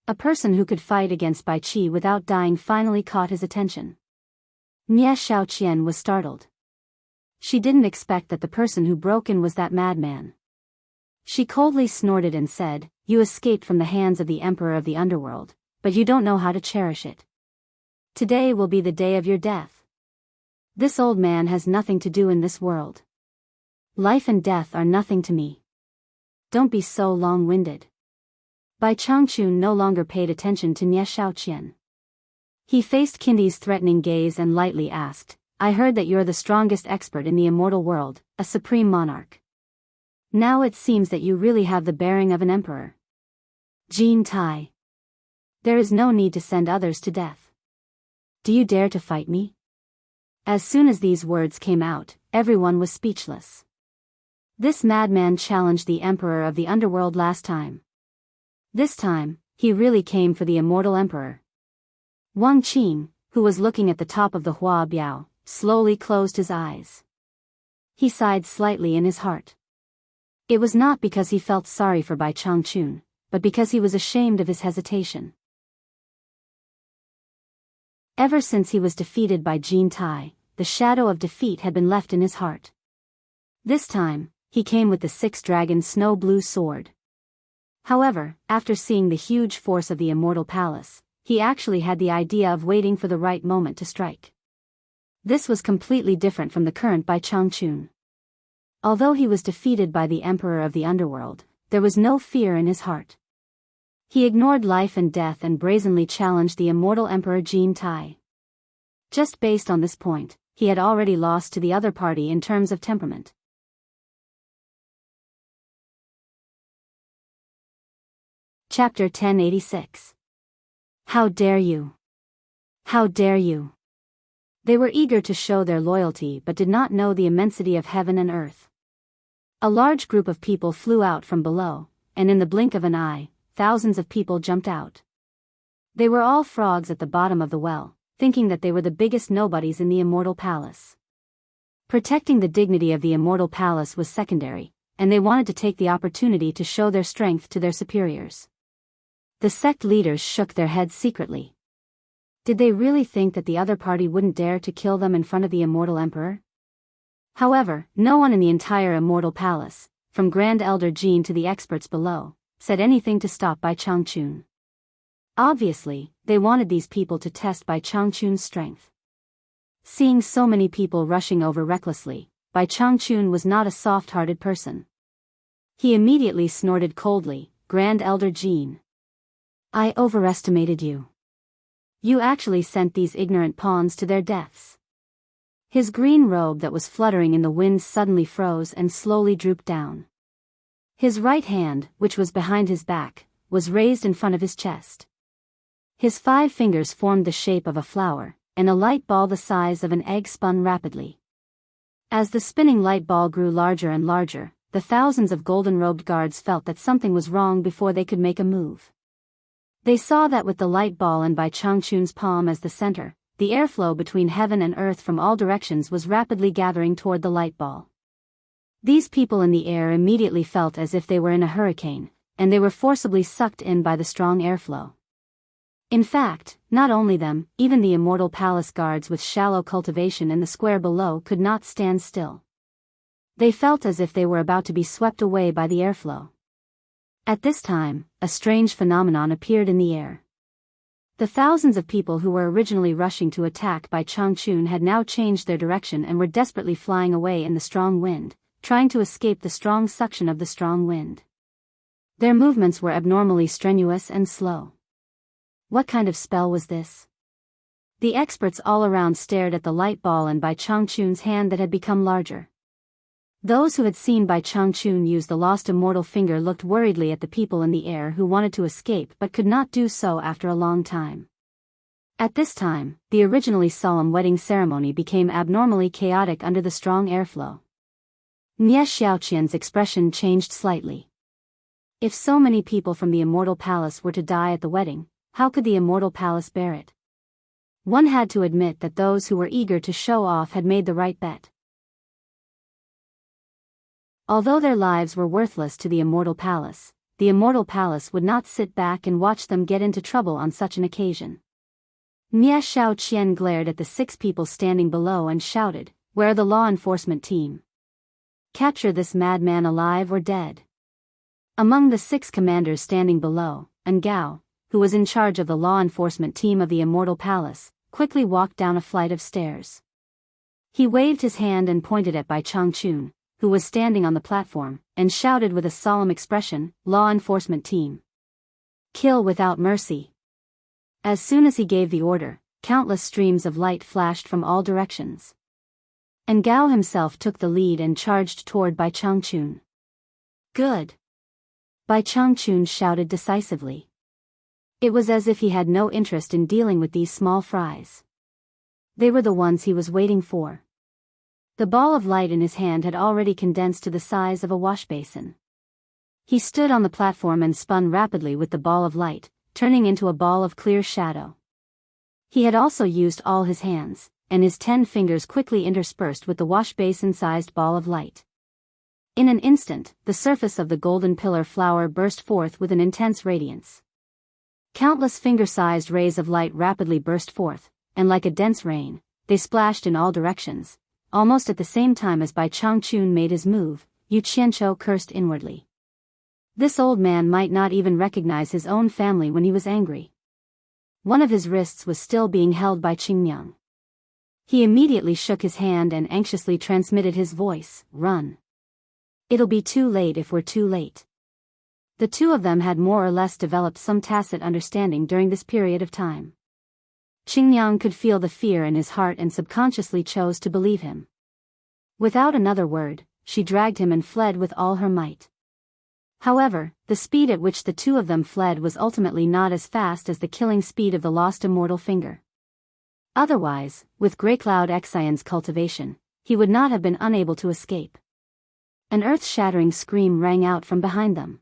A person who could fight against Bai Qi without dying finally caught his attention. Nie Xiaoqian was startled. She didn't expect that the person who broke in was that madman. She coldly snorted and said, "You escaped from the hands of the Emperor of the Underworld, but you don't know how to cherish it. Today will be the day of your death. This old man has nothing to do in this world. Life and death are nothing to me. Don't be so long-winded." Bai Changchun no longer paid attention to Nie Xiaoqian. He faced Kindi's threatening gaze and lightly asked, "I heard that you're the strongest expert in the immortal world, a supreme monarch. Now it seems that you really have the bearing of an emperor." Jean Tai. "There is no need to send others to death. Do you dare to fight me?" As soon as these words came out, everyone was speechless. This madman challenged the Emperor of the Underworld last time. This time, he really came for the immortal emperor. Wang Qing, who was looking at the top of the Hua Biao, slowly closed his eyes. He sighed slightly in his heart. It was not because he felt sorry for Bai Changchun, but because he was ashamed of his hesitation. Ever since he was defeated by Jean Tai, the shadow of defeat had been left in his heart. This time, he came with the six-dragon snow blue sword. However, after seeing the huge force of the immortal palace, he actually had the idea of waiting for the right moment to strike. This was completely different from the current Bai Changchun. Although he was defeated by the Emperor of the Underworld, there was no fear in his heart. He ignored life and death and brazenly challenged the immortal Emperor Jean Tai. Just based on this point, he had already lost to the other party in terms of temperament. Chapter 1086. How dare you! How dare you! They were eager to show their loyalty but did not know the immensity of heaven and earth. A large group of people flew out from below, and in the blink of an eye, thousands of people jumped out. They were all frogs at the bottom of the well, thinking that they were the biggest nobodies in the immortal palace. Protecting the dignity of the immortal palace was secondary, and they wanted to take the opportunity to show their strength to their superiors. The sect leaders shook their heads secretly. Did they really think that the other party wouldn't dare to kill them in front of the immortal emperor? However, no one in the entire immortal palace, from Grand Elder Jean to the experts below, said anything to stop Bai Changchun. Obviously, they wanted these people to test Bai Changchun's strength. Seeing so many people rushing over recklessly, Bai Changchun was not a soft-hearted person. He immediately snorted coldly, "Grand Elder Jean, I overestimated you. You actually sent these ignorant pawns to their deaths." His green robe that was fluttering in the wind suddenly froze and slowly drooped down. His right hand, which was behind his back, was raised in front of his chest. His 5 fingers formed the shape of a flower, and a light ball the size of an egg spun rapidly. As the spinning light ball grew larger and larger, the thousands of golden-robed guards felt that something was wrong before they could make a move. They saw that with the light ball and Bai Changchun's palm as the center, the airflow between heaven and earth from all directions was rapidly gathering toward the light ball. These people in the air immediately felt as if they were in a hurricane, and they were forcibly sucked in by the strong airflow. In fact, not only them, even the immortal palace guards with shallow cultivation in the square below could not stand still. They felt as if they were about to be swept away by the airflow. At this time, a strange phenomenon appeared in the air. The thousands of people who were originally rushing to attack Bai Changchun had now changed their direction and were desperately flying away in the strong wind, trying to escape the strong suction of the strong wind. Their movements were abnormally strenuous and slow. What kind of spell was this? The experts all around stared at the light ball and Bai Changchun's hand that had become larger. Those who had seen Bai Changchun use the lost immortal finger looked worriedly at the people in the air who wanted to escape but could not do so after a long time. At this time, the originally solemn wedding ceremony became abnormally chaotic under the strong airflow. Nie Xiaoqian's expression changed slightly. If so many people from the immortal palace were to die at the wedding, how could the immortal palace bear it? One had to admit that those who were eager to show off had made the right bet. Although their lives were worthless to the Immortal Palace would not sit back and watch them get into trouble on such an occasion. Mia Xiao Qian glared at the 6 people standing below and shouted, "Where are the law enforcement team? Capture this madman alive or dead." Among the 6 commanders standing below, Gao, who was in charge of the law enforcement team of the Immortal Palace, quickly walked down a flight of stairs. He waved his hand and pointed at Bai Changchun, who was standing on the platform, and shouted with a solemn expression, "Law enforcement team. Kill without mercy." As soon as he gave the order, countless streams of light flashed from all directions. And Gao himself took the lead and charged toward Bai Changchun. "Good!" Bai Changchun shouted decisively. It was as if he had no interest in dealing with these small fries. They were the ones he was waiting for. The ball of light in his hand had already condensed to the size of a wash basin. He stood on the platform and spun rapidly with the ball of light, turning into a ball of clear shadow. He had also used all his hands, and his 10 fingers quickly interspersed with the wash basin-sized ball of light. In an instant, the surface of the golden pillar flower burst forth with an intense radiance. Countless finger-sized rays of light rapidly burst forth, and like a dense rain, they splashed in all directions. Almost at the same time as Bai Changchun made his move, Yu Qianqiu cursed inwardly. This old man might not even recognize his own family when he was angry. One of his wrists was still being held by Qingniang. He immediately shook his hand and anxiously transmitted his voice, "Run. It'll be too late if we're too late." The 2 of them had more or less developed some tacit understanding during this period of time. Qingniang could feel the fear in his heart and subconsciously chose to believe him. Without another word, she dragged him and fled with all her might. However, the speed at which the 2 of them fled was ultimately not as fast as the killing speed of the lost immortal finger. Otherwise, with Greycloud Xian's cultivation, he would not have been unable to escape. An earth-shattering scream rang out from behind them.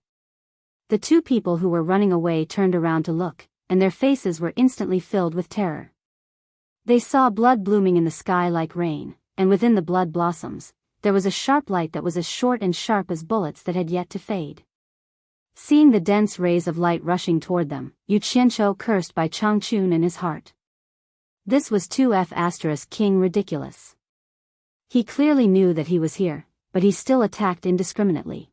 The 2 people who were running away turned around to look, and their faces were instantly filled with terror. They saw blood blooming in the sky like rain, and within the blood blossoms, there was a sharp light that was as short and sharp as bullets that had yet to fade. Seeing the dense rays of light rushing toward them, Yu Qianqiu cursed Bai Changchun in his heart. This was 2F** King ridiculous. He clearly knew that he was here, but he still attacked indiscriminately.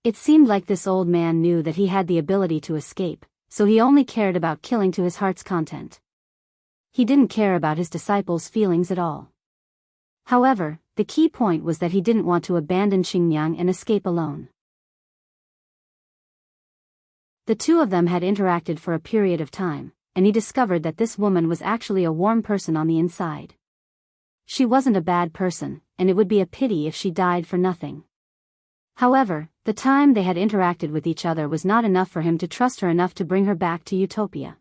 It seemed like this old man knew that he had the ability to escape, so he only cared about killing to his heart's content. He didn't care about his disciples' feelings at all. However, the key point was that he didn't want to abandon Qingniang and escape alone. The 2 of them had interacted for a period of time, and he discovered that this woman was actually a warm person on the inside. She wasn't a bad person, and it would be a pity if she died for nothing. However, the time they had interacted with each other was not enough for him to trust her enough to bring her back to Utopia.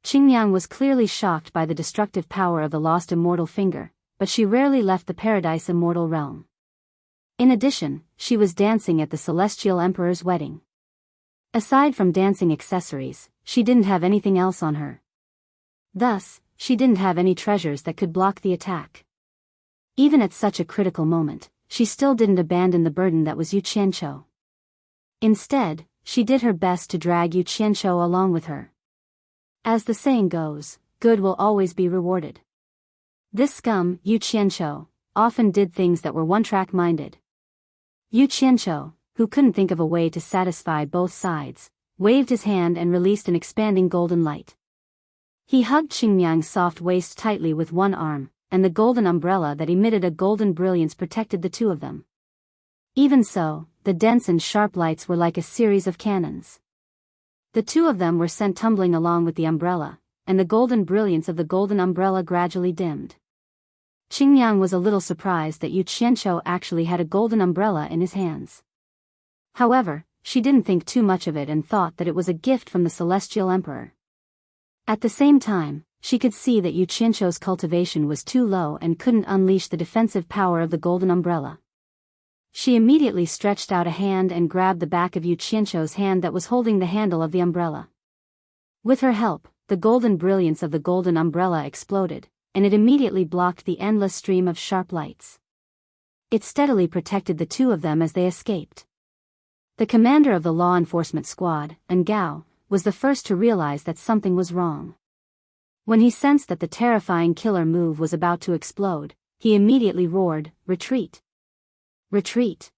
Qingniang was clearly shocked by the destructive power of the lost immortal finger, but she rarely left the paradise immortal realm. In addition, she was dancing at the Celestial Emperor's wedding. Aside from dancing accessories, she didn't have anything else on her. Thus, she didn't have any treasures that could block the attack. Even at such a critical moment, she still didn't abandon the burden that was Yu Qianqiu. Instead, she did her best to drag Yu Qianqiu along with her. As the saying goes, good will always be rewarded. This scum, Yu Qianqiu, often did things that were one-track minded. Yu Qianqiu, who couldn't think of a way to satisfy both sides, waved his hand and released an expanding golden light. He hugged Qingniang's soft waist tightly with one arm, and the golden umbrella that emitted a golden brilliance protected the 2 of them. Even so, the dense and sharp lights were like a series of cannons. The 2 of them were sent tumbling along with the umbrella, and the golden brilliance of the golden umbrella gradually dimmed. Qingniang was a little surprised that Yu Qianqiu actually had a golden umbrella in his hands. However, she didn't think too much of it and thought that it was a gift from the Celestial Emperor. At the same time, she could see that Yu Qianqiu's cultivation was too low and couldn't unleash the defensive power of the golden umbrella. She immediately stretched out a hand and grabbed the back of Yu Qianqiu's hand that was holding the handle of the umbrella. With her help, the golden brilliance of the golden umbrella exploded, and it immediately blocked the endless stream of sharp lights. It steadily protected the two of them as they escaped. The commander of the law enforcement squad, Ngao, was the first to realize that something was wrong. When he sensed that the terrifying killer move was about to explode, he immediately roared, "Retreat! Retreat!"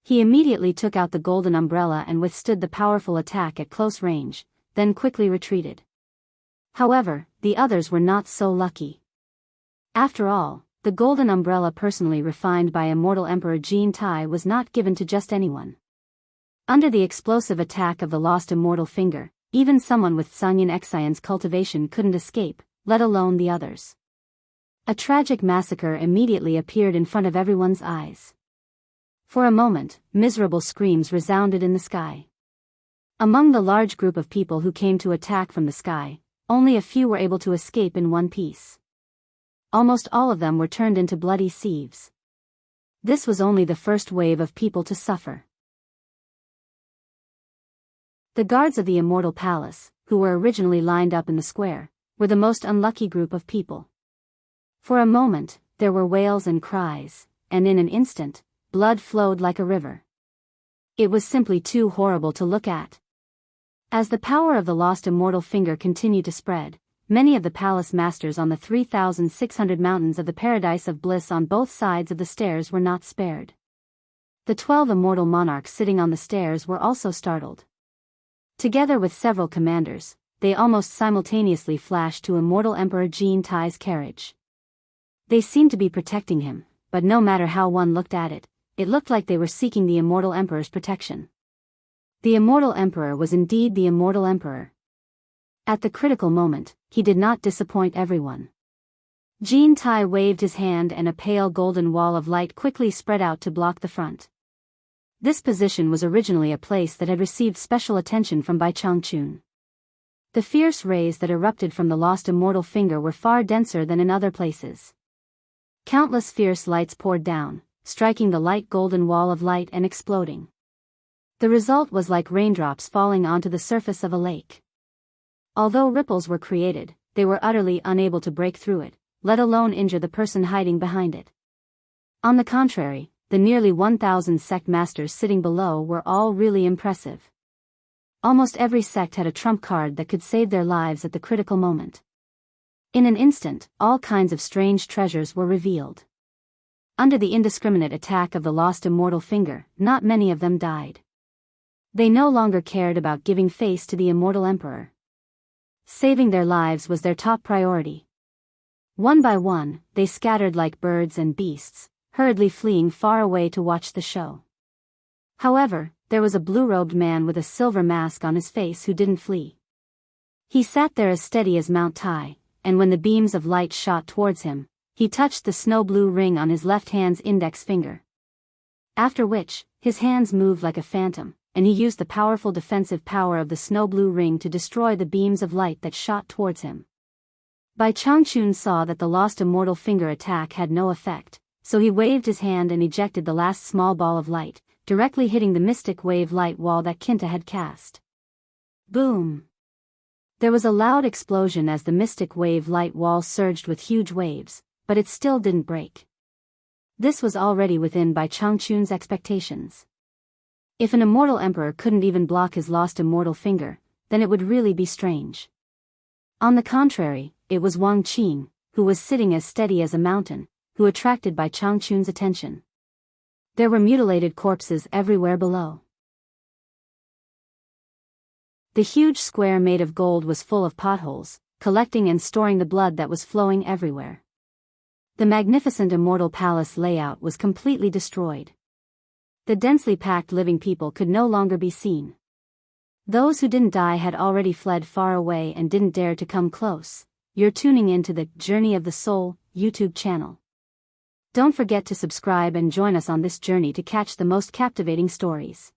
He immediately took out the golden umbrella and withstood the powerful attack at close range, then quickly retreated. However, the others were not so lucky. After all, the golden umbrella personally refined by immortal Emperor Jin Tai was not given to just anyone. Under the explosive attack of the lost immortal finger, even someone with Sanyan Xian's cultivation couldn't escape, let alone the others. A tragic massacre immediately appeared in front of everyone's eyes. For a moment, miserable screams resounded in the sky. Among the large group of people who came to attack from the sky, only a few were able to escape in one piece. Almost all of them were turned into bloody sieves. This was only the first wave of people to suffer. The guards of the Immortal Palace, who were originally lined up in the square, were the most unlucky group of people. For a moment, there were wails and cries, and in an instant, blood flowed like a river. It was simply too horrible to look at. As the power of the lost immortal finger continued to spread, many of the palace masters on the 3,600 mountains of the Paradise of Bliss on both sides of the stairs were not spared. The 12 immortal monarchs sitting on the stairs were also startled. Together with several commanders, they almost simultaneously flashed to immortal Emperor Jin Tai's carriage. They seemed to be protecting him, but no matter how one looked at it, it looked like they were seeking the immortal emperor's protection. The immortal emperor was indeed the immortal emperor. At the critical moment, he did not disappoint everyone. Jin Tai waved his hand and a pale golden wall of light quickly spread out to block the front. This position was originally a place that had received special attention from Bai Changchun. The fierce rays that erupted from the lost immortal finger were far denser than in other places. Countless fierce lights poured down, striking the light golden wall of light and exploding. The result was like raindrops falling onto the surface of a lake. Although ripples were created, they were utterly unable to break through it, let alone injure the person hiding behind it. On the contrary, the nearly 1,000 sect masters sitting below were all really impressive. Almost every sect had a trump card that could save their lives at the critical moment. In an instant, all kinds of strange treasures were revealed. Under the indiscriminate attack of the lost immortal finger, not many of them died. They no longer cared about giving face to the immortal emperor. Saving their lives was their top priority. One by one, they scattered like birds and beasts, hurriedly fleeing far away to watch the show. However, there was a blue-robed man with a silver mask on his face who didn't flee. He sat there as steady as Mount Tai, and when the beams of light shot towards him, he touched the snow-blue ring on his left hand's index finger. After which, his hands moved like a phantom, and he used the powerful defensive power of the snow-blue ring to destroy the beams of light that shot towards him. Bai Changchun saw that the lost immortal finger attack had no effect, so he waved his hand and ejected the last small ball of light, directly hitting the mystic wave light wall that Kinta had cast. Boom! There was a loud explosion as the mystic wave light wall surged with huge waves, but it still didn't break. This was already within Bai Changchun's expectations. If an immortal emperor couldn't even block his lost immortal finger, then it would really be strange. On the contrary, it was Wang Qing, who was sitting as steady as a mountain, who attracted Bai Changchun's attention. There were mutilated corpses everywhere below. The huge square made of gold was full of potholes, collecting and storing the blood that was flowing everywhere. The magnificent immortal palace layout was completely destroyed. The densely packed living people could no longer be seen. Those who didn't die had already fled far away and didn't dare to come close. You're tuning into the Journey of the Soul YouTube channel. Don't forget to subscribe and join us on this journey to catch the most captivating stories.